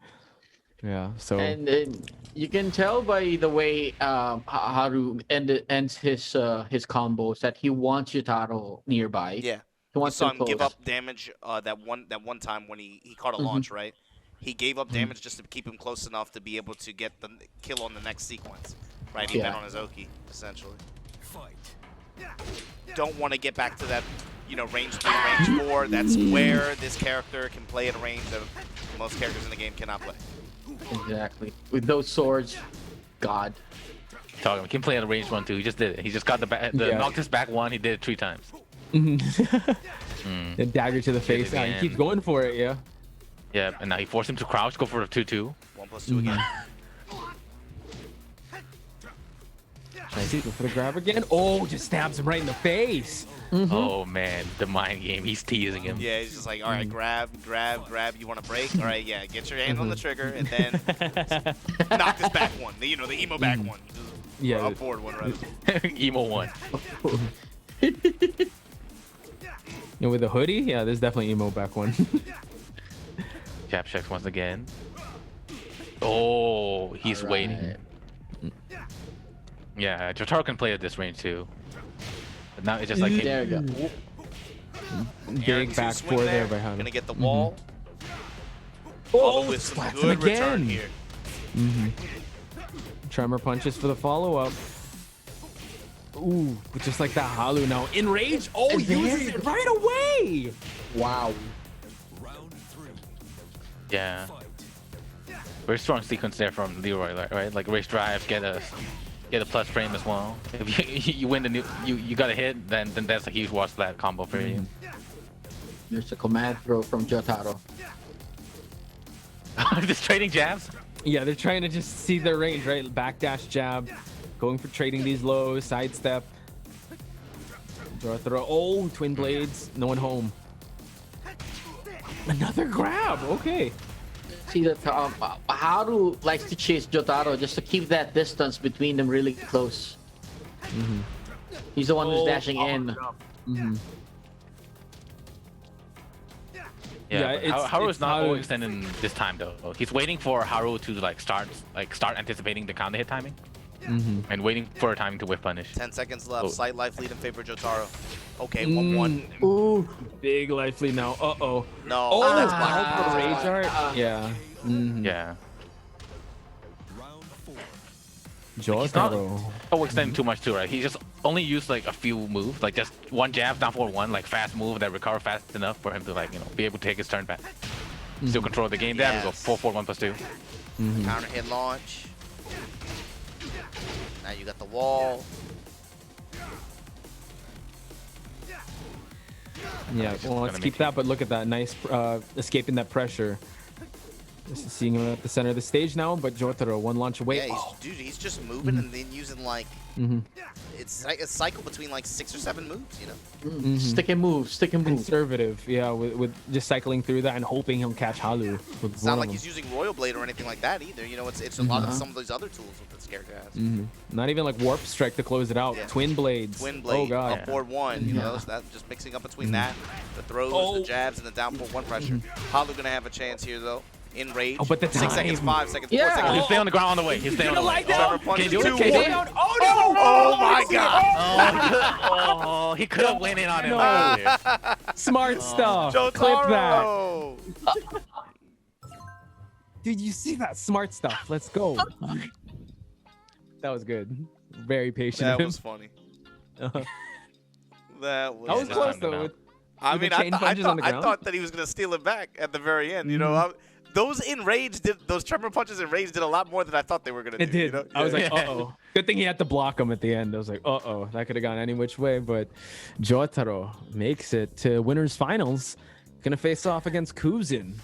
Yeah. So. And you can tell by the way Haru ends his combos that he wants Jyotaro nearby. Yeah. He You wants saw him him give close. up damage that one time when he caught a launch, right? He gave up damage just to keep him close enough to be able to get the kill on the next sequence, right? He bet on his Oki, essentially. Don't want to get back to that, you know, range 3, range 4. That's where this character can play at a range that most characters in the game cannot play. Exactly. With those swords, God. Talking, he can play at a range 1 too. He just did it. He just got the Yeah. Noctis back 1. He did it 3 times. The dagger to the face. it He again. keeps going for it. Yeah. Yeah, and now he forced him to crouch, go for a 2-2. 1+2 again. Trying to go for the grab again. Oh, just stabs him right in the face. Oh man, the mind game. He's teasing him. Yeah, he's just like, all right, grab. You want to break? All right, yeah, get your hand on the trigger and then knock this back one. You know, the emo back one. Yeah. Or up forward one, rather. Emo 1. know, with the hoodie, yeah, there's definitely emo back one. Jab checks once again. Oh, he's waiting. Yeah, Jyotaro can play at this range too. But now it's just like There you go. Big back swing four there by Halu. Gonna get the wall. Oh, With some splats good him return again. here. Tremor punches for the follow-up. Ooh, but just like that, Halu now in rage. Oh, uses it right away. Wow. yeah. Very strong sequence there from Leroy, right? Like race drive, get a plus frame as well. If you win the new, you got a hit, then that's a huge watch flat combo for you. There's a command throw from Jyotaro. Just trading jabs. Yeah, they're trying to just see their range, right? Backdash jab, going for trading these lows, sidestep. Throw. Oh, twin blades, no one home. Another grab. Okay. See that Haru likes to chase Jyotaro just to keep that distance between them really close. He's the one who's dashing in. Yeah, it's- Haru it's is not Haru. overextending this time though. He's waiting for Haru to start anticipating the counter hit timing, and waiting for a timing to whiff punish. 10 seconds left. Oh. Sight life lead in favor of Jyotaro. Okay, 1-1. Ooh, big life lead now. Uh-oh. No, Oh, that's blocked blocked. for the rage art? Yeah. Yeah, Jyotaro. overextending too much too, right? He just only used like a few moves, like just one jab down for one, like fast move that recover fast enough for him to be able to take his turn back. Still control the game. There we go. Yes. 4-4-1+2. Counter hit launch. Now you got the wall. Yeah, well, let's gonna keep make that, but look at that. Nice escaping that pressure. Just seeing him at the center of the stage now, but Jyotaro one launch away. Yeah, he's just moving and then using like it's like a cycle between like 6 or 7 moves, you know. Stick and move, stick and move. Conservative, yeah, with just cycling through that and hoping he'll catch Halu. With It's not one like of he's using Royal Blade or anything like that either. You know, it's a lot of some of those other tools that this character has. them. Not even like Warp Strike to close it out. Yeah. Twin Blades. Twin Blade, Oh god. up forward 1, you know, so that just mixing up between that, the throws, Oh. the jabs, and the down forward 1 pressure. Halu gonna have a chance here though. In rage. Oh, but the 6 seconds, time. 5 seconds, 4 Yeah. seconds. He'll stay on the ground on the way. He'll stay on the way. Trevor punches Can you do it? 2, Can you do 1. it? Oh no! Oh my god! Oh, he could have went in on him. No. earlier. Smart stuff. Clip that. Jyotaro! Dude, you see that smart stuff? Let's go. That was good. Very patient. That of him. was funny. Uh-huh. That was, That was Yeah, close time to though. know. with- I with mean, the chain punches on the I ground. thought that he was gonna steal it back at the very end. You know, those tremor punches in rage did a lot more than I thought they were gonna do. It did. You know? I was Yeah. like, uh-oh. Good thing he had to block him at the end. I was like, uh-oh. That could have gone any which way, but Jyotaro makes it to winners finals. Gonna face off against Kuzin.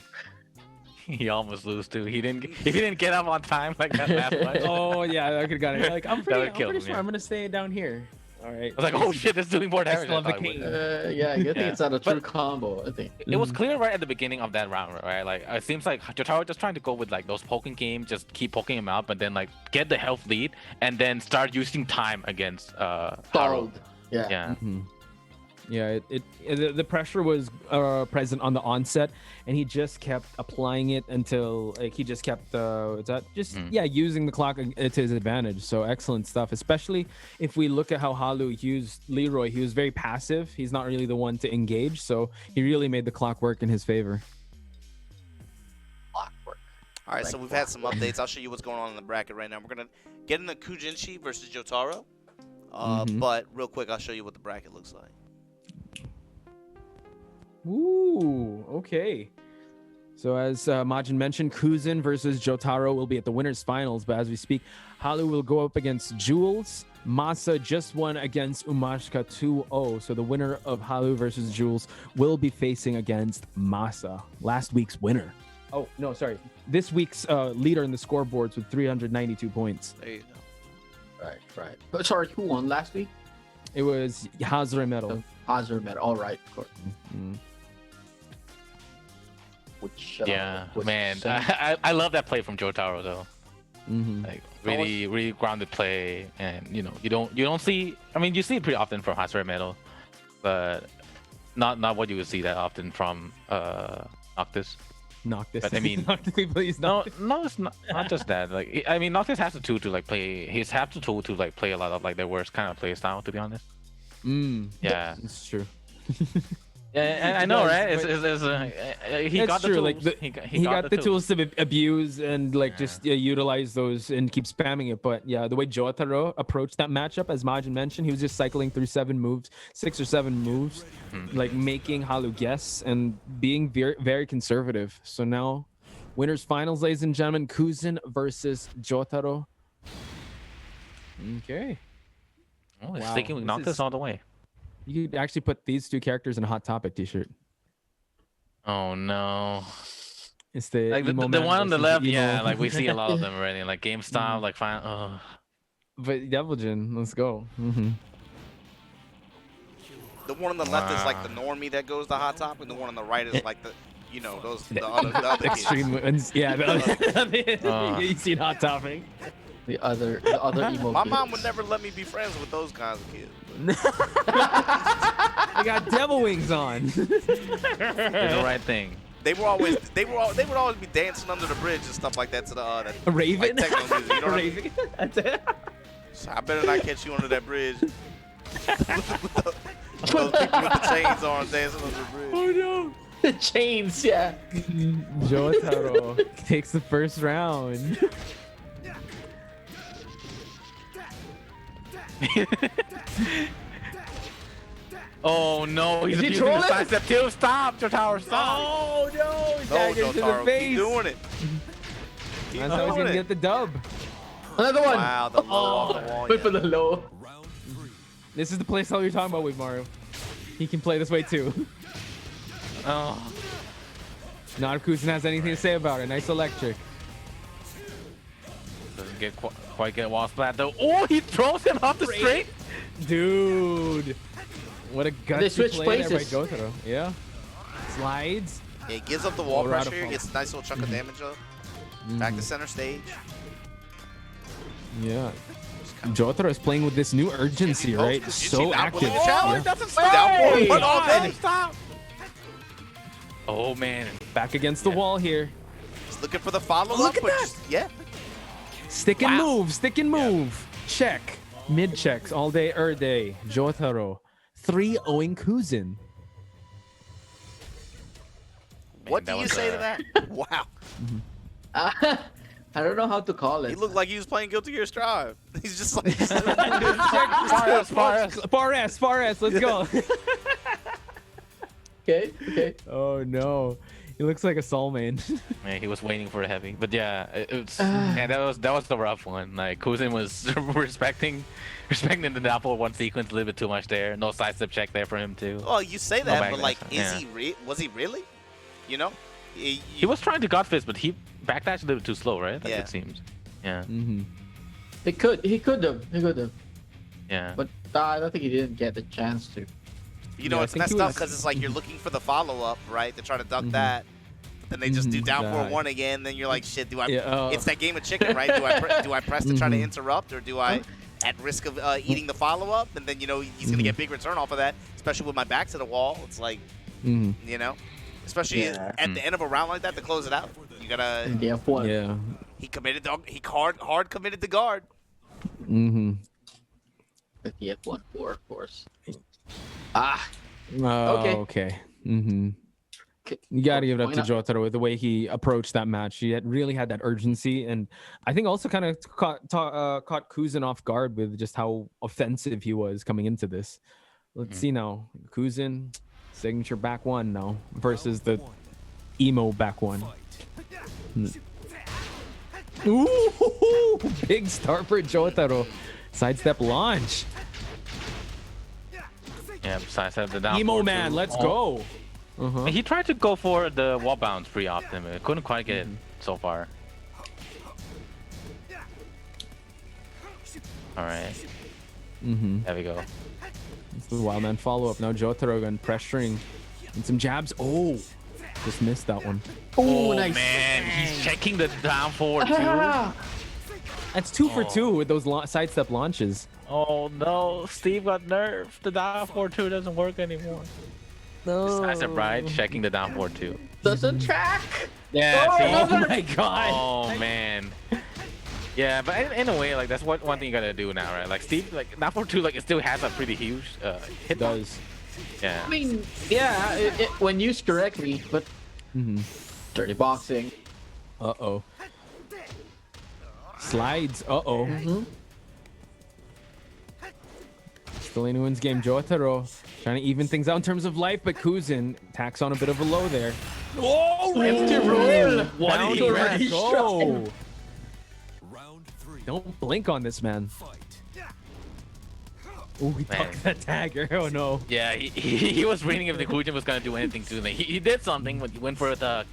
He almost lose too. If he didn't get up on time like that last punch. Oh yeah, that could have gone it. Like I'm That would've pretty killed him, sure yeah. I'm gonna stay down here. All right. I was like, oh shit, that's doing more I damage. still have the I thought it would. cane. Yeah, I think Yeah. it's not a true But- combo, I think. It was clear right at the beginning of that round, right? Like it seems like Jyotaro just trying to go with like those poking games, just keep poking him out, but then like get the health lead and then start using time against Haru. Stalled. Yeah. Yeah. Yeah, the pressure was present on the onset, and he just kept applying it until like he just kept using the clock to his advantage. So excellent stuff, especially if we look at how Halu used Leroy. He was very passive. He's not really the one to engage, so he really made the clock work in his favor. Clockwork. All right, so we've had some updates. I'll show you what's going on in the bracket right now. We're gonna get into Kujinshi versus Jyotaro, but real quick, I'll show you what the bracket looks like. Ooh, okay. So as Majin mentioned, Kuzin versus Jyotaro will be at the winners finals, but as we speak, Halu will go up against Jules. Masa just won against Umashka 2-0, so the winner of Halu versus Jules will be facing against Masa, last week's winner. Oh, no, sorry. This week's leader in the scoreboards with 392 points. There you go. Right. But sorry, who won last week? It was Hazure medal. Hazure medal. All right, of course. Which, Yeah, was man, sent- I love that play from Jyotaro though. Like really grounded play, and you know you don't see. I mean, you see it pretty often from Hazure Metal, but not what you would see that often from Noctis. Noctis. But I mean, please, no, it's not just that. Like, I mean, Noctis has the tool to like play. He's have the tool to like play a lot of like their worst kind of play style. To be honest. Yeah, it's true. and I know, right? He got the true. tools. Like he got the tools to abuse and like just utilize those and keep spamming it. But yeah, the way Jyotaro approached that matchup, as Majin mentioned, he was just cycling through 6 or 7 moves, like making Halu guess and being very, very conservative. So now, winners finals, ladies and gentlemen, Kuzin versus Jyotaro. Okay. Oh, he's Wow, sticking with this Noctis is- all the way. You could actually put these 2 characters in a Hot Topic t-shirt. Oh no. It's the Like emo the man one on the versus left, emo. yeah, like we see a lot of them already. Like game style, like fine. Oh. But Devilgen, let's go. The one on the left is like the normie that goes to Hot Top, and the one on the right is like the, you know, the other kids. Extreme ones. Yeah, you seen Hot Topic. The other emo. My kids. mom would never let me be friends with those kinds of kids. They got devil wings on. Did the right thing. They would always be dancing under the bridge and stuff like that to the A raven? like techno music, you know what I mean? Raven. That's it. So I better not catch you under that bridge. Those people with the chains on dancing under the bridge. Oh no. The chains, yeah. Jyotaro takes the first round. Oh no, he's Is he abusing the trolling? sidestep too. Stop, Jyotaro, stop. Oh no! No, Dagger to the Jyotaro, face. keep doing it. Keep That's how he's doing gonna it. get the dub. Another one. Wow, the low off the wall. Wait for Yeah. the low. This is the playstyle you're talking about with Mario. He can play this way too. Oh, Not if Kuzin has anything to say about it. Nice electric. doesn't get quite get wall splat though. Oh, he throws him off the straight. Dude. What a gutsy They switch play there by places. Jyotaro. Yeah. Slides. Yeah, he gives up the wall Or out of pressure, fall. gets a nice little chunk of damage up. Back to center stage. Yeah. Jyotaro is playing with this new urgency, Oh, right? is So she not active. willing to challenge? Yeah. Doesn't Down Hey! one all day. Stop. Oh man. Back against the wall here. He's looking for the follow-up. Look at but that. just- yeah. Stick and move. Stick and move. Check. Mid checks all day, day. Jyotaro. 3-0 Kuzin. What that do you was, say to that? Wow. I don't know how to call it. He looked like he was playing Guilty Gear Strive. He's just like, Far S. Let's go. Okay. Oh no. He looks like a soul main. Yeah, he was waiting for a heavy, but yeah, it's yeah, that was the rough one. Like Kuzin was respecting the downfall one sequence a little bit too much there. No sidestep check there for him too. oh, you say that, back but like, dash, was he really? You know? He was trying to gut fist, but he backdashed a little bit too slow, right? Like Yeah. it seems. Yeah. He could have. Yeah. But I don't think he didn't get the chance to. You know, Yeah, I it's think he messed up was- because it's like you're looking for the follow-up, right? To try to duck that. But then they just do down Right. 4-1 again. Then you're like, shit, do I... Yeah, it's that game of chicken, right? Do I press to try to interrupt, or do I, at risk of eating the follow-up? And then, you know, he's going to get big return off of that, especially with my back to the wall. It's like, you know? Especially Yeah. at the end of a round like that to close it out. You got to... Yeah, one. Yeah. He committed to... He hard committed to guard. But the F1-4, of course. Okay. You got to give it up to Jyotaro with the way he approached that match. He really had that urgency, and I think also kind of caught Kuzin off guard with just how offensive he was coming into this. Let's see now. Kuzin, signature back one now versus the emo back one. Ooh, big start for Jyotaro. Sidestep launch. Yeah, sidestep the down. Emo four, man, too. let's go. He tried to go for the wall bounce pretty often, but couldn't quite get it so far. All right. There we go. It's the wild man follow up. Now Jyotaro again pressuring and some jabs. Oh, just missed that one. Oh, Oh nice. man, he's checking the down forward too. That's 2 for 2 with those sidestep launches. Oh no, Steve got nerfed. The down 4-2 doesn't work anymore. No. Decisive right, checking the down 4-2. Doesn't track. Yeah, Oh, see? another- my god. Oh man. Yeah, but in a way, like that's one thing you gotta do now, right? Like Steve, like down 4-2, like it still has a pretty huge hit. It does. Yeah. I mean, yeah, when used correctly, but dirty boxing. Uh-oh. Slides. Uh-oh. Still anyone's game. Jyotaro trying to even things out in terms of life, but Kuzin tacks on a bit of a low there. Oh, empty roll. Down he to ran. go. Round 3. Don't blink on this, man. Oh, he Man. tucked that dagger. Oh, no. Yeah, he was reading if the Kujin was gonna do anything to him. He did something when he went for the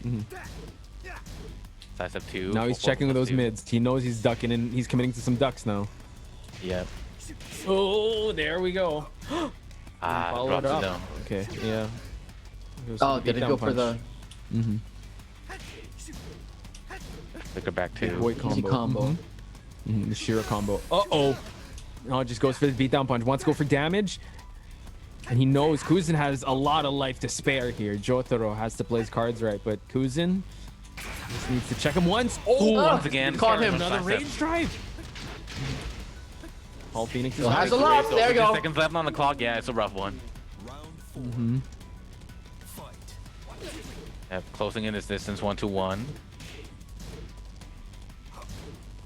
Decisive 2. Now he's checking with those mids. He knows he's ducking and he's committing to some ducks now. Yep. Oh, there we go. Follow drops it it up. down. Okay, yeah. Oh, did it go for the Flicker back to boy easy combo? The Shira combo. Uh-oh. No, it just goes for the beatdown punch. Wants to go for damage. And he knows Kuzin has a lot of life to spare here. Jyotaro has to play his cards right, but Kuzin just needs to check him once. Oh, once again. Caught him. another rage drive. All Phoenix is Has a out. lot. There you go. Seconds left on the clock. Yeah, it's a rough one. Round 4. Fight. Yep, closing in this distance 1-1.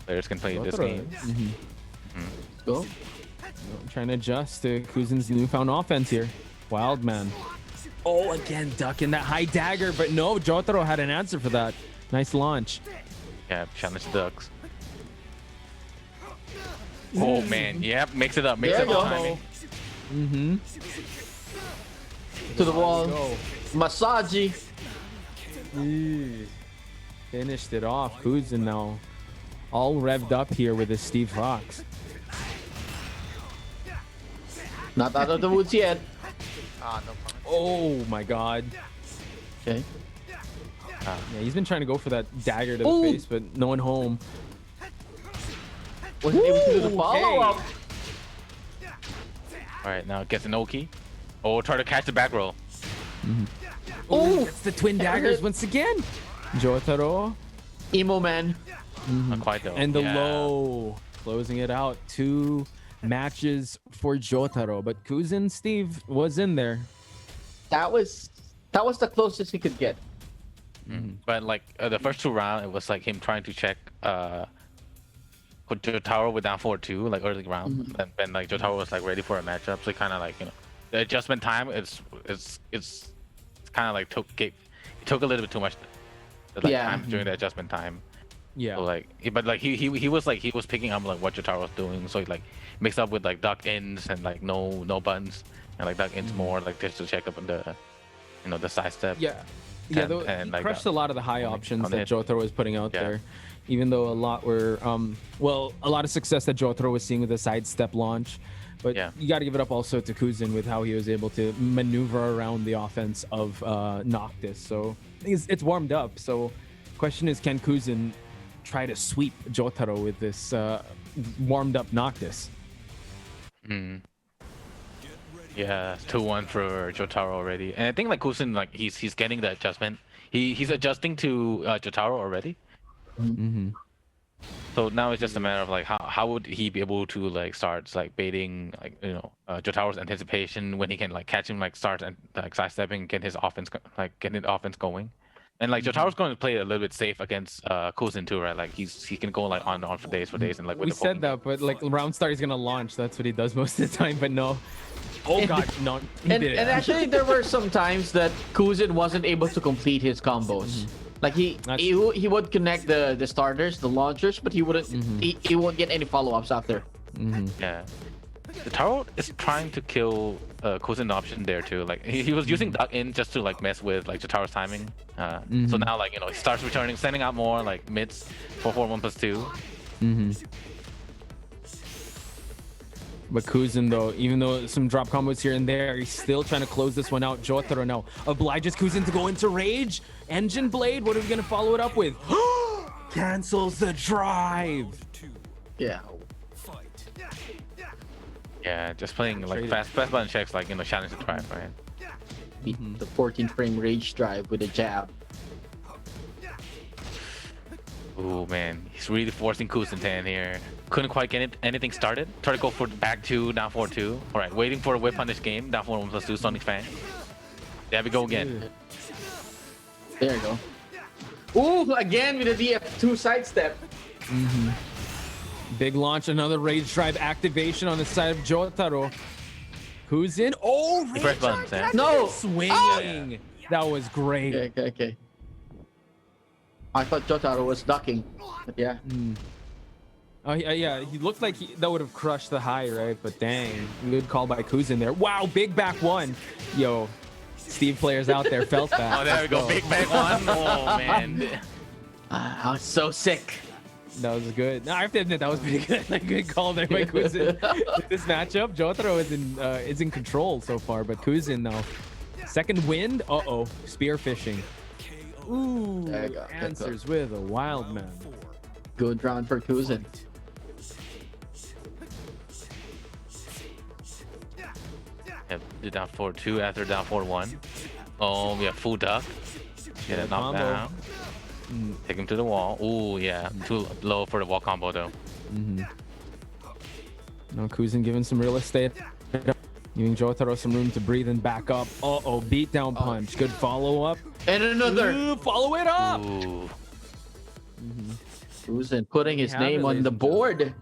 Players can play this Jyotaro. game. Go. Trying to adjust to Kuzin's newfound offense here. Wild man. Oh, again, ducking that high dagger, but no, Jyotaro had an answer for that. Nice launch. Yeah, challenge the ducks. Oh man, yep, mix it up, mix There it you up. go. Timing. To the wall. Go. Massage. Finished it off. Kuzin now all revved up here with his Steve Fox. Not out of the woods yet. Ah, no punish. Oh my god. Okay. Yeah, he's been trying to go for that dagger to the Ooh. face, but no one home. Wasn't able to do the Ooh, follow-up. All right, now gets an Oki. Oh, try to catch the back roll. Oh, it's the twin daggers once again. Jyotaro Emo man. Not quite though. and the Yeah. low closing it out. 2 matches for Jyotaro, but Kuzin Steve was in there. That was the closest he could get. But like the first 2 rounds, it was like him trying to check Jyotaro with down 4-2 like early round, and then like Jyotaro was like ready for a matchup, so kind of like the adjustment time it's kind of like it took a little bit too much time during the adjustment time. Yeah. So like, but like he was picking up like what Jyotaro was doing, so he like mixed up with like duck ins and like no buttons and like duck ins more like just to check up on the the side step. Yeah. Yeah, And- though, and he like crushed that. a lot of the high options on that it. Jyotaro was putting out Yeah. there. Even though a lot were, a lot of success that Jyotaro was seeing with the sidestep launch. But Yeah. you got to give it up also to Kuzin with how he was able to maneuver around the offense of Noctis. So it's warmed up. So question is, can Kuzin try to sweep Jyotaro with this warmed up Noctis? Yeah, 2-1 for Jyotaro already, and I think like Kuzin like he's getting the adjustment. He's adjusting to Jyotaro already. So now it's just a matter of like how would he be able to like start like baiting like Jotaro's anticipation when he can like catch him like start and like sidestepping, get his offense getting the offense going. And like Jotaro's going to play a little bit safe against Kuzin too, right? Like he can go like on for days and like with We the said poking. that, but like round start he's gonna launch. That's what he does most of the time. But no. Oh god, no. He And did it. actually, there were some times that Kuzin wasn't able to complete his combos. Like he would connect the starters, the launchers, but he wouldn't. He won't get any follow-ups after. Yeah. Jyotaro is trying to kill Kuzin option there too. Like he was using duck in just to like mess with like Jotaro's timing. So now like he starts returning, sending out more like mids for 4-1+2. But Kuzin, though, even though some drop combos here and there, he's still trying to close this one out. Jyotaro now obliges Kuzin to go into rage. Engine Blade, what are we going to follow it up with? Cancels the drive. Yeah. Yeah, just playing like Traded. fast button checks, like challenge the drive, right? The 14 frame rage drive with a jab. Oh man, he's really forcing Kuzin to end here. Couldn't quite get anything started. Try to go for back 2, down 4-2. All right, waiting for a whip on this game. Down 4-1+2, Sonic Fang. There we go again. There you go. Ooh, again with the DF2 sidestep. Big launch, another rage drive activation on the side of Jyotaro. Who's in? Oh, He pressed buttons, yeah. No! swinging. That was great. Okay. I thought Jyotaro was ducking, but yeah. Oh yeah, he looked like that would have crushed the high, right? But dang, good call by Kuzin there. Wow, big back one. Yo, Steve players out there felt that. Oh, there we go. Big back one. Oh man. I was so sick. That was good. No, I have to admit that was pretty good. Like, good call there by Kuzin. This matchup, Jyotaro is in control so far, but Kuzin now, second wind. Spear fishing. Ooh, There you go. answers with a wild man. Good round for Kuzin. Yep, the down 4-2 after down 4-1. Oh, we have full duck. Get it knocked combo. down. Take him to the wall. Ooh, yeah, too low for the wall combo though. Now Kuzin giving some real estate. Giving Jyotaro some room to breathe and back up. Beat down punch. Good follow up. And another. Ooh, follow it up. Ooh. Kuzin putting his have name it, on ladies the and board.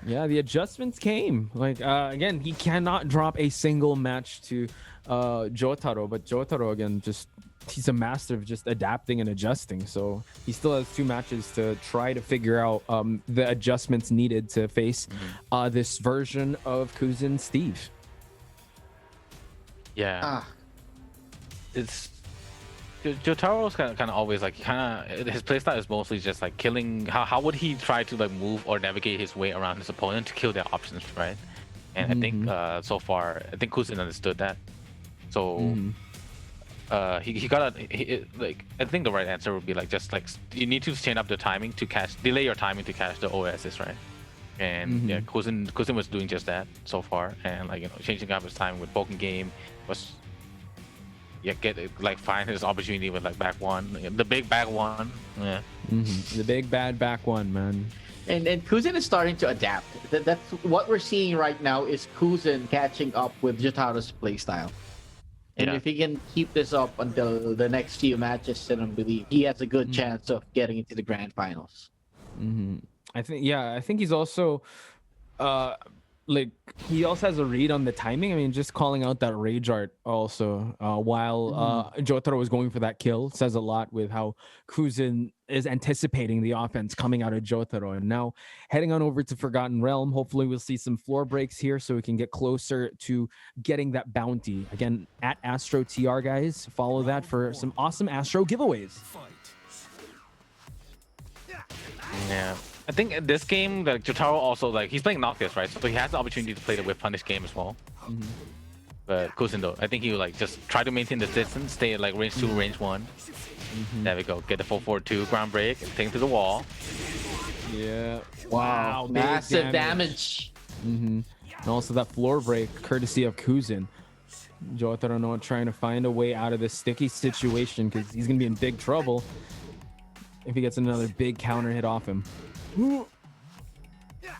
Yeah, the adjustments came. Like again, he cannot drop a single match to Jyotaro, but Jyotaro again he's a master of just adapting and adjusting. So he still has 2 matches to try to figure out the adjustments needed to face this version of Kuzin Steve. Yeah. It's Jyotaro's kind of always like his playstyle is mostly just like killing. How would he try to like move or navigate his way around his opponent to kill their options, right? And I think so far, I think Kuzin understood that. So he got like I think the right answer would be like just like you need to chain up the timing to delay your timing to catch the OSs, right? And yeah, Kuzin was doing just that so far, and like changing up his time with Pokken game was. Yeah, find his opportunity with like back one, the big back one. Yeah. The big bad back one, man. And Kuzin is starting to adapt. That's what we're seeing right now is Kuzin catching up with Jotaro's playstyle. And Yeah. if he can keep this up until the next few matches, then I believe he has a good chance of getting into the grand finals. I think he's also like he also has a read on the timing. I mean, just calling out that rage art also while Jyotaro was going for that kill says a lot with how Kuzin is anticipating the offense coming out of Jyotaro. And now heading on over to Forgotten Realm. Hopefully we'll see some floor breaks here so we can get closer to getting that bounty. Again, at Astro TR, guys. Follow that for some awesome Astro giveaways. Yeah. I think in this game, like Jyotaro also like he's playing Noctis, right? So he has the opportunity to play the whip punish game as well. But Kuzin though, I think he will like just try to maintain the distance, stay at like range 2, range 1. There we go. Get the 4-4-2 ground break and take him to the wall. Yeah. Wow, big massive damage. And also that floor break, courtesy of Kuzin. Jyotaro now trying to find a way out of this sticky situation because he's going to be in big trouble if he gets another big counter hit off him.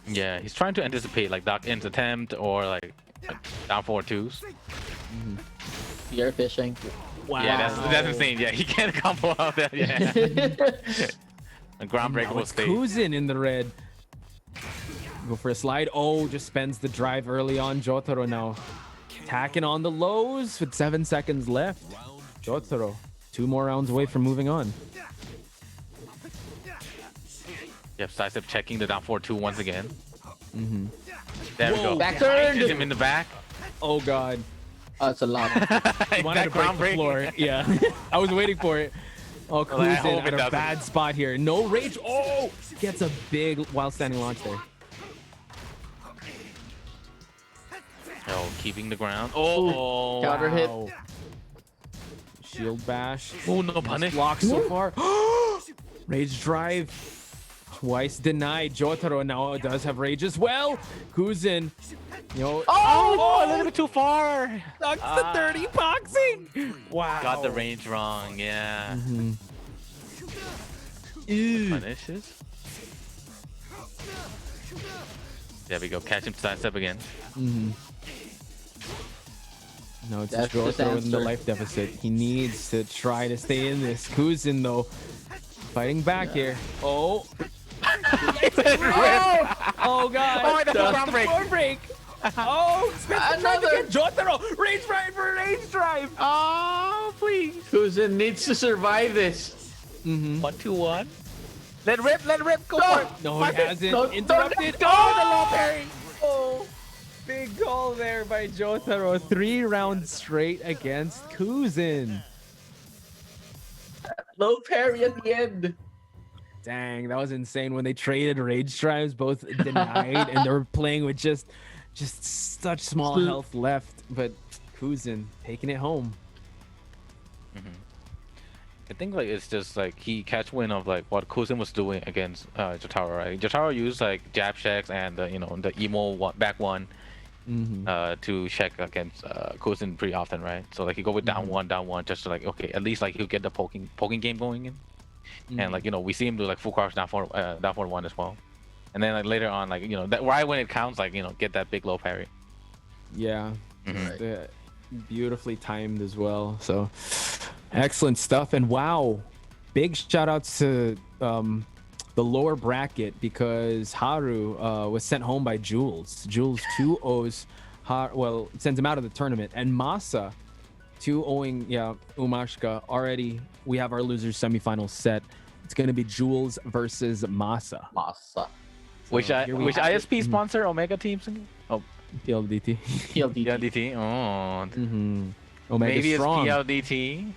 Yeah, he's trying to anticipate like Doc In's attempt or like down 4-2s. Spear fishing. Wow. Yeah, that's insane. Yeah, he can't combo out that. Yeah. A ground break Now will it's stay. Kuzin in the red. Go for a slide. Oh, just spends the drive early on. Jyotaro now tacking on the lows with 7 seconds left. Jyotaro, 2 more rounds away from moving on. Yep, sidestep checking the down 4-2 once again. There we go. Back turn. Hit him in the back. Oh, God. Oh, that's a lot. He wanted to break the floor. Yeah, I was waiting for it. Oh, Well, I hope Kuzin it at a doesn't. bad spot here. No rage. Oh, gets a big while standing launch there. Oh, keeping the ground. Oh, Counter hit. Wow. Shield bash. Oh, no punish. Block so far. Rage drive. Twice denied. Jyotaro now does have rage as well. Kuzin, Oh, a little bit too far. sucks the 30 boxing. Wow. Got the range wrong. Yeah. Punishes. There we go. Catch him sidestep again. No, it's That's the Jyotaro in the answer. life deficit. He needs to try to stay in this. Kuzin, though, fighting back here. Oh. Oh, God. Oh, the form break. Form break. Oh, Smith trying to Another- get Jyotaro. Rage drive for rage drive. Oh, please. Kuzin needs to survive this. 1-2-1. Let rip. Go for it. No, he hasn't. No, Interrupted. no, Oh, the low parry. Oh, big goal there by Jyotaro. 3 rounds straight against Kuzin. Low parry at the end. Dang, that was insane when they traded rage drives, both denied, and they were playing with just such small health left. But Kuzin taking it home. I think like it's just like he catch wind of like what Kuzin was doing against Jyotaro, right? Jyotaro used like jab checks and the emo back one to check against Kuzin pretty often, right? So like he go with down one just to like okay, at least like he'll get the poking game going in. And like we see him do like full crouch down for one as well. And then like later on like that right when it counts like get that big low parry. Yeah, beautifully timed as well. So excellent stuff. And wow, big shout outs to the lower bracket because Haru was sent home by Jules. Jules 2-0s sends him out of the tournament. And Masa 2-0ing Umashka. Already we have our losers semifinal set. It's going to be Jules versus Masa. Masa. Which here we have it. ISP sponsor Omega teams? Oh, PLDT. PLDT. PLDT. Oh, Omega maybe Strong. it's PLDT.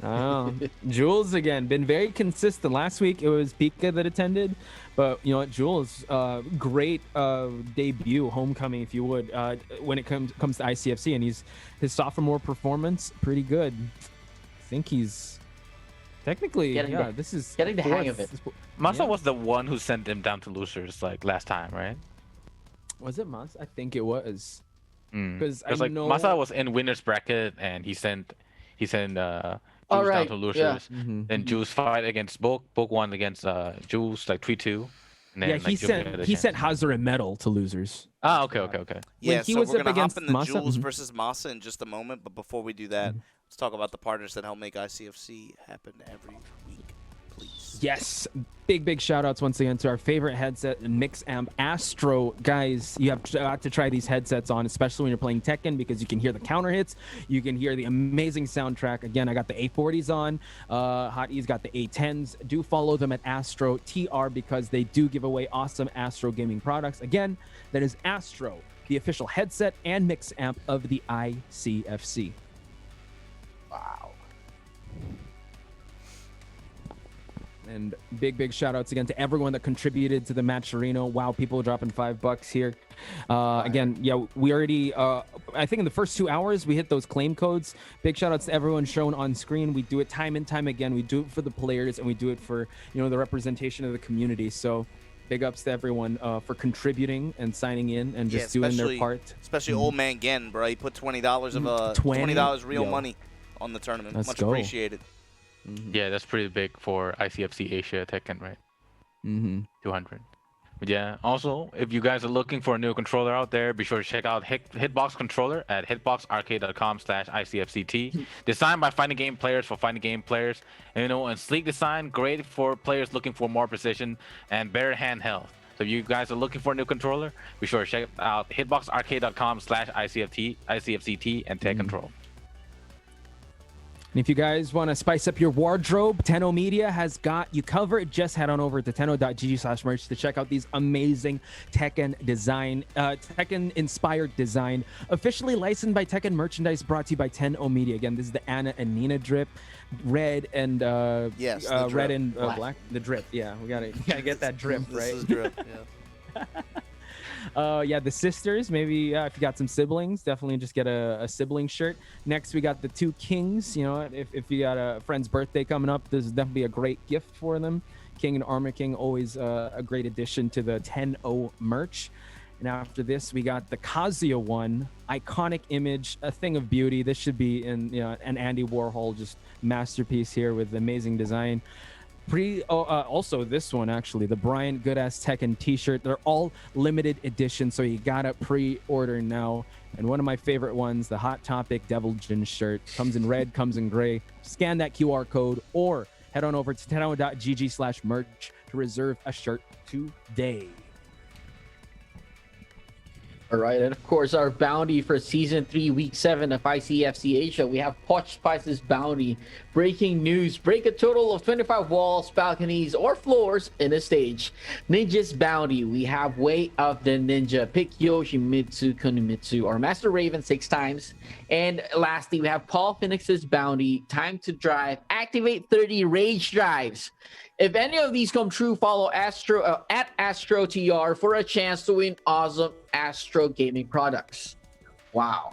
Oh, Jules again been very consistent. Last week it was Pika that attended, but you know what, Jules, great debut, homecoming, if you would, when it comes to ICFC, and his sophomore performance pretty good. I think he's technically Getting the hang of it. Masa was the one who sent him down to losers like last time, right? Was it Mas? I think it was. Because like Masa was in winners bracket and he sent Jules down to losers. Then Jules fight against Book won against Jules like 3-2. And then, Yeah, like, he sent Hazure medal to losers. Ah, okay. Yeah, he so was we're up going to hop against into Masa. Jules versus Masa in just a moment. But before we do that, let's talk about the partners that help make ICFC happen every week, please. Yes, big shout outs once again to our favorite headset, Mix Amp Astro. Guys, you have to try these headsets on, especially when you're playing Tekken, because you can hear the counter hits, you can hear the amazing soundtrack. Again, I got the A40s on, Hot E's got the A10s. Do follow them at Astro TR because they do give away awesome Astro gaming products. Again, that is Astro, the official headset and mix amp of the ICFC. Wow. And big shout outs again to everyone that contributed to the Matcherino. Wow, people dropping $5 here. Again, yeah, we already, I think in the first 2 hours, we hit those claim codes. Big shout outs to everyone shown on screen. We do it time and time again. We do it for the players and we do it for, the representation of the community. So big ups to everyone for contributing and signing in and just doing their part. Especially old man Gen, bro. He put $20 of $20 real money on the tournament. Let's Much go. appreciated. Yeah, that's pretty big for ICFC Asia Tekken, right? 200. But yeah, also, if you guys are looking for a new controller out there, be sure to check out Hitbox Controller at hitboxarcade.com/ICFCT. Designed by fighting game players for fighting game players. And sleek design, great for players looking for more precision and better handheld. So if you guys are looking for a new controller, be sure to check out hitboxarcade.com/ICFCT and take control. And if you guys want to spice up your wardrobe, Tenno Media has got you covered. Just head on over to tenno.gg/merch to check out these amazing Tekken Tekken-inspired design. Officially licensed by Tekken merchandise, brought to you by Tenno Media. Again, this is the Anna and Nina drip, red and Yes, the drip. red and black. The drip, yeah, we gotta get that drip right. This is drip, yeah. Yeah, the sisters, maybe if you got some siblings, definitely just get a sibling shirt. Next, we got the two kings. If you got a friend's birthday coming up, this is definitely a great gift for them. King and Armor King, always a great addition to the 10-0 merch. And after this, we got the Kazuya one, iconic image, a thing of beauty. This should be in an Andy Warhol just masterpiece here with amazing design. Also this one, actually, the Brian Good-Ass Tekken t-shirt. They're all limited edition, so you gotta pre-order now. And one of my favorite ones, the Hot Topic Devil Jin shirt, comes in red, comes in gray. Scan that QR code or head on over to tenno.gg/merch to reserve a shirt today. All right, and of course, our bounty for Season 3, Week 7 of ICFC Asia, we have Poch Spice's bounty. Breaking news, break a total of 25 walls, balconies, or floors in a stage. Ninja's bounty, we have Way of the Ninja. Pick Yoshimitsu Kunimitsu, or Master Raven 6 times. And lastly, we have Paul Phoenix's bounty, time to drive, activate 30 rage drives. If any of these come true, follow Astro at AstroTR for a chance to win awesome Astro gaming products. Wow.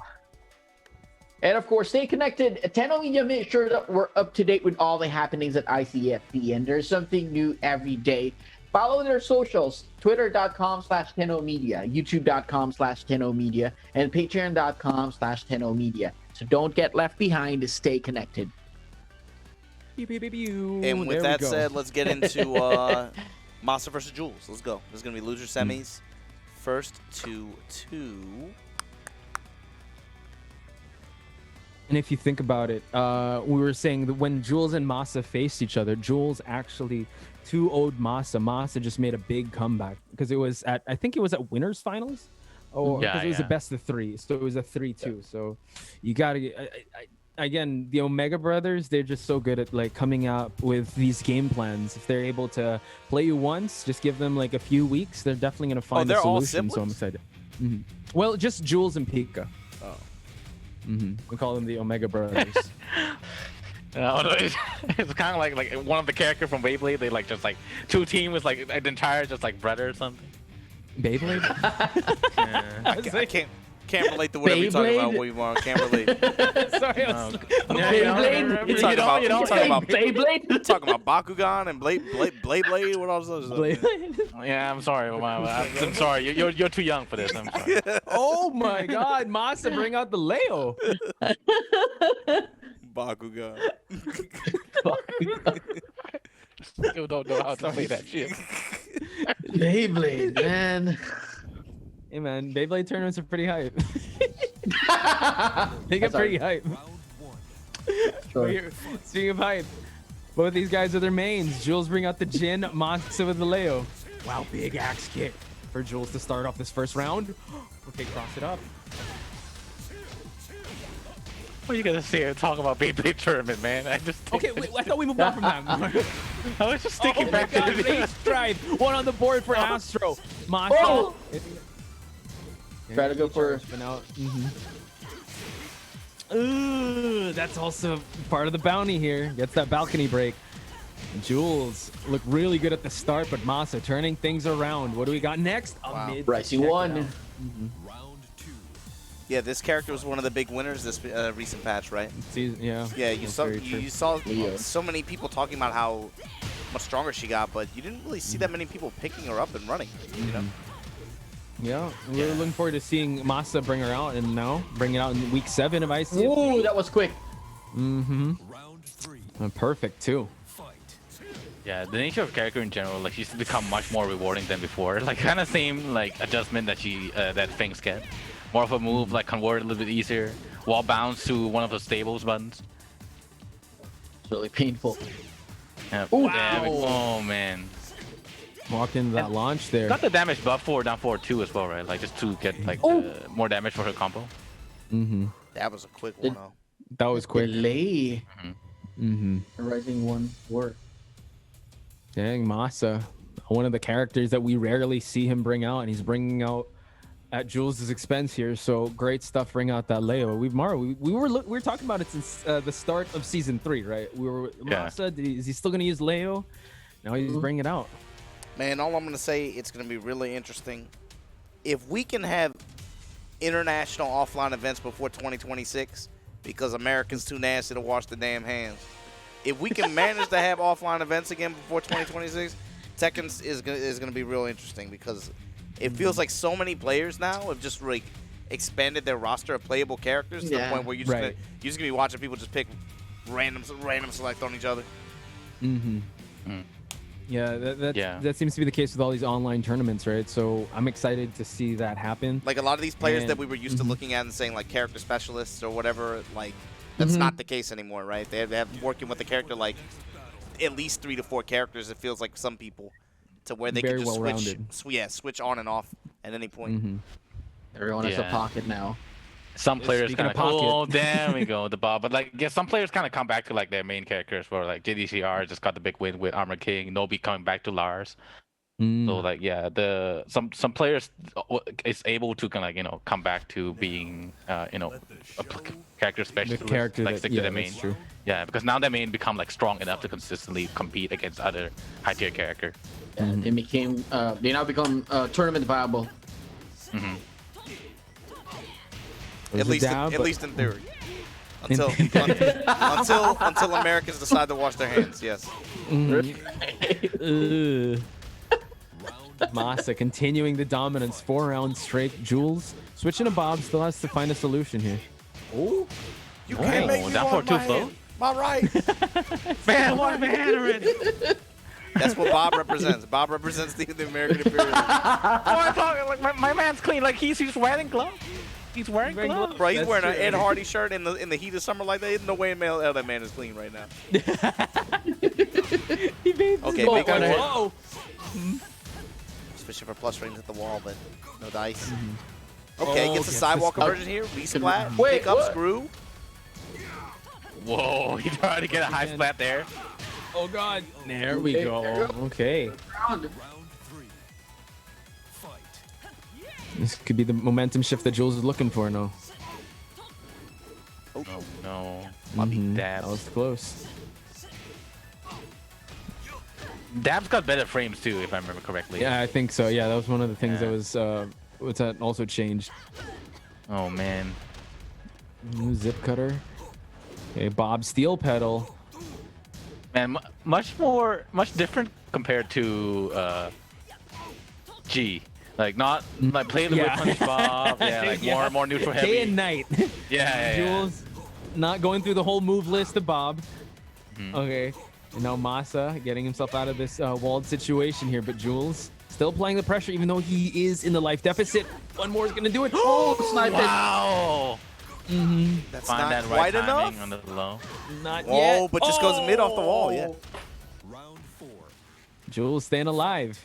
And of course, stay connected. Tenno Media, make sure that we're up to date with all the happenings at ICFC, and there's something new every day. Follow their socials, twitter.com/Tenno Media, youtube.com/Tenno Media, and patreon.com/Tenno Media. So don't get left behind, stay connected. And with that said, let's get into Masa versus Jules. Let's go. This is going to be loser semis. First to 2. And if you think about it, we were saying that when Jules and Masa faced each other, Jules actually 2-0'd Masa. Masa just made a big comeback because it was at, I think it was at winners finals, or because it was a best of 3, so it was a 3-2. So you gotta again, the Omega brothers, they're just so good at like coming up with these game plans. If they're able to play you once, just give them like a few weeks, they're definitely gonna find a solution. So I'm excited. Well, just Jules and Pika. Oh. We call them the Omega brothers. It's kind of like one of the characters from Beyblade. They like just like 2 teams like the entire just like brother or something. Beyblade? I can't relate to whatever you're talking about. What you want? Can't relate. Sorry, Beyblade? You're talking about Beyblade? talking about Bakugan and Blade. What else? Yeah, I'm sorry. I'm sorry. You're too young for this. I'm sorry. Oh my God, Masa, bring out the Leo. Bakugan. Still don't know how to play that shit. Beyblade, man. Hey man, Beyblade tournaments are pretty hype. They get pretty hype. Sure. Speaking of hype, both these guys are their mains. Jules bring out the Jin, Masa with the Leo. Wow, big axe kick for Jules to start off this first round. Okay, cross it up. What are you gonna say? Talk about Beyblade tournament, man. I thought we moved on from that. I was just thinking back to the Rage Drive. One on the board for Astro. Masa. Try to go for out. Ooh, that's also part of the bounty here. Gets that balcony break. Jules look really good at the start, but Masa turning things around. What do we got next? Wow. Rising 1. Round 2. Yeah, this character was one of the big winners this recent patch, right? Yeah. Yeah, you saw so many people talking about how much stronger she got, but you didn't really see that many people picking her up and running. You know. Yeah, we're looking forward to seeing Masa bring her out, and now bring it out in week 7 of ICFC. Ooh, that was quick. Round 3. Perfect too. Fight. Yeah, the nature of character in general, like she's become much more rewarding than before. Like kind of same like adjustment that that things get. More of a move, like convert a little bit easier. Wall bounce to one of the stables buttons. It's really painful. Yeah. Ooh, Damn, wow. oh man. Walked into that launch there. Got the damage buff for down forward too as well, right? Like just to get like more damage for her combo. That was a quick one. That was quick. Delay. Rising 1 work. Dang, Masa, one of the characters that we rarely see him bring out, and he's bringing out at Jules' expense here. So great stuff. Bring out that Leo. We were talking about it since the start of season 3, right? Masa, is he still gonna use Leo? Now he's bringing it out. Man, all I'm going to say, it's going to be really interesting. If we can have international offline events before 2026, because Americans too nasty to wash the damn hands, if we can manage to have offline events again before 2026, Tekken is gonna be real interesting because it feels like so many players now have just like expanded their roster of playable characters to the point where you're just gonna be watching people just pick random select on each other. Yeah, that seems to be the case with all these online tournaments, right? So I'm excited to see that happen. Like a lot of these players that we were used to looking at and saying like character specialists or whatever, like that's not the case anymore, right? They have working with the character like at least 3 to 4 characters. It feels like some people to where they can just switch on and off at any point. Everyone has a pocket now. Some players kind of pocket. there we go, the Bob. But like, some players kind of come back to like their main characters. Where like JDCR just got the big win with Armor King, Nobi coming back to Lars. So like, some players is able to kind of come back to being a character specialist, stick to their main. True. Yeah, because now their main become like strong enough to consistently compete against other high tier character. And they now become tournament viable. At least in theory. Until Americans decide to wash their hands, yes. Masa continuing the dominance, 4 rounds straight. Jules switching to Bob, still has to find a solution here. Oh, you can't make me that want too my slow. hand. My right. Man, what man already? That's what Bob represents. Bob represents the American imperialism. Like my man's clean. Like he's wearing gloves. He's wearing gloves. Bro, he's wearing an Ed Hardy shirt in the heat of summer like that. There's no way in hell that man is clean right now. He made Okay, this make ball. it. Whoa. Switching for plus rings at the wall, but no dice. Okay, gets a sidewalk conversion here. Resplat. Pick up screw. Whoa, he tried to get a high splat there. Oh god. There we go. Okay. This could be the momentum shift that Jules is looking for now. Oh no. Dab. That was close. Dab's got better frames too, if I remember correctly. Yeah, I think so. Yeah, that was one of the things that was also changed. Oh man. New zip cutter. Okay, Bob steel pedal. Man, much different compared to G. Like not like play the whip punish Bob. Yeah, like more neutral heavy. Day and night. Yeah. Jules not going through the whole move list of Bob. Okay. And now Masa getting himself out of this walled situation here, but Jules still playing the pressure even though he is in the life deficit. One more is going to do it. Oh, sniped it. Wow. That's Find not that quite right timing enough. on the low. Not Whoa, yet. but just goes mid off the wall, yeah. Round 4. Jules staying alive.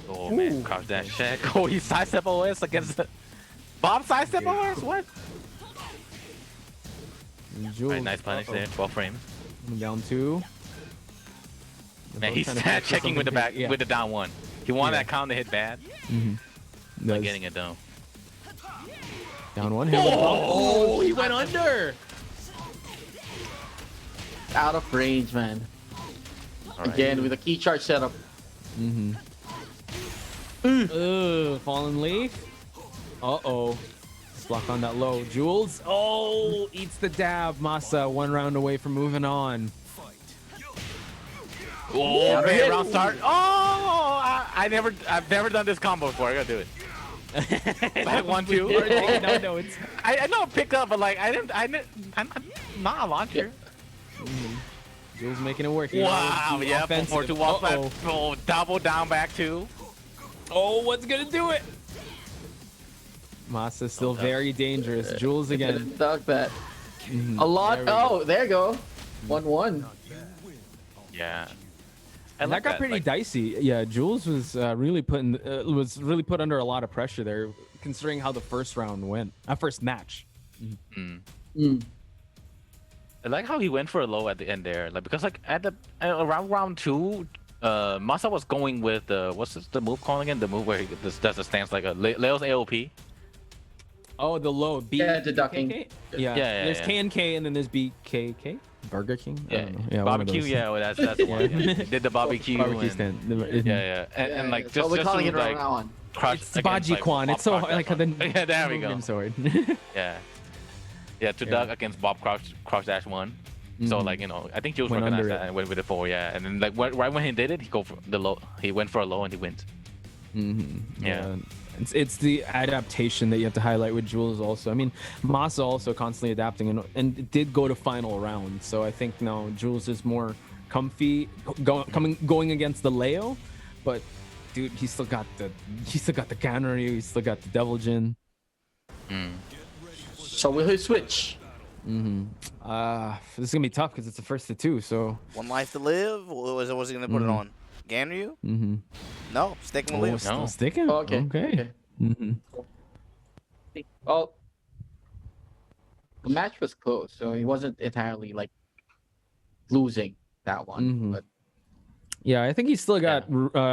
Oh man, crouch that check. Oh, he sidestep OS against the Bob sidestep OS? What? And Jules. Right, nice punish there, 12 frames. Down 2. Man, he's checking with the back with the down 1. He wanted that count to hit bad. Not getting it though. Down 1. Oh, he went under. Out of range, man. Again, with a key charge setup. Fallen leaf. Uh-oh. Block on that low. Jules. Oh, eats the dab. Masa 1 round away from moving on. Oh, man, round start. Oh, I've never done this combo before. I gotta do it. I 1-2. No, it's. I know it picked up, but like I'm not a launcher. Jules making it work. Here. Wow, yeah, 4-2 wall flap. Oh, double down back 2. Oh, what's gonna do it? Masa still very dangerous. Jules again. Dog that. A lot. Oh, there you go. 1-1. Yeah. And that got pretty dicey. Yeah, Jules was really put under a lot of pressure there, considering how the first round went. First match. I like how he went for a low at the end there, like because like at the around round 2, Masa was going with what's the move called again? The move where he does a stance like a Leo's AOP. Oh, the low B. Yeah, deducting. Yeah. There's K and K, and then there's BKK. Burger King. Yeah, barbecue. Yeah, well, that's the one. Yeah. Did the barbecue. Barbecue stand. And like so just we're calling it like around. crush it's Baji Kwan. It's so hard. Like the yeah, there we go. sword. Yeah. Yeah, to Doug against Bob Crouch Dash 1. So like, you know, I think Jules Went recognized under that it. and went with it for, yeah. And then like right when he did it, he go for the low. He went for a low and he wins. Yeah. It's the adaptation that you have to highlight with Jules also. I mean, Masa also constantly adapting and it did go to final round. So I think now Jules is more comfy going against the Leo, but dude, he's still got the Ganryu, he's still got the Devil Jin. So will he switch? This is gonna be tough because it's the first to two. So One life to live. Or was he gonna put it on? Ganryu? No, sticking with Leo. still sticking. Okay. Well, the match was close, so he wasn't entirely like losing that one. But Yeah, I think he's still got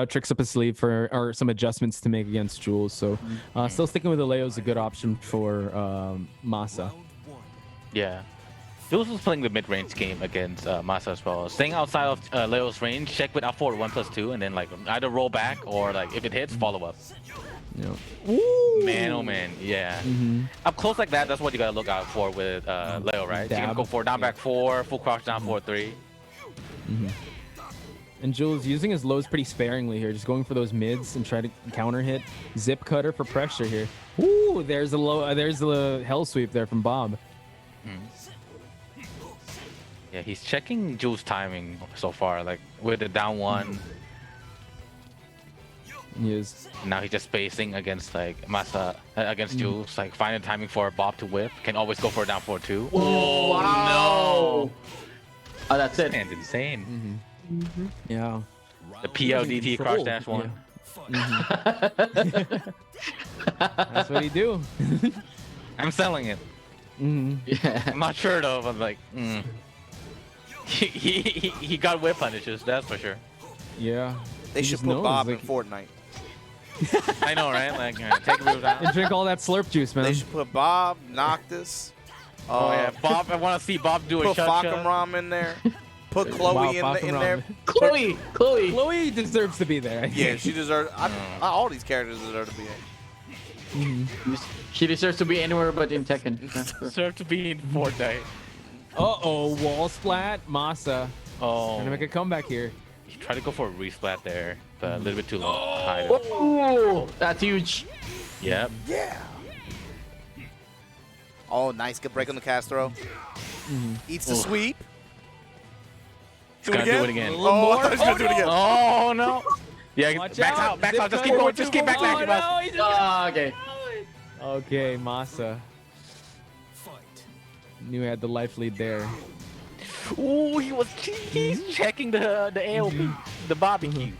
tricks up his sleeve or some adjustments to make against Jules. So still sticking with the Leo is a good option for Masa. Yeah. Jules was playing the mid-range game against Masa as well. Staying outside of Leo's range, check with L4 1+2, and then like either roll back or like if it hits, follow up. Yeah. Man, oh man, yeah. Up close like that, that's what you gotta look out for with Leo, right? You're gonna go for down back 4, full crouch down 4-3. And Jules using his lows pretty sparingly here, just going for those mids and try to counter hit. Zip cutter for pressure here. Ooh, there's the low. There's the hell sweep there from Bob. Yeah, he's checking Jules' timing so far, like with the down 1. He is. Now he's just spacing against like Masa against Jules, like finding timing for Bob to whip. Can always go for a down 4-2. oh wow! Oh, that's it. And insane. Yeah. The PLDT crouch dash 1. That's what he do. I'm selling it. Yeah. I'm not sure though, but like, he got whip punishes, that's for sure. Yeah. They He should just put knows, Bob like- in Fortnite. I know, right? Like, take a move down. And drink all that slurp juice, man. They should put Bob, Noctis. Oh yeah, Bob. I want to see Bob do a Put shot. Fakamram in there. Put Chloe Wow, in Fakamram. there. Chloe. Chloe deserves to be there. I Yeah, think. she deserves. All these characters deserve to be in. She deserves to be anywhere but in Tekken. Deserve to be in Fortnite. Uh-oh, wall splat. Masa Oh, trying to make a comeback here. he tried to go for a resplat there, but a little bit too low. High. Oh, that's huge. Yep. Yeah. Oh, nice. Good break on the cast throw. Eats the sweep. He's gonna do it again. Oh, I thought he was going to do it again. Oh no. Yeah, Watch back out. out, back Zip out. Just cut. keep going. Just keep back. Oh, no, he just got- Okay. Okay, Masa. Knew he had the life lead there. Ooh, he's checking the AOP, the barbecues.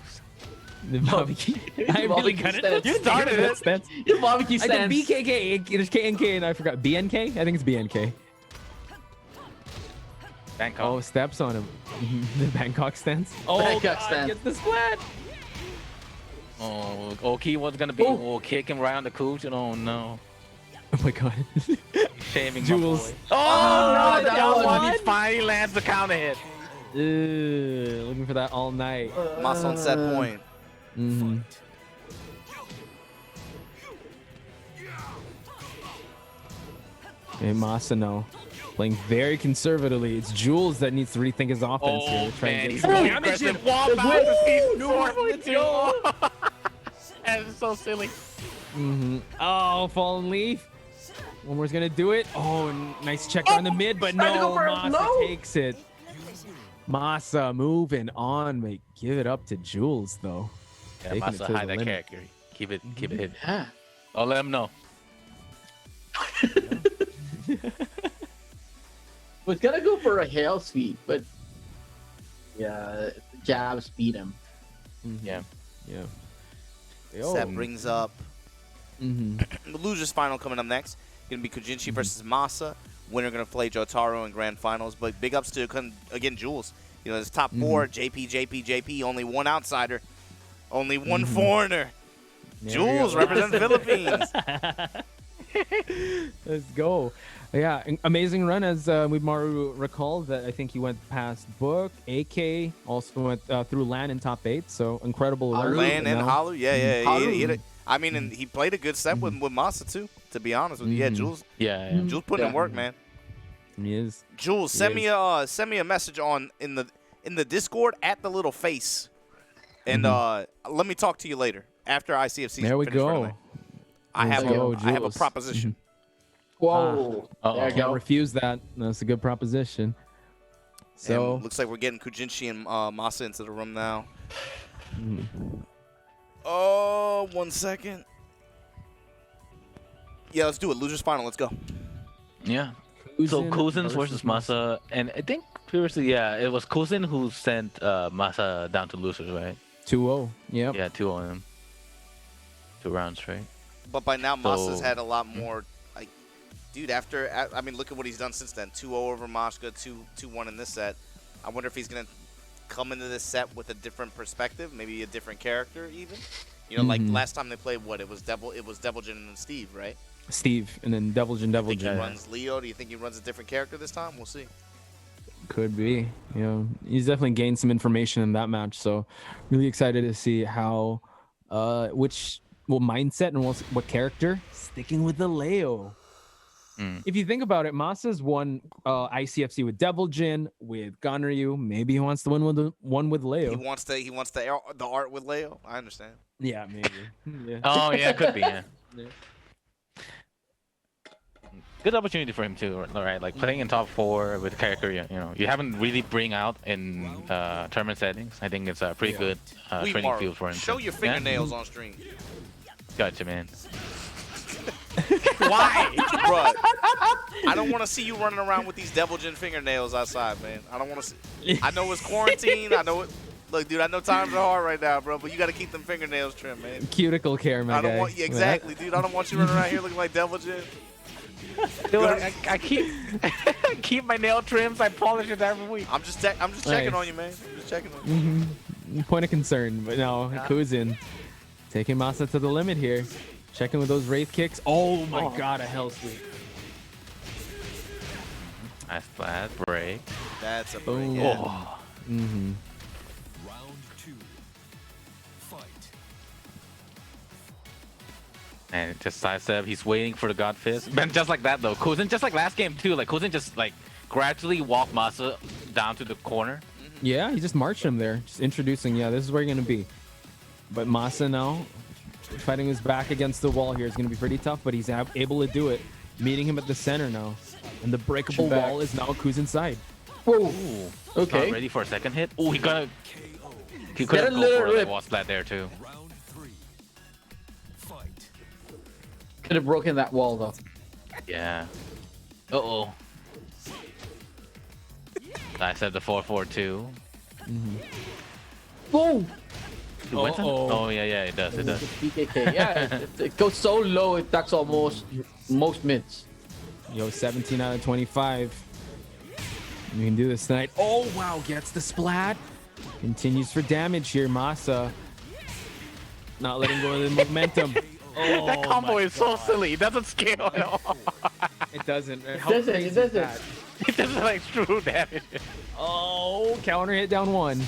The barbecue. I really got it. You started it. That's, Your barbecue I did stands. BKK. There's KNK and I forgot. BNK? I think it's BNK. Bangkok. Oh, steps on him. The Bangkok stance. Oh, Bangkok God, stance. gets the splat. Oh, Oki was gonna be kicking right on the cushion. Oh no. Oh my God. Shaming Jules. my boy. Oh no, that that one. one. He finally lands the counter hit. Looking for that all night. Masa on set point. Okay, Masa now playing very conservatively. It's Jules that needs to rethink his offense here. Oh Try and man, get he's some really damage in. aggressive. Wall bounces. He's north the two. That is so silly. Oh, fallen leaf. One more's gonna do it. Oh, nice check on the mid, but Tried to no, go for it. Masa No. takes it. Masa moving on, mate. Give it up to Jules though. Yeah, Taking it Masa to the hide that limit. character. Keep it hidden. Yeah. I'll let him know. Was gonna go for a hail sweep, but yeah, jabs beat him. Yeah. Yeah. Set brings up the losers final coming up next. Gonna be Kujinshi versus Masa. Winner gonna play Jyotaro in grand finals. But big ups to again Jules. You know, his top four: JP. Only one outsider, only one foreigner. There Jules we go. represents Philippines. Let's go. Yeah, amazing run as Maru recalled that I think he went past Book, AK, also went through LAN in top 8, so incredible run. Lan and Now- Halu, yeah. Halu. I mean, and he played a good set with Masa too. To be honest with you, yeah, Jules Yeah. putting in work, man. He is. Jules, send me a message in the Discord at the little face, and let me talk to you later after ICFC. There we go. I have a Jules. proposition. Whoa. There you Can't go. refuse that. That's a good proposition. So And looks like we're getting Kujinshi and Masa into the room now. Oh, 1 second. Yeah, let's do it. Losers final. Let's go. Yeah. So Kuzin's versus Masa, and I think previously, it was Kuzin who sent Masa down to losers, right? 2-0. Yep. Yeah, 2 on him. 2 rounds, right? But by now, Masa's had a lot more. Like, dude, I mean, look at what he's done since then. 2-0 over Mashka, 2-1 in this set. I wonder if he's gonna come into this set with a different perspective, maybe a different character, even. You know, like last time they played, it was Devilgen and Steve, right? Steve, and then Devilgen. Do you think he runs Leo? Do you think he runs a different character this time? We'll see. Could be. You know, he's definitely gained some information in that match. So, really excited to see how, mindset and what character sticking with the Leo. If you think about it, Masa's won ICFC with Devilgen, with Ganryu. Maybe he wants to win with Leo. He wants the art with Leo. I understand. Yeah, maybe. Yeah. Oh, yeah, could be, yeah. Good opportunity for him too, right? Like playing in top 4 with a character, you know, you haven't really bring out in tournament settings. I think it's a pretty good training field for him. Show your fingernails on stream. Gotcha, man. Why? Bruh, I don't want to see you running around with these Devilgen fingernails outside, man. I don't want to see. I know it's quarantine. I know it. Look, dude, I know times are hard right now, bro, but you got to keep them fingernails trimmed, man. Cuticle care, man. I don't want. Yeah, exactly, dude. I don't want you running around here looking like Devilgen. Dude, I keep my nail trims. I polish it every week. I'm just checking on you, man. I'm just checking on you. Point of concern, but no, Kuzin taking Masa to the limit here. Checking with those wraith kicks. Oh my god, a hell sweep. Nice flat break. That's a break. Oh. Yeah. Round 2. Fight. And just sidestep. He's waiting for the God Fist. But just like that though, Kuzin, just like last game too. Like Kuzin just like gradually walked Masa down to the corner. Yeah, he just marched him there, just introducing. Yeah, this is where you're gonna be. But Masa now, fighting his back against the wall here is gonna be pretty tough. But he's able to do it. Meeting him at the center now, and the breakable wall is now Kuzin's side. Whoa. Okay. Okay. Ready for a second hit. Oh, he could have Get a go little for a rip. wall splat there too. Round 3. Fight. Could have broken that wall though. Yeah. Uh-oh. I said the 4-4-2. Whoa. Winston? Oh, yeah, it does. The PKK. Yeah, it goes so low. It attacks almost most mids. Yo, 17 out of 25. We can do this tonight. Oh wow, gets the splat. Continues for damage here, Masa. Not letting go of the momentum. Oh, That combo is so silly. It doesn't scale at all. it doesn't. How doesn't, crazy it is doesn't. that? It doesn't like true damage. Oh, counter hit down 1.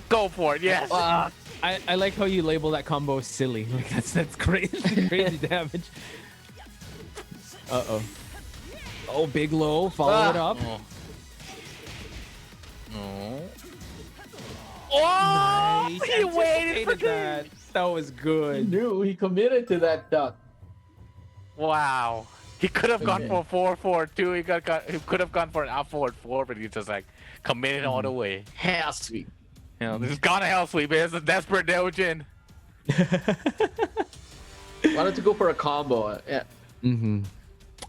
Go for it, yes. I like how you label that combo silly. Like that's crazy, crazy damage. Uh-oh. Oh, big low. Follow it up. No. Oh, Nice. He waited for that. That was He good. knew. He committed to that duck. Wow. He could have gone Okay. for 4-4-2. He could have gone for an out forward 4, but he just like committed all the way. Hell sweet. You know, this is gonna hell sweep. It's a desperate Deojin. Why don't you go for a combo? Yeah. Mm-hmm.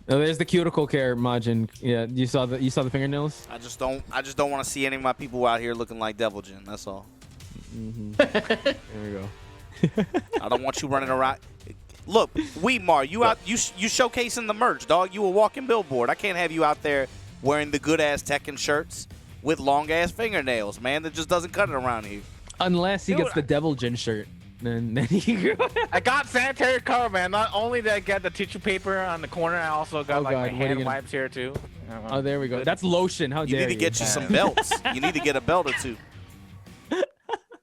Oh, there's the cuticle care, Majin. Yeah, you saw the fingernails. I just don't want to see any of my people out here looking like Devilgen. That's all. There we go. I don't want you running around. Look, Weedmar, you showcasing the merch, dog. You a walking billboard. I can't have you out there wearing the good ass Tekken shirts with long ass fingernails, man. That just doesn't cut it around here. Unless he gets the Devilgen shirt, then he. I got sanitary cover, man. Not only did I get the tissue paper on the corner, I also got like God, my what are you hand gonna- wipes here too. Oh, there we go. That's lotion. How You dare need to get you some Yeah. belts. You need to get a belt or two.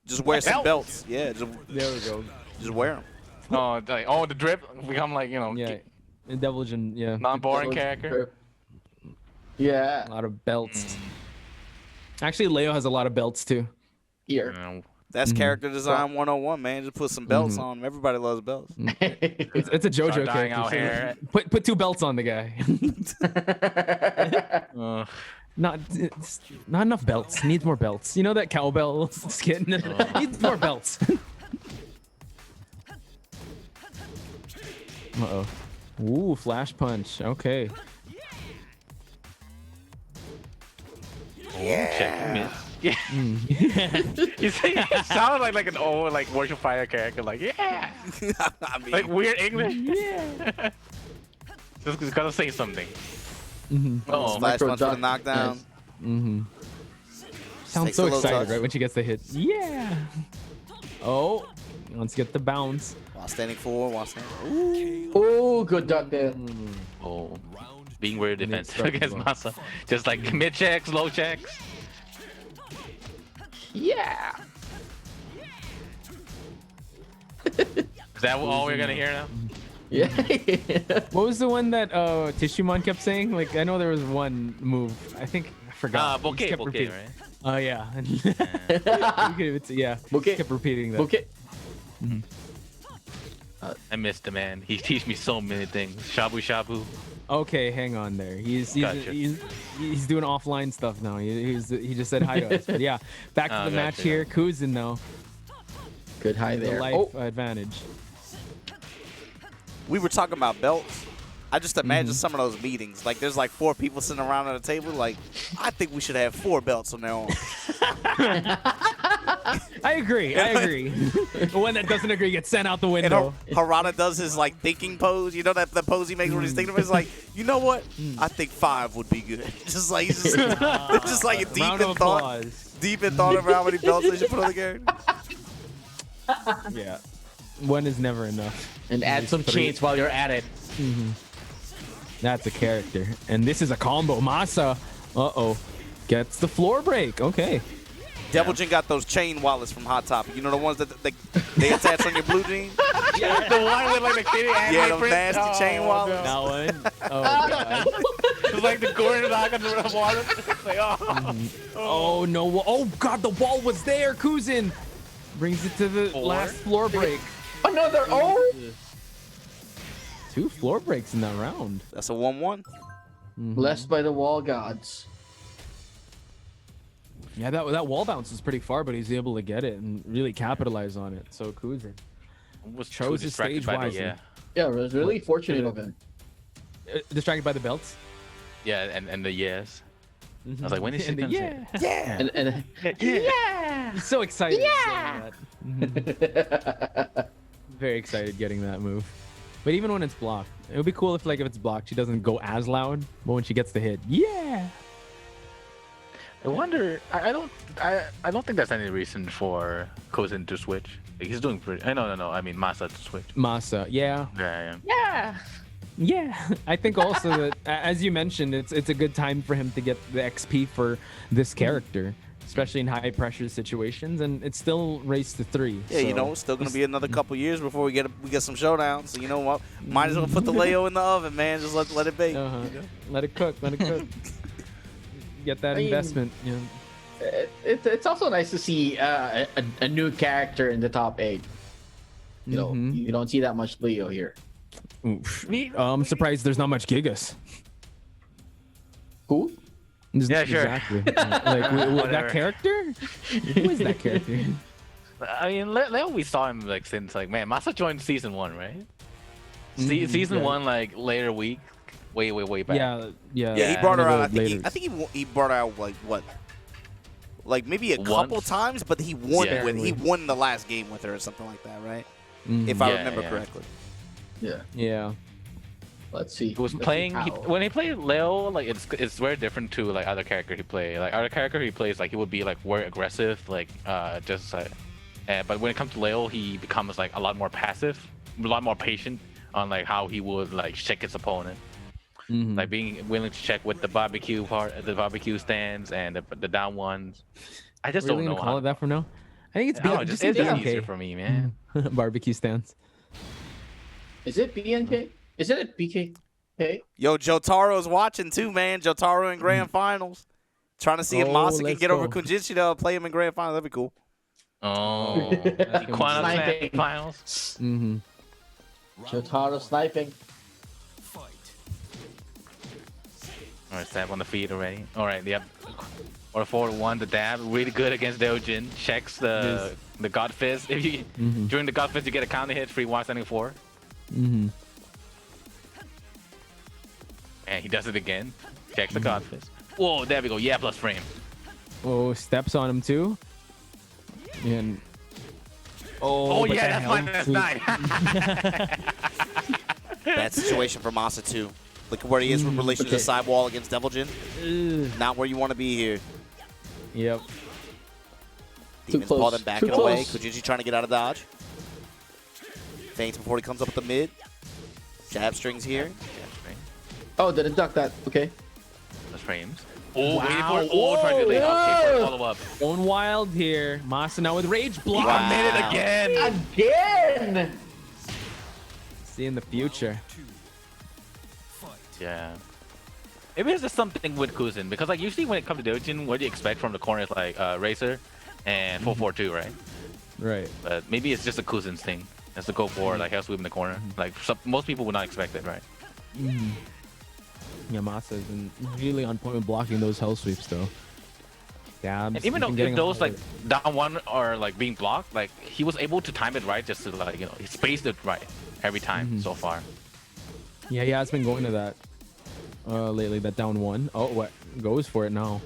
Just wear some belts. Yeah, There we go. just wear them. Oh, the drip become like, you know. Yeah. Devilian, yeah. Non-boring character. Yeah. A lot of belts. Actually, Leo has a lot of belts too. Here. That's character design 101, man. Just put some belts on him. Everybody loves belts. It's a JoJo dying character. out so here. Put 2 belts on the guy. Not enough belts. Needs more belts. You know that cowbell skin? Needs more belts. Uh-oh. Ooh, flash punch. Okay. Check miss. Yeah. You see, it sounded like an old worship fire character. Like, yeah. I mean, Like weird English. Yeah. Just gotta say something. Oh, splash punch for the duck. knockdown. Sounds Takes so a little excited, touch. right, when she gets the hit. Yeah. Oh, let's get the bounce. While standing forward, while standing. Oh, good duck there. oh. Being very defensive Mid-strike against as well. Masa. Just like mid checks, low checks. Yeah. Is that all we're gonna hear now? Yeah. What was the one that Tishumon kept saying? Like, I know there was one move. I think I forgot. He just Bouquet, kept bouquet, repeating. right? Oh yeah. Yeah. Bouquet. Kept repeating that. Okay. I missed the man. He teach me so many things. Shabu shabu. Okay, hang on there. He's Gotcha. he's doing offline stuff now. He just said hi to us. But yeah, back to the match gotcha. here. Kuzin though. Good high The there. life Oh, advantage. We were talking about belts. I just imagine some of those meetings. Like, there's like 4 people sitting around at a table. Like, I think we should have 4 belts from now on. I agree. The one that doesn't agree gets sent out the And window. Harada does his like thinking pose. You know that the pose he makes when he's thinking of it? He's like, you know what? I think 5 would be good. Just like it's just like a deep Round in of thought. applause. Deep in thought of how many belts they should put on the character. Yeah. One is never enough. and add some chains while you're at it. That's a character. And this is a combo. Masa, uh-oh, gets the floor break. Okay. Devil Jin got those chain wallets from Hot Topic. You know the ones that they attach on your blue jeans? The one with like the kitty anime Yeah, those print? nasty chain wallets. That one. Oh, God. It's like the Gordon knock on the water. It's like, oh. Oh, no. Oh, God, the wall was there. Kuzin brings it to the last floor break. Another oh. 2 floor breaks in that round. That's a 1-1. Blessed by the wall gods. Yeah, that wall bounce was pretty far, but he's able to get it and really capitalize on it. So Kuzin Was chose too his distracted stage by the, wisely. Yeah, it was really fortunate of him. Distracted by the belts. Yeah, and the yes. I was like, when is she And the gonna say yeah. And it? He's so excited. Yeah. Very excited getting that move. But even when it's blocked, it would be cool if it's blocked, she doesn't go as loud. But when she gets the hit, yeah. I wonder. I don't think there's any reason for Kuzin to switch. Like, he's doing pretty. No. I mean Masa to switch. Masa, yeah. Yeah. Yeah. I think also that, as you mentioned, it's a good time for him to get the XP for this character, especially in high pressure situations, and it's still race to 3. Yeah, you know, it's still gonna be another couple years before we get some showdowns. So you know what? Might as well put the Leo in the oven, man. Just let it bake. Let it cook. Get that investment. Yeah. It's also nice to see a new character in the top 8. You know, you don't see that much Leo here. Oof. I'm surprised there's not much Gigas. Who? Yeah, sure. Exactly. That character? Who is that character? I mean, Leo, we saw him like since like Masa joined season 1, right? Season 1, like later week, way back. Yeah. He brought her out. Later. I think he brought her out like what? Like maybe a couple Once. times, but he won Yeah. he won the last game with her or something like that, right? If I remember correctly. Yeah. Let's see. He was Let's playing see how. when he played Leo. Like it's very different to like other character he play. Like other character he plays, like he would be like very aggressive, like just like. But when it comes to Leo, he becomes like a lot more passive, a lot more patient on like how he would like check his opponent. Like being willing to check with the barbecue stands and the down ones. I just Really don't know gonna call it that for now? I think it's I don't know, just it's BNK. easier for me, man. Barbecue stands. Is it BNK? Isn't it BK? Hey. Yo, Jotaro's watching too, man. Jotaro in grand finals. Trying to see if Oh, Masa can let's get over go. Kunimitsu to play him in grand finals. That'd be cool. Oh, That's gonna Quantum be- Sniping. finals. Mm-hmm. Jyotaro sniping. All right, stab on the feet already. All right, yep. Or 4-1, the dab, really good against Dojin. Checks the God Fist. If you during the God Fist, you get a counter hit, free one standing 4. Mm-hmm. And he does it again. Checks the God Fist. Whoa, there we go. Yeah, plus frame. Oh, steps on him too. And Oh, but yeah, the that's mine. hell That's sweep. 9. Bad situation for Masa too. Look at where he is with relation to the sidewall against Deviljin. Ugh. Not where you want to be here. Yep. Demons close. Paw then backing Too away. close. Kujinji trying to get out of dodge. Feints before he comes up with the mid. Jab strings here. Oh, didn't duck that. Okay. Plus frames. Oh, waiting Wow. for it. Oh, trying to lay up for a follow-up. Going wild here. Masa now with rage block. Wow. Made it again. Again. See in the future. Yeah. Maybe it's just something with Kuzin, because like usually when it comes to Dojin, what do you expect from the corner is like Racer and 4-4-2, right? Right. But maybe it's just a Kuzin's thing. Has to go for like hell sweep in the corner. Like most people would not expect it, right? Yeah, Masa has been really on point with blocking those hell sweeps though. Dabs. And even though been if getting those a lot like of- down one or like being blocked, like he was able to time it right, just to like he spaced it right every time so far. Yeah, he has been going to that lately. That down one. Oh, what goes for it now?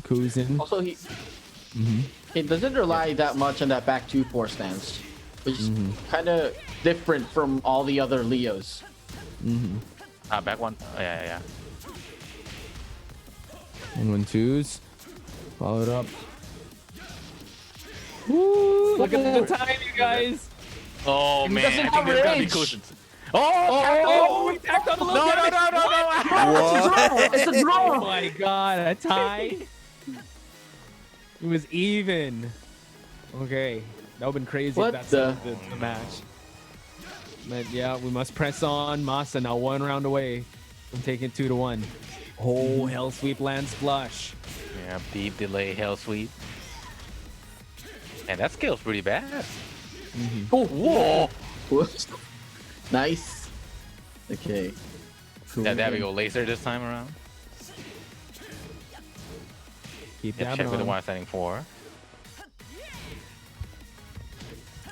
Kuzin. Also, he doesn't rely that much on that back 2-4 stance, which is kind of different from all the other Leos. Back one. Oh, yeah. 1-1-2s. Followed up. Woo! Look at the time, you guys. Oh man, doesn't I think there's gotta be have Kuzin's. Oh, he tacked on a no, little no, damage. no. It's a Oh draw. my god, a tie. It was even. Okay, that would've been crazy What if that's the- the match. But yeah, we must press on. Masa now 1 round away from taking 2-1. Oh, hell sweep lands flush. Yeah, deep delay hell sweep. And that skill's pretty bad. Oh, whoa. Whoops. Nice. Okay. Cool. Yeah, there we go. Laser this time around. Keep Yeah, dabbing check with the on. one standing 4.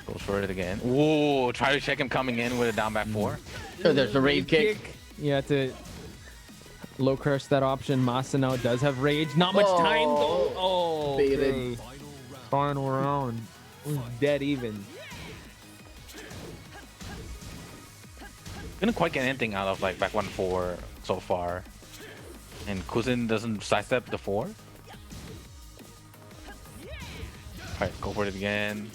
Goes for it again. Ooh, try to check him coming in with a down back 4. Oh, there's a raid kick. You have to low crush that option. Masa now does have rage. Not much time though. Oh, Baited. okay. Final round. We're dead even. Couldn't quite get anything out of like back 1-4 so far. And Kuzin doesn't sidestep the 4. Alright, go for it again.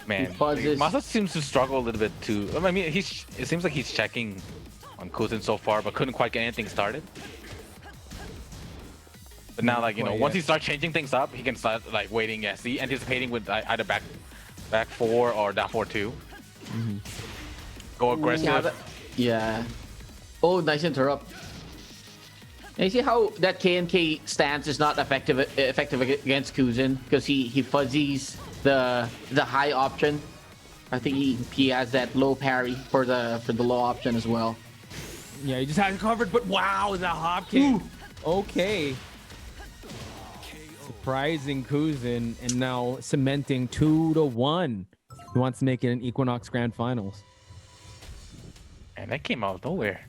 Man, Pauses. Masa seems to struggle a little bit too. I mean, it seems like he's checking on Kuzin so far, but couldn't quite get anything started. But now, like, you know, Quite once yet. he starts changing things up, he can start like waiting, yeah, see, anticipating with either back 4 or down 4-2. Go aggressive. Yeah. Oh, nice interrupt. And you see how that K&K stance is not effective against Kuzin because he fuzzies the high option. I think he has that low parry for the low option as well. Yeah, he just had it covered, but wow, the hop kick. Okay. Surprising Kuzin, and now cementing 2-1. He wants to make it an Equinox Grand Finals. And that came out of nowhere.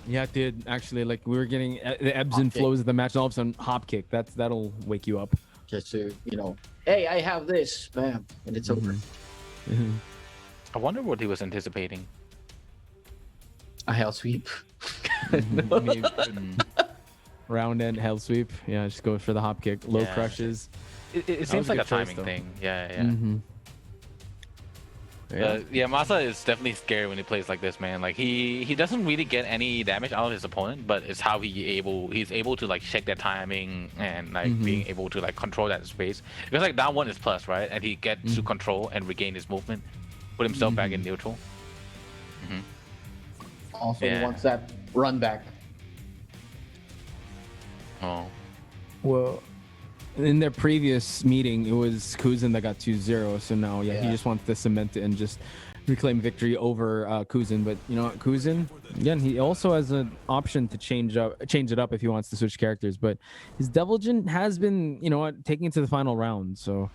Yeah, it did actually. Like we were getting the ebbs and Hop kick. flows of the match, and all of a sudden, hop kick. That'll wake you up. Just to, you know, hey, I have this, bam, and it's over. I wonder what he was anticipating. A hell sweep. Maybe, round end hell sweep. Yeah, just go for the hop kick. Low Yeah. crushes. It seems was a like a good choice, timing though. thing. Yeah. Mhm. Yeah, Masa is definitely scary when he plays like this, man. Like he doesn't really get any damage out of his opponent, but it's how he's able to like check that timing and like being able to like control that space. Because like down 1 is plus, right? And he gets to control and regain his movement. put himself back in neutral. Also Yeah. wants that run back. Oh. Well, in their previous meeting, it was Kuzin that got 2-0. So now, he Yeah. just wants to cement it and just reclaim victory over Kuzin. But you know what, Kuzin, again, he also has an option to change it up if he wants to switch characters. But his Deviljin has been, you know what, taking it to the final round. So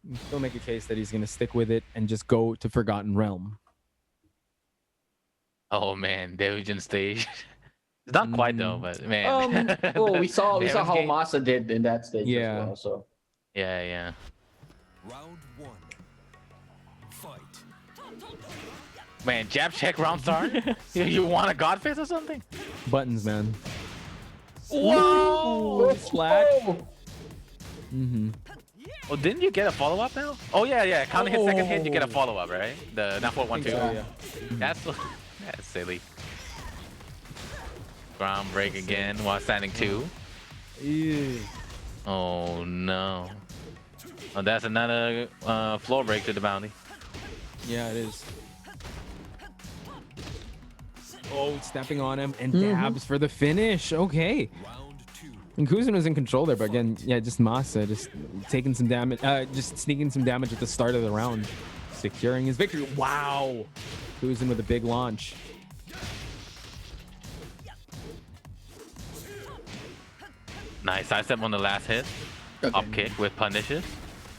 you can still make a case that he's going to stick with it and just go to Forgotten Realm. Oh man, Deviljin stage. It's not quite though, but man. Well, we saw how Devin's game- Masa did in that stage Yeah. as well. So Yeah. Round one. Fight. Man, jab check round start. You want a god face or something? Buttons, man. Whoa! Slack. Oh, didn't you get a follow up now? Oh yeah. Counter hit, second hit, you get a follow up, right? The down 4-1-2. So, yeah. That's silly. Ground break again while standing 2. Ew. Oh no. Oh, that's another floor break to the bounty. Yeah, it is. Oh, stepping on him and dabs for the finish. Okay. Round two. And Kuzin was in control there, but again, just Masa just taking some damage, just sneaking some damage at the start of the round, securing his victory. Wow. Kuzin with a big launch. Nice side step on the last hit. Up kick with punishes.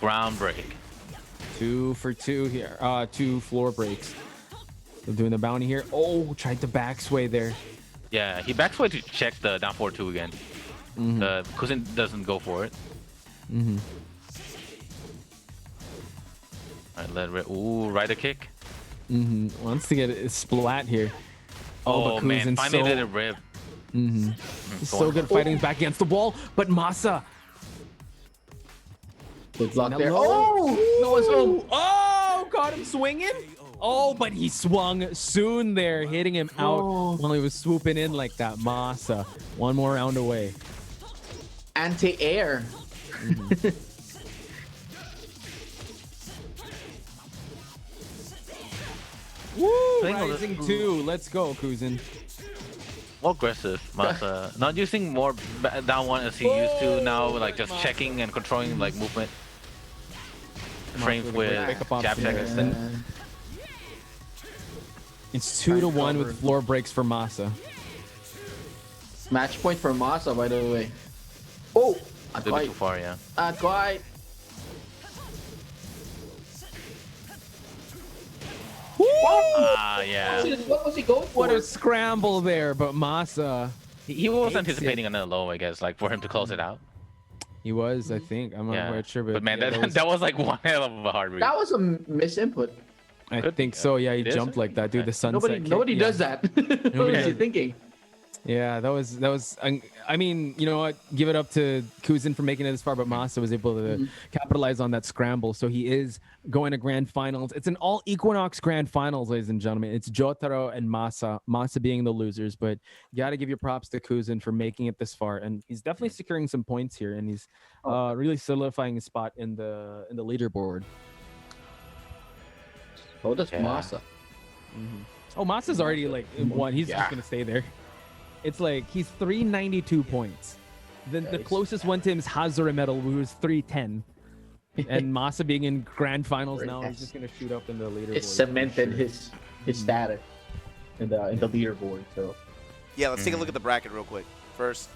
Ground break. 2 for 2 here. 2 floor breaks. They're doing the bounty here. Oh, tried to backsway there. Yeah, he backsway to check the down 4-2 again. Kuzin doesn't go for it. Alright, let it rip. Ooh, rider kick. Wants to get a splat here. Oh, but man, Kuzin's finally so, let it rip. he's so good fighting back against the wall. But Masa. good luck there. Hello? Oh, no, it's home. Oh, got him swinging. Oh, but he swung soon there, hitting him out while he was swooping in like that. Masa, one more round away. Anti-air. Woo! Playing a Rising little- 2. Let's go, Kuzin. More aggressive, Masa. Not using more down 1 as he used to now, like just checking and controlling like movement. Frames with a with great pick-up jab option check there. instead. It's 2-1 with floor breaks for Masa. Match point for Masa, by the way. Oh, A not little bit quite. too far, yeah. Not quite. Ah, yeah. What was he going for? What a scramble there, but Masa. He was Hates anticipating another low, I guess, like for him to close it out. He was, I think. I'm not Yeah. quite sure, But man, yeah, that was like one hell of a hard read. That was a misinput. I Could think be, so. Yeah, he it is. jumped like that, dude. The sunset. Nobody kick, yeah. does that. What was he thinking? Yeah, that was. I mean, you know what? Give it up to Kuzin for making it this far, but Masa was able to capitalize on that scramble. So he is going to grand finals. It's an all Equinox grand finals, ladies and gentlemen. It's Jyotaro and Masa. Masa being the losers, but you got to give your props to Kuzin for making it this far, and he's definitely securing some points here, and he's really solidifying his spot in the leaderboard. Oh, that's Yeah. Masa. Oh, Masa's already like won. He's just gonna stay there. It's like he's 392 points. The it's- closest one to him is Hazure Medal, who was 310. And Masa being in grand finals now, he's just gonna shoot up in the leaderboard. It cemented his status in the leaderboard. So Yeah, let's take a look at the bracket real quick. First,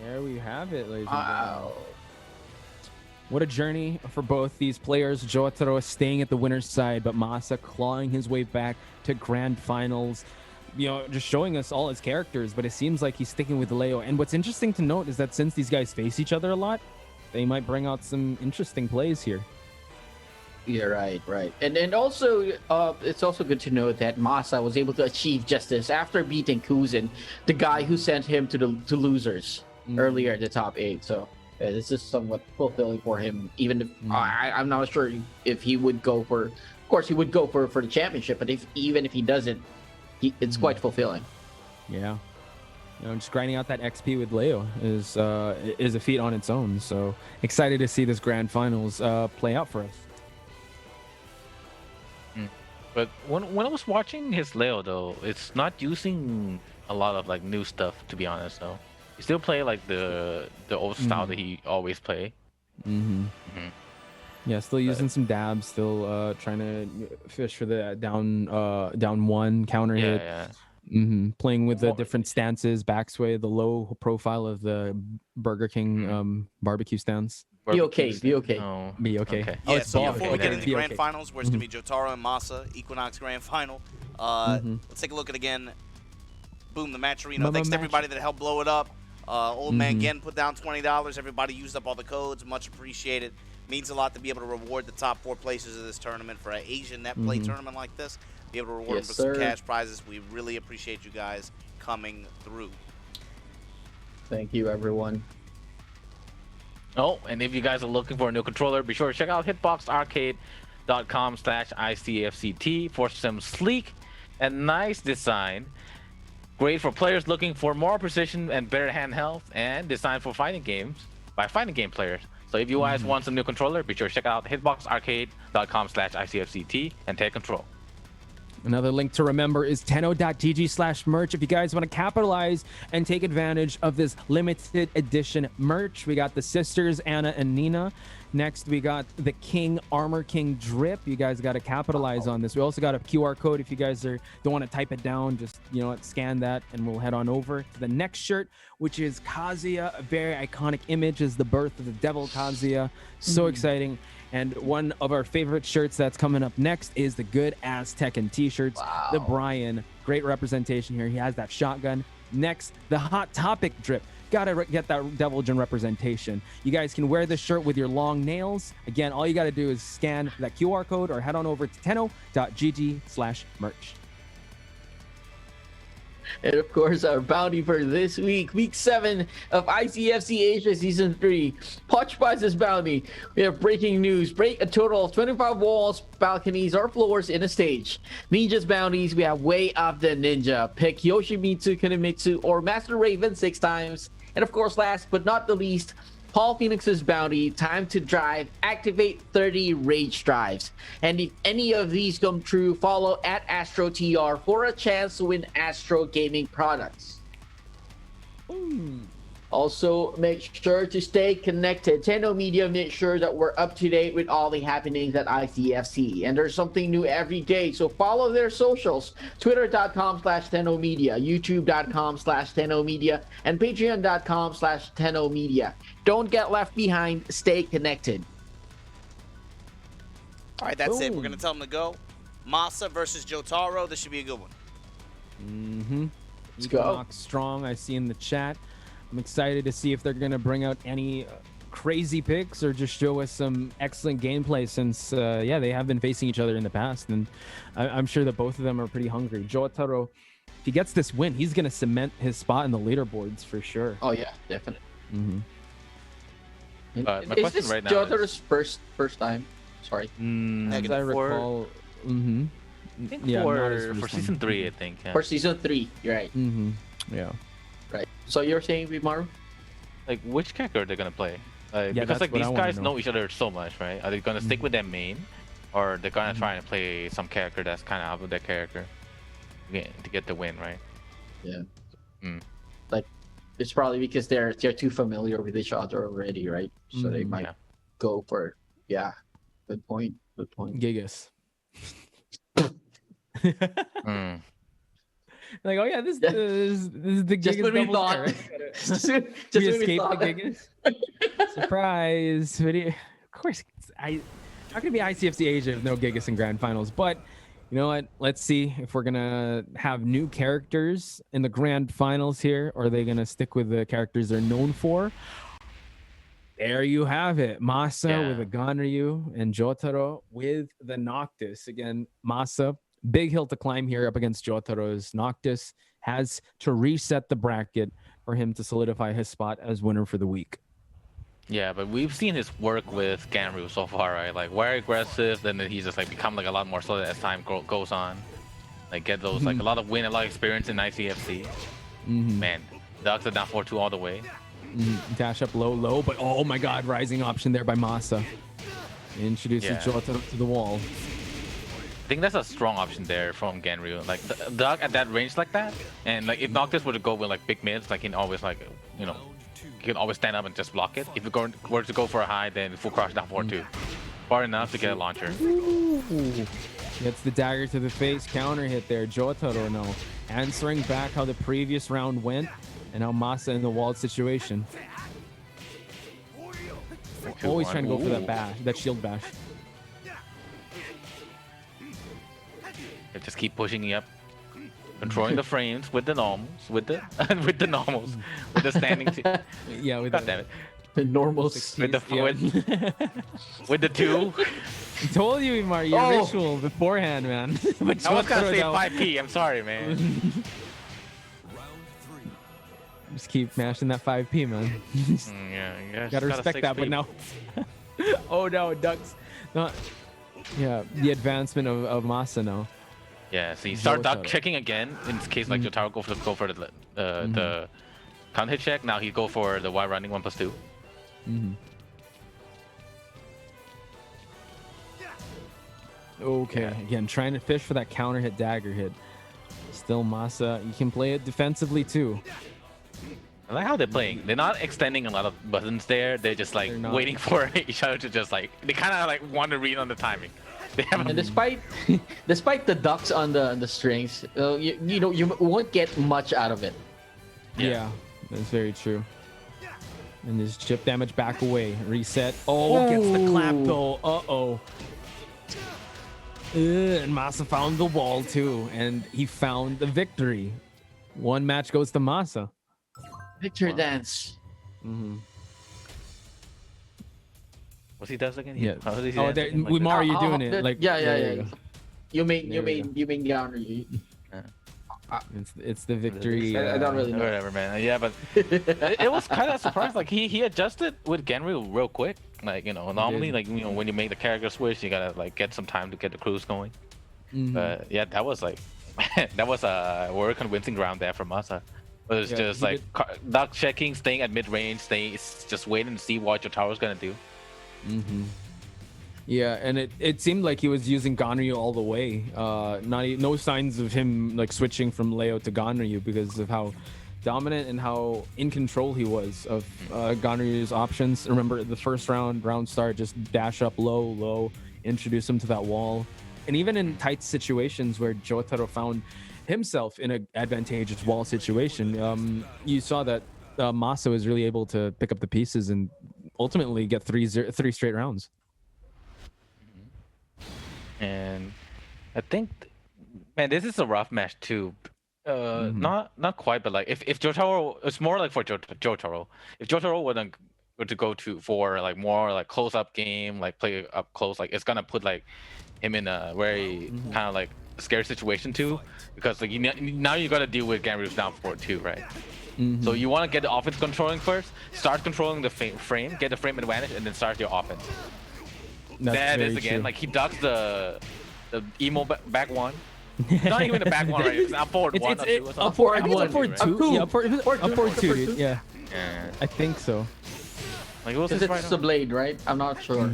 There we have it, ladies and wow. gentlemen. What a journey for both these players. Jyotaro staying at the winner's side, but Masa clawing his way back to grand finals. You know, just showing us all his characters, but it seems like he's sticking with Leo. And what's interesting to note is that since these guys face each other a lot, they might bring out some interesting plays here. Yeah, right. And also, it's also good to know that Masa was able to achieve justice after beating Kuzin, the guy who sent him to losers earlier in the top 8. So this is somewhat fulfilling for him. Even if I'm not sure if he would go for. Of course, he would go for the championship, but even if he doesn't, it's quite fulfilling. Yeah. just grinding out that XP with Leo is a feat on its own. So excited to see this grand finals play out for us. But when I was watching his Leo though, it's not using a lot of like new stuff, to be honest. Though he still play like the old style that he always play. Yeah, still using some dabs, still trying to fish for the down one counter hit. Playing with the different stances, backsway, the low profile of the Burger King barbecue stance. Be okay. Oh, Be okay. Yeah, it's so ball. before we get into the Be grand okay. finals, where it's going to be Jyotaro and Masa, Equinox grand final, let's take a look at again. Boom, the Matcherino. Thanks to everybody that helped blow it up. Old man Gen put down $20. Everybody used up all the codes. Much appreciated. Means a lot to be able to reward the top 4 places of this tournament for an Asian net play tournament like this. Be able to reward them for some cash prizes. We really appreciate you guys coming through. Thank you, everyone. Oh, and if you guys are looking for a new controller, be sure to check out hitboxarcade.com/ICFCT for some sleek and nice design. Great for players looking for more precision and better hand health, and designed for fighting games by fighting game players. So if you guys want some new controller, be sure to check out hitboxarcade.com/ICFCT and take control. Another link to remember is tenno.gg/merch if you guys want to capitalize and take advantage of this limited edition merch. We got the sisters, Anna and Nina. Next, we got the King Armor King drip. You guys got to capitalize on this. We also got a QR code if you guys don't want to type it down. Just, scan that and we'll head on over to the next shirt, which is Kazuya. A very iconic image is the birth of the devil Kazuya. So exciting. And one of our favorite shirts that's coming up next is the Good Ass Tekken t-shirts. Wow. The Brian, great representation here. He has that shotgun. Next, the Hot Topic drip. Gotta get that Deviljin representation. You guys can wear this shirt with your long nails. Again, all you gotta do is scan that QR code or head on over to tenno.gg/merch. And of course, our bounty for this week 7 of ICFC Asia Season 3. Potch Prizes bounty. We have breaking news. Break a total of 25 walls, balconies, or floors in a stage. Ninja's bounties. We have Way of the Ninja. Pick Yoshimitsu, Kunimitsu, or Master Raven 6 times. And of course, last but not the least, Paul Phoenix's bounty. Time to drive. Activate 30 rage drives. And if any of these come true, follow at AstroTR for a chance to win Astro Gaming products. Also, make sure to stay connected. Tenno Media makes sure that we're up to date with all the happenings at ICFC. And there's something new every day. So follow their socials. Twitter.com/Tenno Media, YouTube.com/Tenno Media, and Patreon.com/Tenno Media. Don't get left behind. Stay connected. All right, that's it. We're going to tell them to go. Masa versus Jyotaro. This should be a good one. Let's go. Equinox strong, I see in the chat. I'm excited to see if they're going to bring out any crazy picks or just show us some excellent gameplay since, they have been facing each other in the past. And I'm sure that both of them are pretty hungry. Jyotaro, if he gets this win, he's going to cement his spot in the leaderboards for sure. Oh, yeah, definitely. My Is question this right now Jotaro's first time? Sorry. As I recall, I think for season season 3, I think. Yeah. For season 3, you're right. Yeah. Right. So you're saying, Vimaru? Like, which character are they gonna play? Because that's like what these I wanna guys know. know each other so much, right? Are they gonna stick with their main, or they're gonna try and play some character that's kind of out of their character to get the win, right? Yeah. Like, it's probably because they're too familiar with each other already, right? So they might go for Good point. Gigas. Mm. Like, oh yeah, this is the Gigas. Just when we double thought. there, Just we when we escaped thought. the Gigas. Surprise video. Of course, not gonna be ICFC Asia with no Gigas in grand finals, but you know what? Let's see if we're gonna have new characters in the grand finals here, or are they gonna stick with the characters they're known for? There you have it. Masa with the Ganryu and Jyotaro with the Noctis. Again, Masa, big hill to climb here up against Jotaro's Noctis. Has to reset the bracket for him to solidify his spot as winner for the week. Yeah, but we've seen his work with Ganryu so far, right? Like, very aggressive, then he's just like become like a lot more solid as time goes on. Like, get those like a lot of win, a lot of experience in ICFC. Man, Ducks are down 4-2 all the way. Dash up low, but oh my god, rising option there by Masa. Introduces Jyotaro to the wall. I think that's a strong option there from Ganryu. Like the Duck at that range like that, and like if Noctis were to go with like big mids, like he can always like he can always stand up and just block it. If you were to go for a high, then full crush down 4-2, far enough to get a launcher. Ooh. Gets the dagger to the face, counter hit there. Jyotaro now answering back how the previous round went, and now Masa in the walled situation. Always trying to go for that bash, that shield bash. Just keep pushing you up, controlling the frames with the normals, with the standing. Yeah, with God damn it. The normal With the with the 2. I told you, Imar, your ritual beforehand, man. But I was gonna say 5P. I'm sorry, man. Just keep mashing that 5P, man. Yeah, you gotta respect that. But now, oh no, Ducks. Not. Yeah, the advancement of Masa now. Yeah, so you start Duck checking again in case like Jyotaro go for the counter hit check. Now he go for the Y running 1+2. Okay, again, trying to fish for that counter hit dagger hit. Still Masa, you can play it defensively too. I like how they're playing. They're not extending a lot of buttons there. They're just like waiting for each other to just like, they kind of like want to read on the timing. And despite the ducks on the strings, you won't get much out of it. Yeah, that's very true. And this chip damage back away, reset. Oh, gets the clap though. Uh-oh. And Masa found the wall too, and he found the victory. One match goes to Masa. Victory dance. What's he does again? Yeah. How does he with Mario, you're doing it. Like yeah. You mean Ganryu. It's the victory. I don't really know. Whatever, man. Yeah, but it was kind of surprised. Like he adjusted with Ganryu real quick. Like normally like when you make the character switch, you gotta like get some time to get the cruise going. But yeah, that was like that was a very convincing round there from Masa. But it's just like duck checking, staying at mid range, just waiting to see what Jyotaro's gonna do. Yeah, and it seemed like he was using Ganryu all the way. No signs of him like switching from Leo to Ganryu because of how dominant and how in control he was of Ganryu's options. Remember the first round start, just dash up low, introduce him to that wall. And even in tight situations where Jyotaro found himself in an advantageous wall situation, you saw that Masa was really able to pick up the pieces and ultimately get three straight rounds. And I think, man, this is a rough match too. Not quite, but like if Jyotaro, it's more like for Jyotaro. If Jyotaro were to go for like more like close up game, like play up close, like it's gonna put like him in a very kind of like scary situation too, because like now you gotta deal with Ganryu's down 4-2, right? So you want to get the offense controlling first, start controlling the frame, get the frame advantage, and then start your offense. That is again, like he ducks the emo back one. Not even the back one, right? It's up forward one. Up forward two. Yeah, up forward two, dude. Yeah. I think so. Like it's the blade, right? I'm not sure.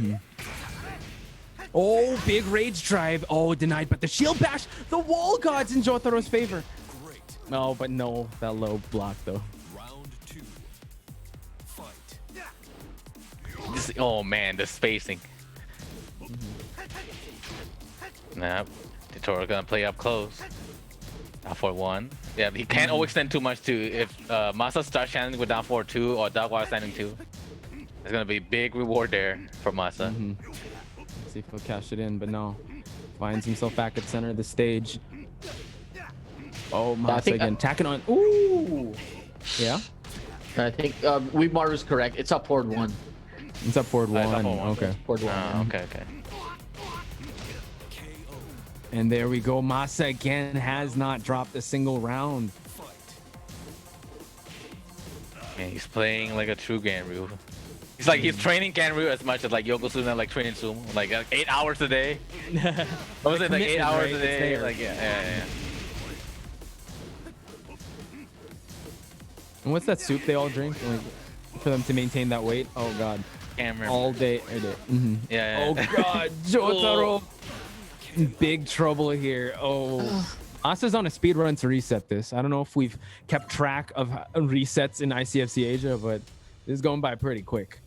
Oh, big rage drive. Oh, denied, but the shield bash. The wall god's in Jotaro's favor. No, but no, that low block though. Round 2. Fight. Oh man, the spacing. Nah, Jyotaro gonna play up close. Down 4-1. Yeah, he can't overextend too much too. If Masa starts channeling with down 4-2 or Duck while standing 2, there's gonna be a big reward there for Masa. Let's see if he'll cash it in, but no. Finds himself back at center of the stage. Oh, Masa again, tacking on. Ooh! Yeah? I think Maru's correct. It's up forward 1. It's up forward 1. Okay. Forward 1. Okay. And there we go. Masa again has not dropped a single round. Man, he's playing like a true Ganryu. He's like he's training Ganryu as much as like Yokozuna like training sumo, like 8 hours a day. What was it, like 8 hours a day? Like yeah. And what's that soup they all drink like, for them to maintain that weight? Oh god, Can't remember. all day. Mm-hmm. Yeah. Oh god, Jyotaro, in big trouble here. Oh, Masa's on a speed run to reset this. I don't know if we've kept track of resets in ICFC Asia, but this is going by pretty quick.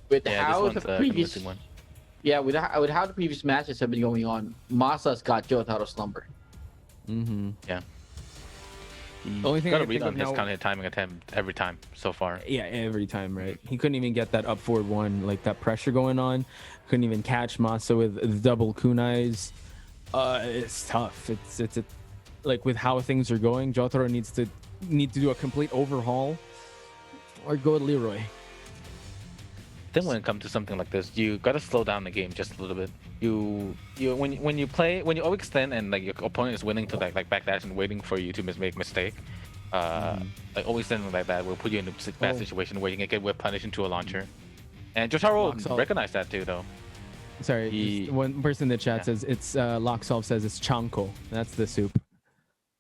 With Yeah, how this the one's previous convincing one. yeah, with how the previous matches have been going on, Masa's got Jotaro's number. Mm-hmm. Yeah. The only thing I Gotta can read think on of his now- counter timing attempt every time so far. Yeah, every time, right? He couldn't even get that up forward one, like that pressure going on. Couldn't even catch Masa with the double kunais. It's tough. It's like with how things are going, Jyotaro needs to do a complete overhaul or go with Leroy. Then when it comes to something like this, you gotta slow down the game just a little bit. You when you overextend and like your opponent is willing to like backdash and waiting for you to make mistake, like overextending like that will put you in a bad situation where you can get whip punished into a launcher. And Jyotaro Locksolve. recognized that too, though. Sorry, He- one person in the chat Yeah. says it's Locksolve says it's chanko. That's the soup.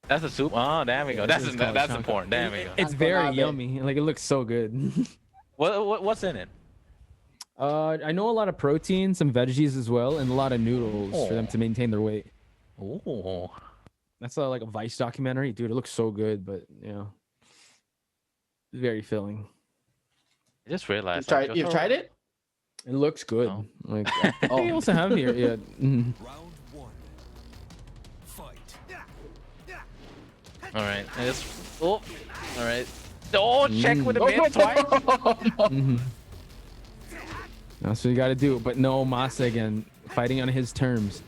That's the soup. Oh, there we go. Yeah, it's called That's chanko. important. There we go. It's Chanko very nabe. yummy. Like it looks so good. What's in it? I know a lot of protein, some veggies as well, and a lot of noodles for them to maintain their weight. Oh, That's like a Vice documentary, dude. It looks so good, but very filling. I just realized. You've tried it? It looks good. No. Like they also have here, yeah. Mhm. Round one. Fight. All right. All right. Oh, check with the man twice. Mhm. That's what you got to do. But no, Masa again, fighting on his terms,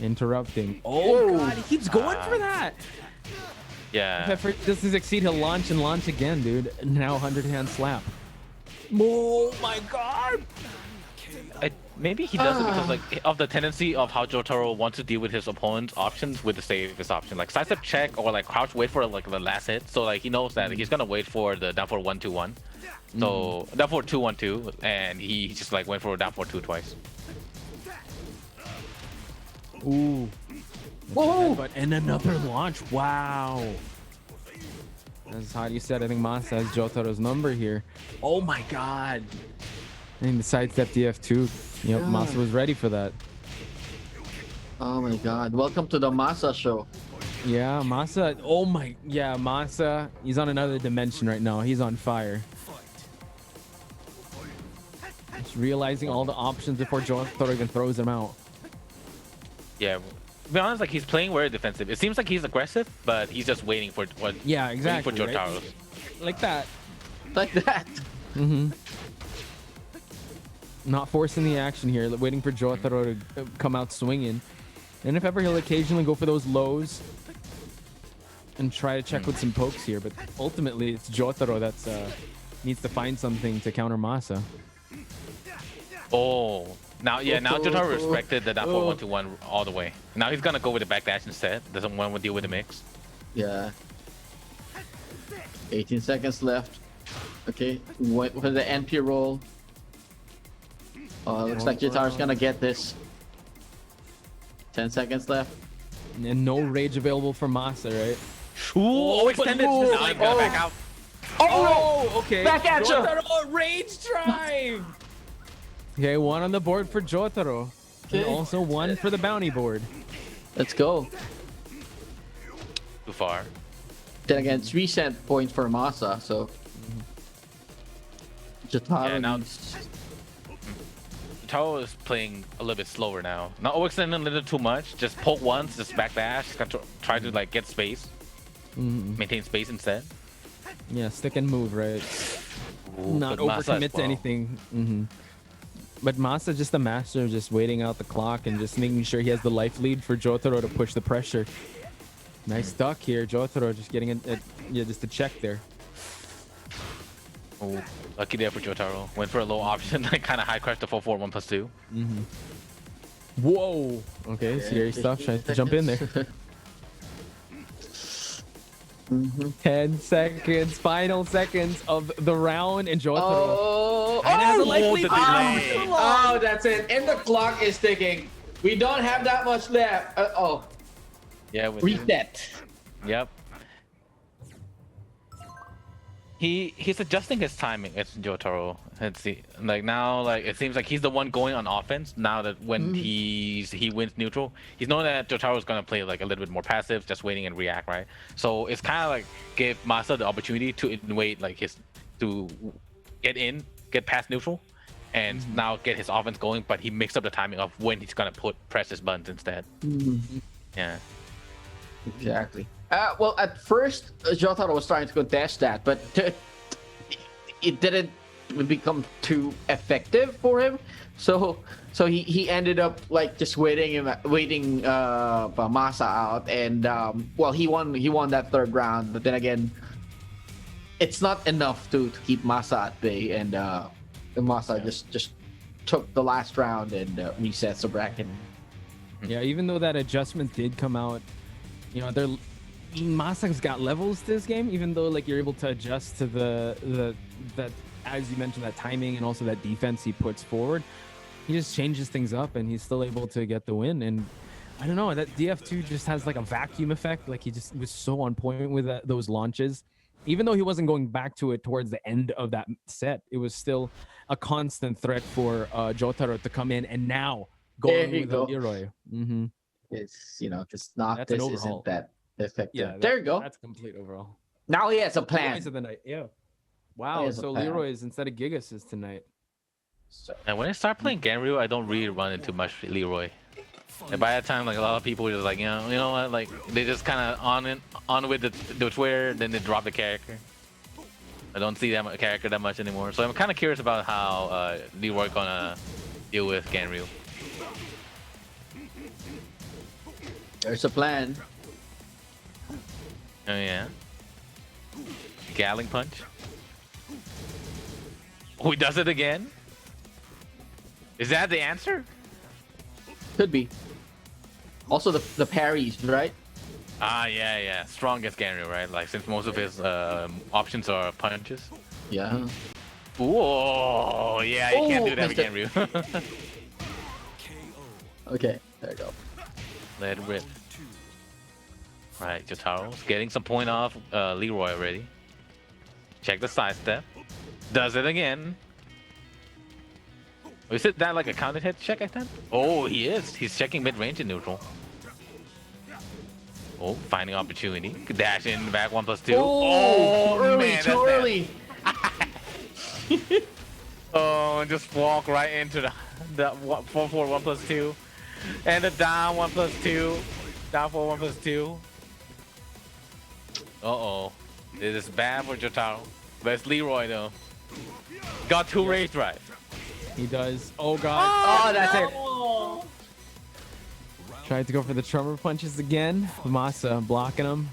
interrupting. Oh god, he keeps going for that. Yeah. If it doesn't succeed, he'll launch and launch again, dude. Now 100-hand slap. Oh my god. Maybe he does it because like of the tendency of how Jyotaro wants to deal with his opponent's options with the safest option, like sidestep check or like crouch wait for like the last hit. So like he knows that he's gonna wait for the down for 1-2-1. So down for 2-1-2, and he just like went for down for 2 twice. Ooh. Whoa! But and another launch. Wow. As how you said, I think Masa has Jotaro's number here. Oh my god. And the sidestep DF2. Yep, Masa was ready for that. Oh my god. Welcome to the Masa show. Yeah, Masa. Oh my. Yeah, Masa. He's on another dimension right now. He's on fire. Just realizing all the options before Jyotaro even throws him out. Yeah. To be honest, like he's playing very defensive. It seems like he's aggressive, but he's just waiting for what. Yeah, exactly. Waiting for right? Jotaro's. Like that. Like that. Mm-hmm. Not forcing the action here, waiting for Jyotaro to come out swinging. And if ever, he'll occasionally go for those lows and try to check with some pokes here. But ultimately, it's Jyotaro that's needs to find something to counter Masa. Oh. Now Jyotaro respected the down for 1-2-1 all the way. Now he's gonna go with the backdash instead. Doesn't want to deal with the mix. Yeah. 18 seconds left. Okay, wait for the NP roll. Looks like Jyotaro's gonna get this. 10 seconds left. And no rage available for Masa, right? Ooh, extended. Now he's gonna back out. Oh, okay. Back at you. Jyotaro, rage drive! Okay, one on the board for Jyotaro. And Okay. also one for the bounty board. Let's go. Too far. Then again, it's reset points for Masa, so. Jyotaro Yeah, now- needs- Taro is playing a little bit slower now. Not overextending a little too much. Just poke once, just backdash. Try to like get space, maintain space instead. Yeah, stick and move, right? Ooh, Not but Masa as overcommit to well. anything. But Masa just the master of just waiting out the clock and just making sure he has the life lead for Jyotaro to push the pressure. Nice duck here, Jyotaro just getting just a check there. Ooh, lucky there for Jyotaro. Went for a low option, like kind of high crash the 4-4 1+2. Whoa. Okay, scary stuff. Trying to jump in there. 10 seconds, final seconds of the round, and Jyotaro. Oh, And has a oh, life lead. the delay. oh, that's it. And the clock is ticking. We don't have that much left. Yeah. Reset. Yep. He's adjusting his timing. It's Jyotaro. Let's see. Like now, like it seems like he's the one going on offense now that when he wins neutral, he's knowing that Jyotaro's gonna play like a little bit more passive, just waiting and react, right? So it's kind of like give Masa the opportunity to wait, like to get past neutral, and now get his offense going. But he mixed up the timing of when he's gonna press his buttons instead. Yeah. Exactly. Well, at first, Jyotaro was trying to contest that, but it didn't become too effective for him. So he ended up like just waiting Masa out, and well, he won that third round. But then again, it's not enough to keep Masa at bay, and Masa just took the last round and resets the bracket. Yeah, even though that adjustment did come out, you know, Masa's got levels to this game, even though like you're able to adjust to the as you mentioned, that timing and also that defense he puts forward. He just changes things up and he's still able to get the win. And I don't know, that DF2 just has like a vacuum effect. Like he just was so on point with those launches. Even though he wasn't going back to it towards the end of that set, it was still a constant threat for Jyotaro to come in and now going with Leroy. It's, you know, just Noctis isn't that effective. Yeah, there you go. That's a complete overall. Now he has a plan. Of the night. Yeah. Wow. So Leroy's instead of Gigas is tonight. And when I start playing Ganryu, I don't really run into much Leroy. And by that time, like a lot of people are just like, you know what, like they just kind of on with the Twitter, then they drop the character. I don't see that character that much anymore. So I'm kind of curious about how Leroy gonna deal with Ganryu. There's a plan. Oh yeah. Galling punch. Oh, he does it again? Is that the answer? Could be. Also the parries, right? Ah, yeah. Strongest Ganryu, right? Like since most of his options are punches. Yeah. Whoa, yeah, you can't do that with Ganryu. Okay, there you go. Let it rip. Right, Jyotaro's getting some point off Leroy already. Check the sidestep. Does it again. Is it that like a counter hit check, I think? Oh, he is. He's checking mid-range and neutral. Oh, finding opportunity. Dash in back 1+2. Oh, man, too early. Oh, and just walk right into the 4-4 1+2. And the down 1+2. Down 4 1+2. Uh-oh. This is bad for Jyotaro. But it's Leroy though. Got two rage right. He does. Oh god. Oh, that's it. Tried to go for the tremor punches again. Masa blocking him.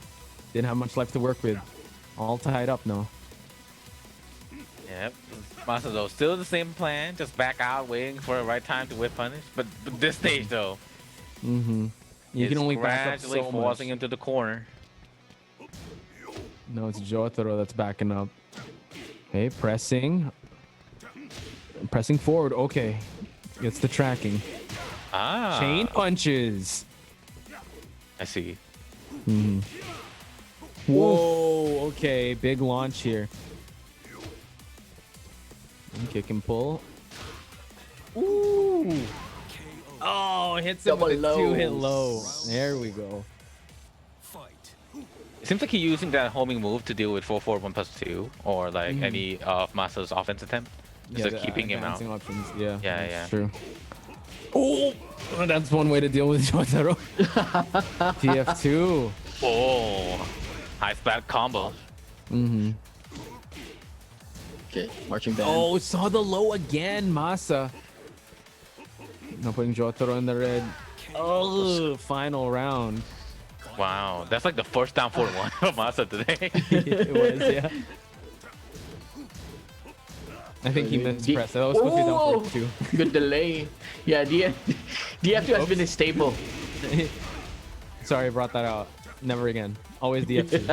Didn't have much left to work with. All tied up now. Yep. Masa though, still the same plan. Just back out, waiting for the right time to whip punish. But this stage though. You can only back up so forcing much. him to the corner. No, it's Jyotaro that's backing up. Okay, pressing forward. Okay, gets the tracking. Ah. Chain punches. I see. Whoa. Okay, big launch here. Kick and pull. Ooh. Oh, hits him with a 2-hit low. There we go. It seems like he's using that homing move to deal with 4-4 1+2 or like any of Masa's offense attempt. Just like keeping him out. Options. Yeah, Yeah. True. Oh, that's one way to deal with Jyotaro. TF2. Oh, high spat combo. Okay, marching band. Oh, saw the low again, Masa. Now putting Jyotaro in the red. Oh, final round. Wow, that's like the first down 4-1 of Masa today. It was, yeah. I think he missed press. That was supposed to be down 4-2. Good delay. Yeah, DF2 has been his staple. Sorry, I brought that out. Never again. Always DF2.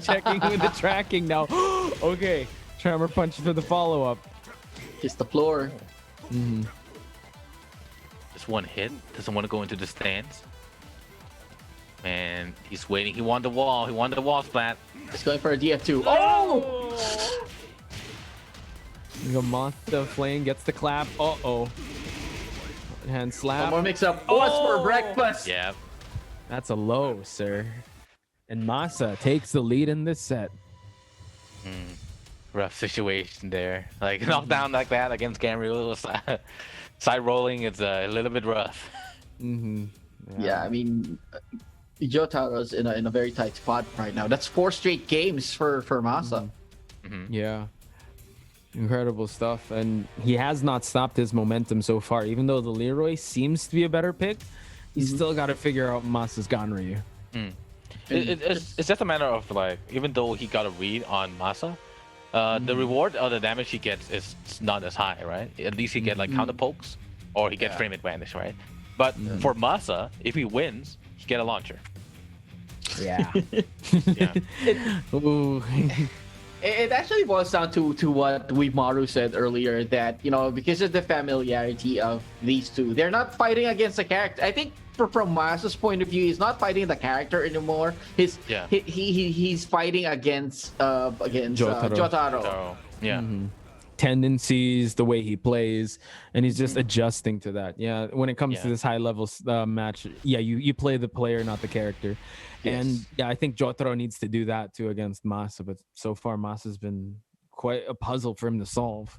Checking with the tracking now. Okay, tremor punch for the follow-up. Kiss the floor. Just one hit. Doesn't want to go into the stands. And he's waiting. He won the wall. He won the wall splat. He's going for a DF2. Oh! You go Masa Flame gets the clap. Uh-oh. Hand One slap. more mix-up. What's for breakfast? Yeah. That's a low, sir. And Masa takes the lead in this set. Rough situation there. Like knockdown like that against Ganryu. Side rolling, it's a little bit rough. Yeah, I mean, Jyotaro's in a very tight spot right now. That's 4 straight games for Masa. Yeah. Incredible stuff. And he has not stopped his momentum so far. Even though the Leroy seems to be a better pick, he's still got to figure out Masa's Ganryu. It's just a matter of like, even though he got a read on Masa, the reward or the damage he gets is not as high, right? At least he get like counter pokes, or he get frame advantage, right? But for Masa, if he wins, he get a launcher. Yeah. Yeah. Ooh. It actually boils down to what Maru said earlier, that, you know, because of the familiarity of these two, they're not fighting against the character. I think from Masa's point of view, he's not fighting the character anymore. He's fighting against Jyotaro. So, yeah. Tendencies, the way he plays, and he's just adjusting to that. Yeah, when it comes to this high level match, you play the player, not the character. And I think Jyotaro needs to do that too against Masa, but so far Masa's been quite a puzzle for him to solve.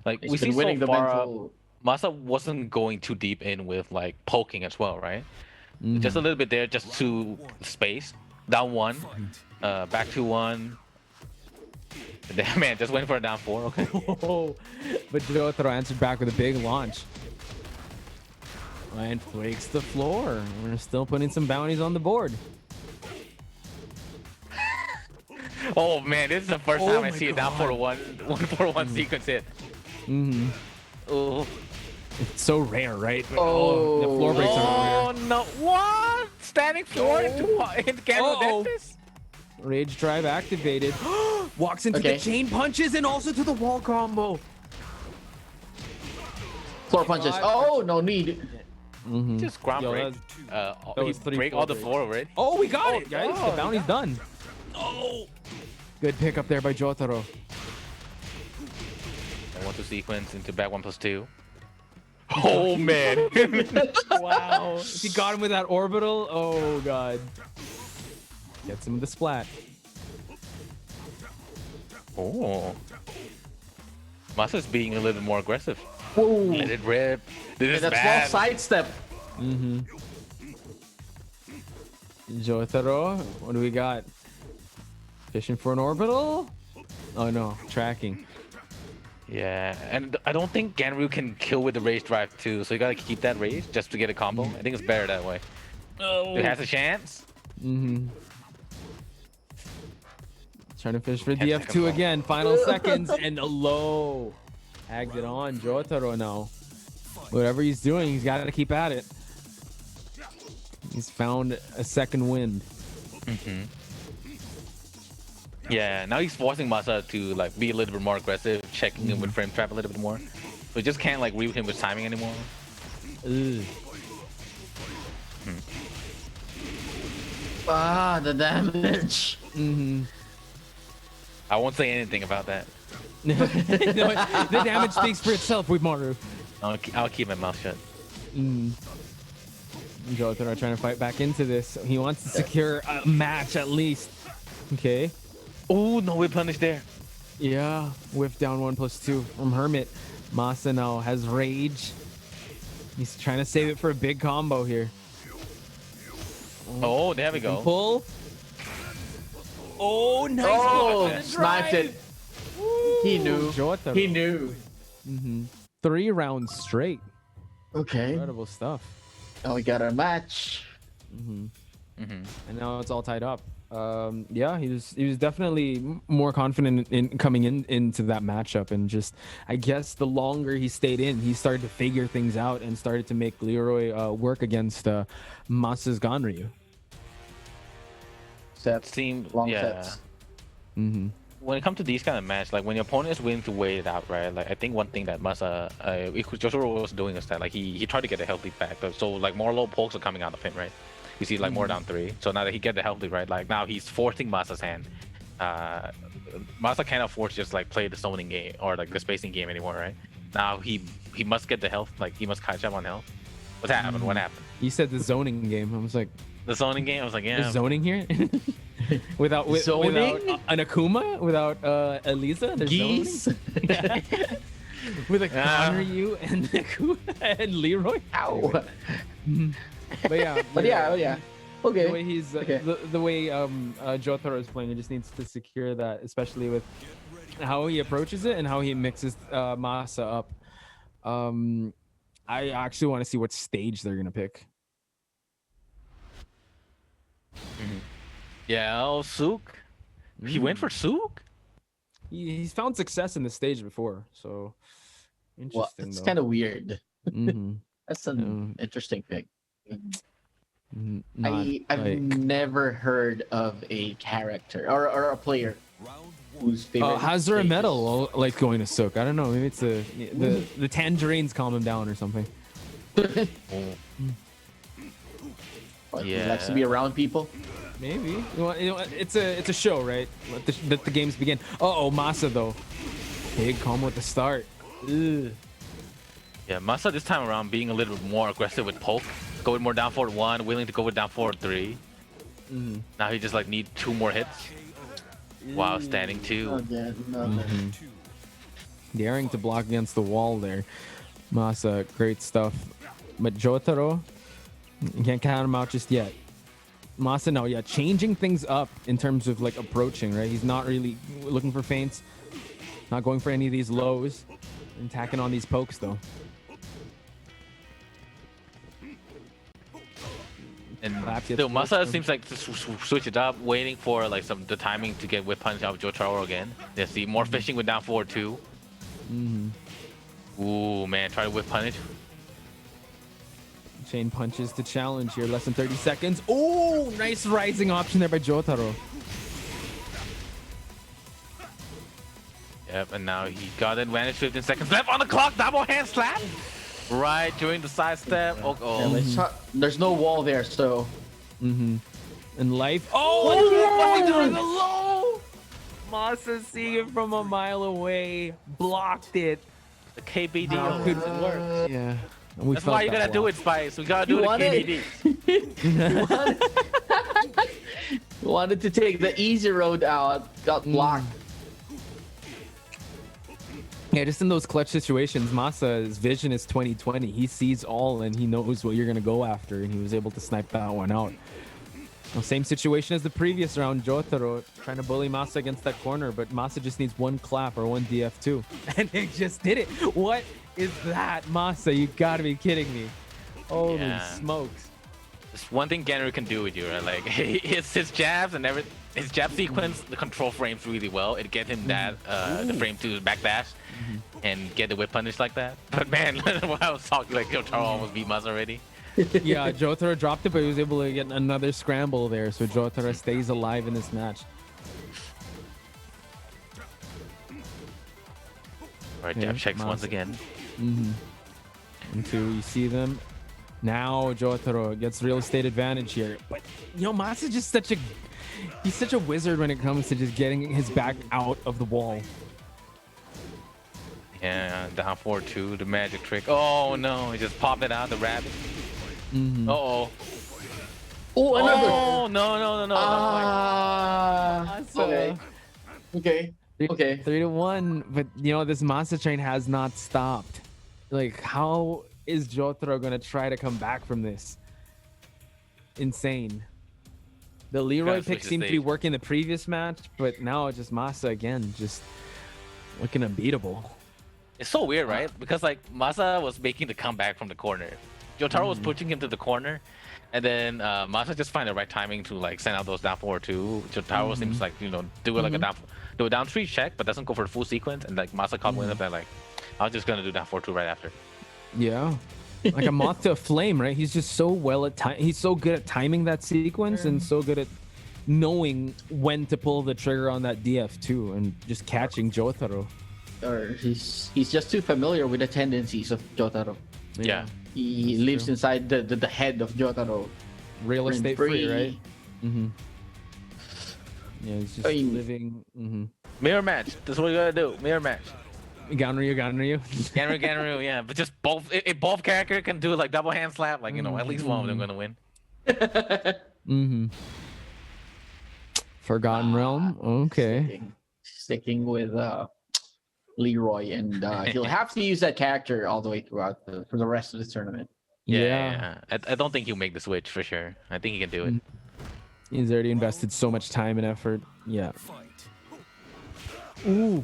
Like He's we see been winning so the far, mental... Masa wasn't going too deep in with like poking as well, right? Just a little bit there, just to space. Down 1, back to 1. Damn, man, just went for a down 4. Okay. But Jyotaro answered back with a big launch. And breaks the floor. We're still putting some bounties on the board. Oh man, this is the first time I see a down 4-1 sequence hit. Oh, It's so rare, right? But, Oh. the floor breaks are rare. no! What? Standing floor into Ganryu this? Rage drive activated. Walks into the chain punches and also to the wall combo. Floor punches. Oh, no need. Just ground break. He was 3 break all the floor already. Oh, we got it, guys. The bounty's done. Oh! Good pick up there by Jyotaro. I want to sequence into back 1+2. Oh man! Wow. If he got him with that orbital, oh god. Gets him with the splat. Oh. Masa's being a little bit more aggressive. Whoa. Let it rip. This is That's bad. well sidestep. Jyotaro, what do we got? Fishing for an orbital? Oh no, tracking. Yeah, and I don't think Ganryu can kill with the rage drive too, so you gotta keep that rage just to get a combo. I think it's better that way. Oh. It has a chance. Trying to fish for DF2 again. Final seconds and a low. Tagged it on. Jyotaro now. Whatever he's doing, he's got to keep at it. He's found a second wind. Yeah, now he's forcing Masa to like be a little bit more aggressive, checking him with frame trap a little bit more. So he just can't like read him with timing anymore. Ah, the damage. I won't say anything about that. No, the damage speaks for itself with Maru. I'll keep my mouth shut. Jyotaro trying to fight back into this. He wants to secure a match at least. Okay. Oh, no whip punish there. Yeah, whiff down 1+2 from Hermit. Masa now has rage. He's trying to save it for a big combo here. Oh, there we go. Pull. Oh, nice. Oh, sniped it. He knew. Jyotaro. He knew. 3 rounds straight. Okay. Incredible stuff. Now we got our match. And now it's all tied up. Yeah, he was definitely more confident in coming into that matchup, and just I guess the longer he stayed in, he started to figure things out and started to make Leroy work against Masa's Ganryu. Sets. Seemed Long yeah. sets. when it comes to these kind of matches, like when your opponent is willing to wait it out, right? Like I think one thing that Masa, Jyotaro was doing is that like he tried to get the health lead back. So like more low pokes are coming out of him, right? You see like more down 3. So now that he get the health lead, right? Like now he's forcing Masa's hand. Masa can't afford to just like play the zoning game or like the spacing game anymore, right? Now he must get the health, like he must catch up on health. What happened? What happened? You said the zoning game. I was like, The zoning game. I was like, yeah. there's zoning here? without Zoning? an Akuma, without Alisa, there's Geese? zoning. Yeah. With a Ganryu and Akuma and Leroy. Ow. But yeah, But yeah. Okay. the way he's Okay. the way Jyotaro is playing, he just needs to secure that, especially with how he approaches it and how he mixes Masa up. I actually want to see what stage they're gonna pick. Yeah, oh, Sook. He went for Sook? He's found success in the stage before, so interesting. Well, it's though. kind of weird. Mhm. That's an interesting pick. Not I've like- never heard of a character or a player whose favorite. Hazure stage Metal like going to Sook. I don't know. Maybe it's the tangerines calm him down or something. is- What, he likes to be around people. Maybe. You know what, it's a show, right? Let the games begin. Oh, Masa though. Big combo at the start. Ugh. Yeah, Masa this time around being a little bit more aggressive with poke, going more down forward 1, willing to go with down forward 3. Now he just like need 2 more hits while standing 2. Oh, yeah, no. Daring to block against the wall there. Masa, great stuff. But Jyotaro, you can't count him out just yet. Masa, no, yeah, changing things up in terms of like approaching, right? He's not really looking for feints, not going for any of these lows, and tacking on these pokes though. And Clap gets still, Masa forced. seems like to switch it up, waiting for like the timing to get whip punch out of Jyotaro again. Yeah, see more fishing with down forward 2. Ooh man, try to whip punish. Chain punches to challenge here, less than 30 seconds. Oh, nice rising option there by Jyotaro. Yep, and now he got advantage. 15 seconds left on the clock. Double hand slap. Right during the side step. Yeah, Oh, let's try- there's no wall there, so And life. Oh, what's he doing? The low. Masa seeing it from a mile away, blocked it. the KBD. How could it work? Yeah. And we That's felt why you that gotta do block. it, Spice. We gotta do You the want it? KBD. wanted to take the easy road out, got blocked. Yeah, just in those clutch situations, Masa's vision is 20/20. He sees all and he knows what you're gonna go after, and he was able to snipe that one out. Well, same situation as the previous round. Jyotaro trying to bully Masa against that corner, but Masa just needs one clap or one DF2, and he just did it. What is that, Masa? You gotta be kidding me! Holy Yeah. smokes! There's one thing Ganryu can do with you, right? Like it's his jabs and every his jab sequence, the control frames really well. It get him that the frame to backdash and get the whip punish like that. But man, when I was talking, like Jyotaro almost beat Masa already. Yeah, Jyotaro dropped it, but he was able to get another scramble there, so Jyotaro stays alive in this match. Alright, Yeah, jab checks Masa. once again. And two, you see them. Now Jyotaro gets real estate advantage here. But you know, Masa's just he's such a wizard when it comes to just getting his back out of the wall. Yeah, down forward 2, the magic trick. Oh no, he just popped it out, the rabbit. Uh-oh. Oh, another. Oh, no. Okay. Okay. Okay. 3-1, but you know, this Masa train has not stopped. Like, how is Jyotaro gonna try to come back from this? Insane. The Leroy Gotta switch pick the seemed to be stage. working the previous match, but now it's just Masa again, just looking unbeatable. It's so weird, right? Because like Masa was making the comeback from the corner. Jyotaro was pushing him to the corner, and then Masa just find the right timing to like send out those down forward 2. Jyotaro seems like, you know, do it like do a down 3 check, but doesn't go for the full sequence, and like Masa caught wind of that, like I was just gonna do down forward 2 right after. Yeah. Like a moth to a flame, right? He's just so well at he's so good at timing that sequence and so good at knowing when to pull the trigger on that DF2 and just catching Jyotaro. Or he's just too familiar with the tendencies of Jyotaro. Yeah. He lives inside the head of Jyotaro. Real Rent estate free, right? Mm-hmm. Yeah, he's just I mean- living. Mm-hmm. Mirror match. That's what you gotta do. Mirror match. Ganryu. Ganryu, yeah. But just both, if both characters can do like double hand slap, like, at least one of them gonna win. Mm-hmm. Forgotten Realm. Okay. Sticking with Leroy, and he'll have to use that character all the way throughout for the rest of the tournament. Yeah. I don't think he'll make the switch for sure. I think he can do it. He's already invested so much time and effort. Yeah. Ooh.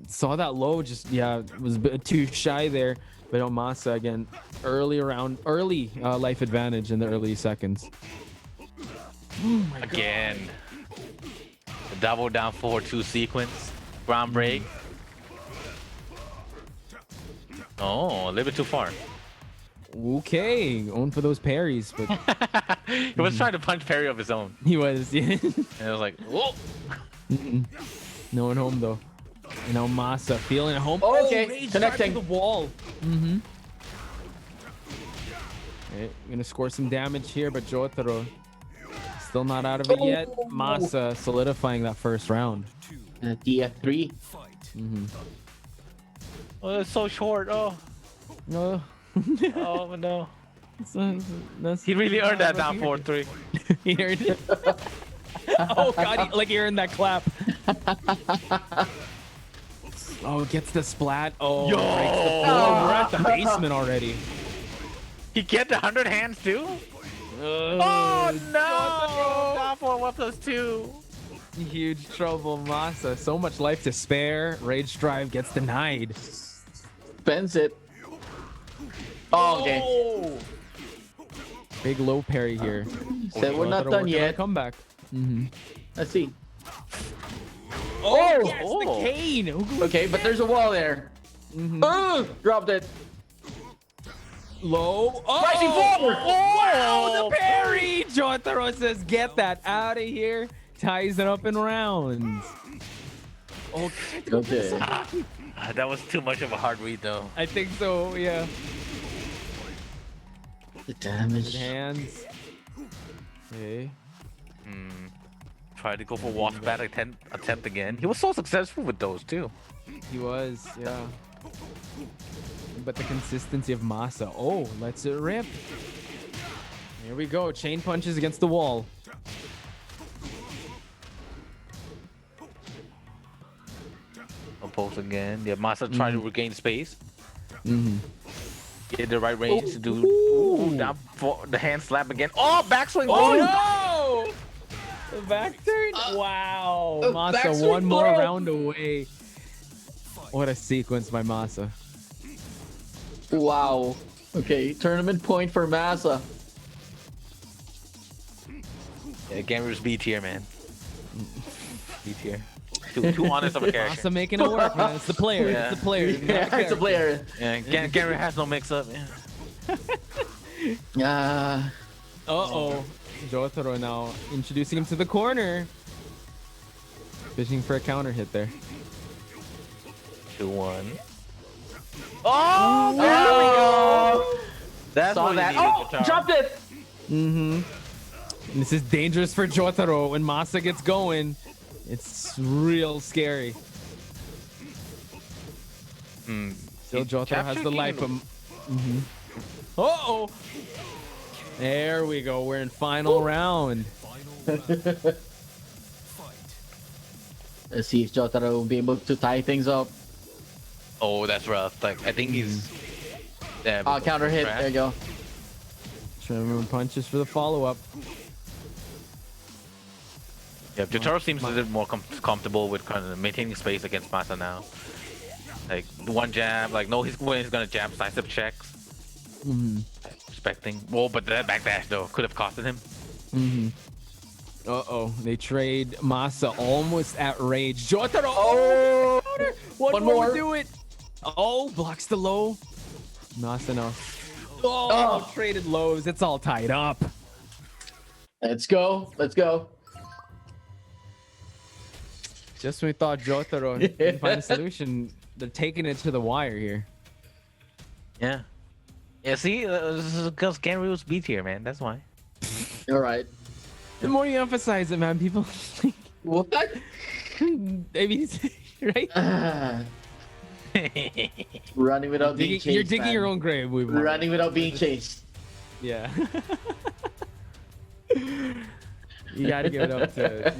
Saw that low, just was a bit too shy there. But on Masa again, early life advantage in the early seconds. Again. The double down 4-2 sequence. Ground break. Oh, a little bit too far. Okay, going for those parries, but He was trying to punch parry of his own. he was. Yeah. And it was like, whoa. No one home though. And now Masa feeling at home. Okay, rage connecting. drive to the wall. Mm-hmm. Okay, gonna score some damage here, but Jyotaro still not out of it yet. Masa solidifying that first round. DF3. Oh, it's so short. Oh, No, oh no. that's He really earned that not down what 4-3. he earned it. Oh god, like he earned that clap. Oh, gets the splat. Oh, Yo! breaks the floor. We're at the basement already. He get the 100 hands too? Oh no! Down 4-1+2. Huge trouble, Masa. So much life to spare. Rage drive gets denied. Spends it. Oh, okay. Big low parry here. Said we're not done yet. Comeback. Let's see. Oh, Oh! yes, the cane. Okay, but there's a wall there. Dropped it. Low. Oh, Rising forward. Wow, the parry. Jyotaro says, get that out of here. Ties it up in rounds. Okay. That was too much of a hard read though. I think so, yeah. The Good damage. hands. Okay. Tried to go for walk back attempt again. He was so successful with those too. He was, yeah. But the consistency of Masa. Oh, lets it rip. Here we go. Chain punches against the wall. Oppose again. Yeah, Masa trying to regain space. Mm-hmm. Get the right range to do. Ooh, down for the hand slap again. Oh, backswing. Oh no! The back turn. Wow. Masa backswing one more blow. round away. What a sequence by Masa. Wow. Okay, tournament point for Masa. Yeah, Ganryu's B tier, man. B tier. Too honest of a character. Masa making it work, man. It's the player. Yeah. It's the player. not the Yeah, it's a character. player. Yeah, Ganryu has no mix-up. Yeah. Uh-oh. Jyotaro now introducing him to the corner. Fishing for a counter hit there. 2-1. Oh, there we go. That's Saw what that. you needed, Oh, Jyotaro. dropped it. Mm-hmm. This is dangerous for Jyotaro. When Masa gets going, it's real scary. Still, Jyotaro has the life of... Uh-oh! There we go. We're in final round. Let's see if Jyotaro will be able to tie things up. Oh, that's rough. Like, I think he's... Yeah, Counter hit. There you go. Tremor punches for the follow-up. Yeah, Jyotaro seems a little more comfortable with kind of maintaining space against Masa now. Like, the one jab, like, no, he's gonna jab side-step checks. Expecting. Whoa, but that backdash, though, could have costed him. Uh-oh. They trade Masa almost at rage. Jyotaro! Oh! One more. Do it! Oh, blocks the low. Masa now. Oh, traded lows. It's all tied up. Let's go. Let's go. Just when we thought Jyotaro could find a solution, they're taking it to the wire here. Yeah. Yeah, see, this is because Ganryu's beat here, man. That's why. All right. The more you emphasize it, man, people What? maybe right? Running without being chased. You're digging man. your own grave. Running without being chased. Yeah. You gotta give it up to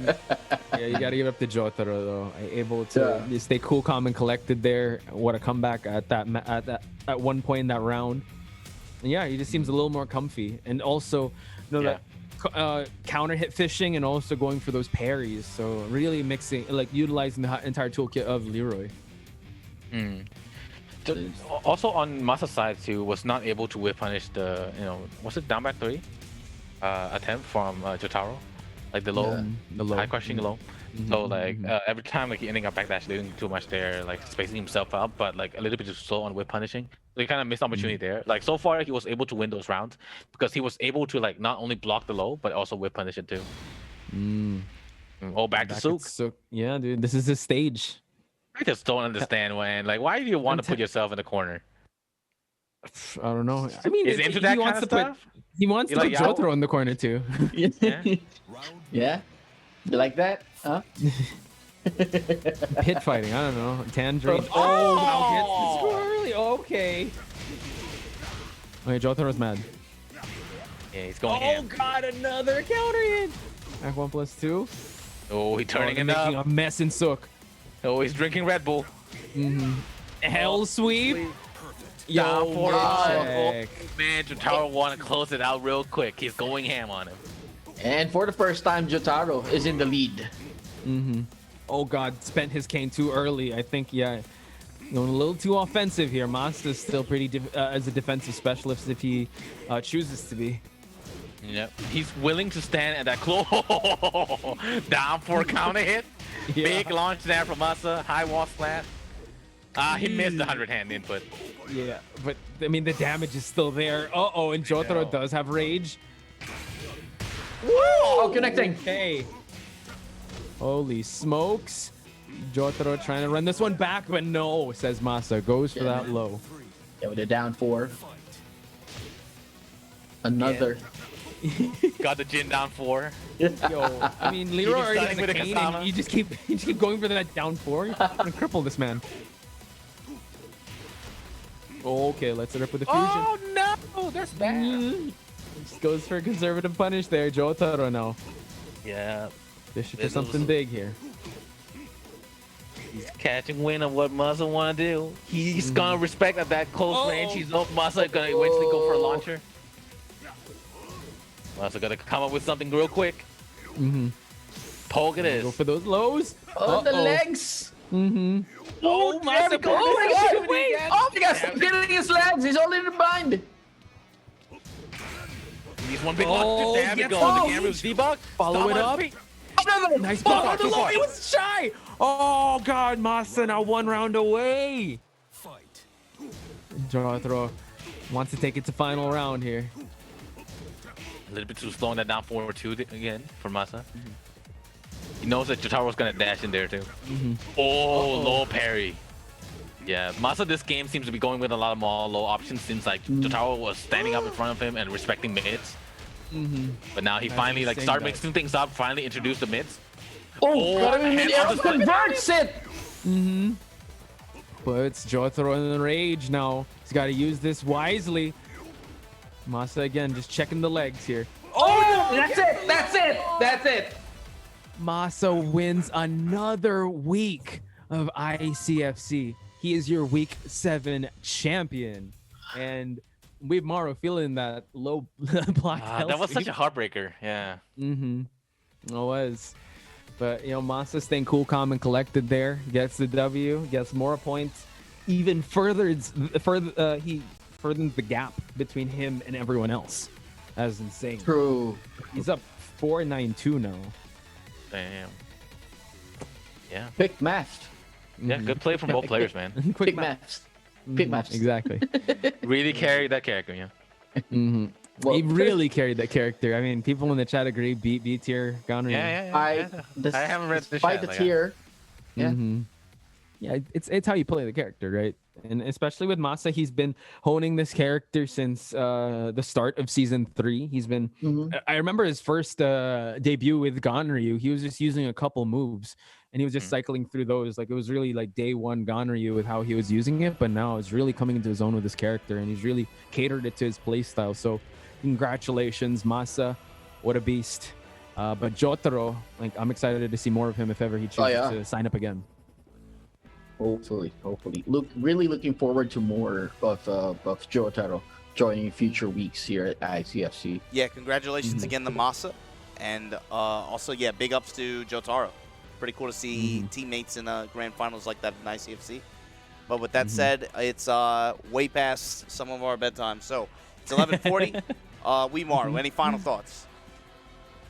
you gotta give it up to Jyotaro though. Able to stay cool, calm, and collected there. What a comeback at one point in that round. And yeah, he just seems a little more comfy, and also that counter hit fishing and also going for those parries. So really mixing, like utilizing the entire toolkit of Leroy. Also on Masa's side too, was not able to whip punish the was it down back 3 attempt from Jyotaro, like the low, high crushing low. So like every time like he ending up backdash doing too much there, like spacing himself out, but like a little bit too slow on whip punishing. So he kind of missed opportunity there. Like so far he was able to win those rounds because he was able to like not only block the low but also whip punish it too. Oh, back to Sook. Yeah, dude, this is his stage. I just don't understand why do you want to put yourself in the corner? I don't know. I mean, is he into that kind of stuff? He wants to put Jyotaro in the corner too. Yeah. You like that? Huh? Pit fighting. I don't know. Tangerine. Now gets the score early. Okay. Okay, Jotaro's mad. Yeah, he's going ham. God, another counter hit. Back 1+2. Oh, he's turning it making up. a mess in Sook. Oh, he's drinking Red Bull. Hell sweep. Down for check. man, Jyotaro want to close it out real quick. He's going ham on him. And for the first time, Jyotaro is in the lead. Oh God, spent his cane too early. I think, going a little too offensive here. Masa's still pretty as a defensive specialist if he chooses to be. Yep, he's willing to stand at that close. Down for a counter hit. Big launch there from Masa. High wall splat. He missed the 100 hand input. Yeah, but I mean the damage is still there. And Jyotaro does have rage. Woo! Oh, connecting. Okay. Holy smokes. Jyotaro trying to run this one back, but no, says Masa. Goes for that low. Yeah, with a down 4. Another. Got the Jin down 4. Yo, I mean, Leroy already has with a a cane, Kasama. and you just keep going for that down 4. You're gonna cripple this man. Okay, let's set up with the fusion. Oh no, that's bad. Just goes for a conservative punish there, Jyotaro now. Yeah, Bishop for something big here. he's catching wind of what Masa want to do. He's gonna respect at that close range. He's Masa gonna eventually go for a launcher. Masa gonna come up with something real quick. Poke it is. Go for those lows. Oh, the legs. Oh, Masa. Oh my God! Wait! Oh my God! Stop getting his legs. He's only in the bind. He's one big launch. Damn it, going to Ganryu's debug. Follow it up. Nice block. too far. He was shy. Oh God, Masa now 1 round away. Fight. Jyotaro wants to take it to final round here. A little bit too slow on that down 4-2 again for Masa. He knows that Jotaro's gonna dash in there too. Oh, low parry. Yeah, Masa this game seems to be going with a lot of more low options since like Jyotaro was standing up in front of him and respecting mids. But now he finally like started mixing things up, finally introduced the mids. Got him in the air, converts it. But it's Jyotaro in the rage now. He's got to use this wisely. Masa again, just checking the legs here. That's it. Masa wins another week of ICFC. He is your week 7 champion. And we have Maru feeling that low block. That was such a heartbreaker. Yeah. It was. But, Masa staying cool, calm, and collected there. Gets the W, gets more points. Even he furthers the gap between him and everyone else. That's insane. True. He's up 4-9-2 now. Damn. Yeah. Quick math. Yeah, good play from both players, man. Quick Quick math. Quick math. Exactly. Really carried that character, yeah. Well, He really carried that character. I mean, people in the chat agree. B tier, Ganryu. Yeah. I haven't read the despite chat, the like, tier, Yeah. Yeah, it's how you play the character, right? And especially with Masa, he's been honing this character since the start of season 3. He's been. I remember his first debut with Ganryu. He was just using a couple moves, and he was just cycling through those. Like it was really like day one Ganryu with how he was using it. But now it's really coming into his own with this character, and he's really catered it to his playstyle. So, congratulations, Masa! What a beast! But Jyotaro, like I'm excited to see more of him if ever he chooses to sign up again. Hopefully. Really looking forward to more of Jyotaro joining future weeks here at ICFC. Yeah, congratulations again to Masa. And also, yeah, big ups to Jyotaro. Pretty cool to see teammates in grand finals like that in ICFC. But with that said, it's way past some of our bedtime. So it's 11:40. Weimar, any final thoughts?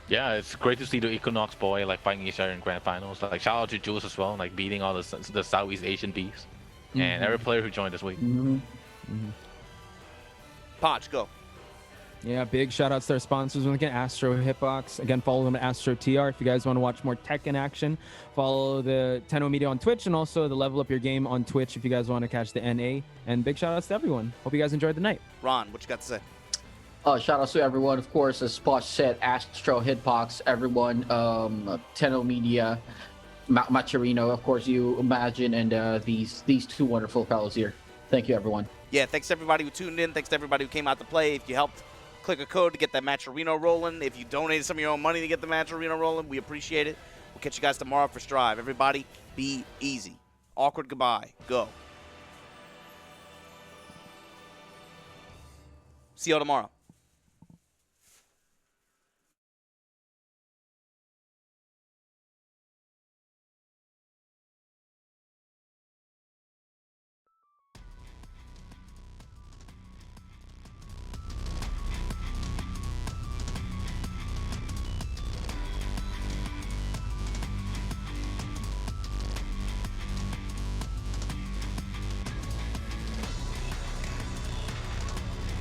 Yeah, it's great to see the Equinox boy like fighting each other in grand finals. Like shout out to Jules as well, like beating all the Southeast Asian beasts, and every player who joined this week. Podge, go. Yeah, big shout outs to our sponsors. Once again, Astro Hitbox. Again, follow them at Astro TR. If you guys want to watch more Tekken action, follow the Tenno Media on Twitch and also the Level Up Your Game on Twitch if you guys want to catch the NA. And big shout outs to everyone. Hope you guys enjoyed the night. Ron, what you got to say? Shout out to everyone, of course, as Spot said, Astro, Hitbox, everyone, Tenno Media, Macherino, of course, you imagine, and these two wonderful fellows here. Thank you, everyone. Yeah, thanks to everybody who tuned in. Thanks to everybody who came out to play. If you helped click a code to get that Macherino rolling, if you donated some of your own money to get the Macherino rolling, we appreciate it. We'll catch you guys tomorrow for Strive. Everybody, be easy. Awkward goodbye. Go. See you all tomorrow.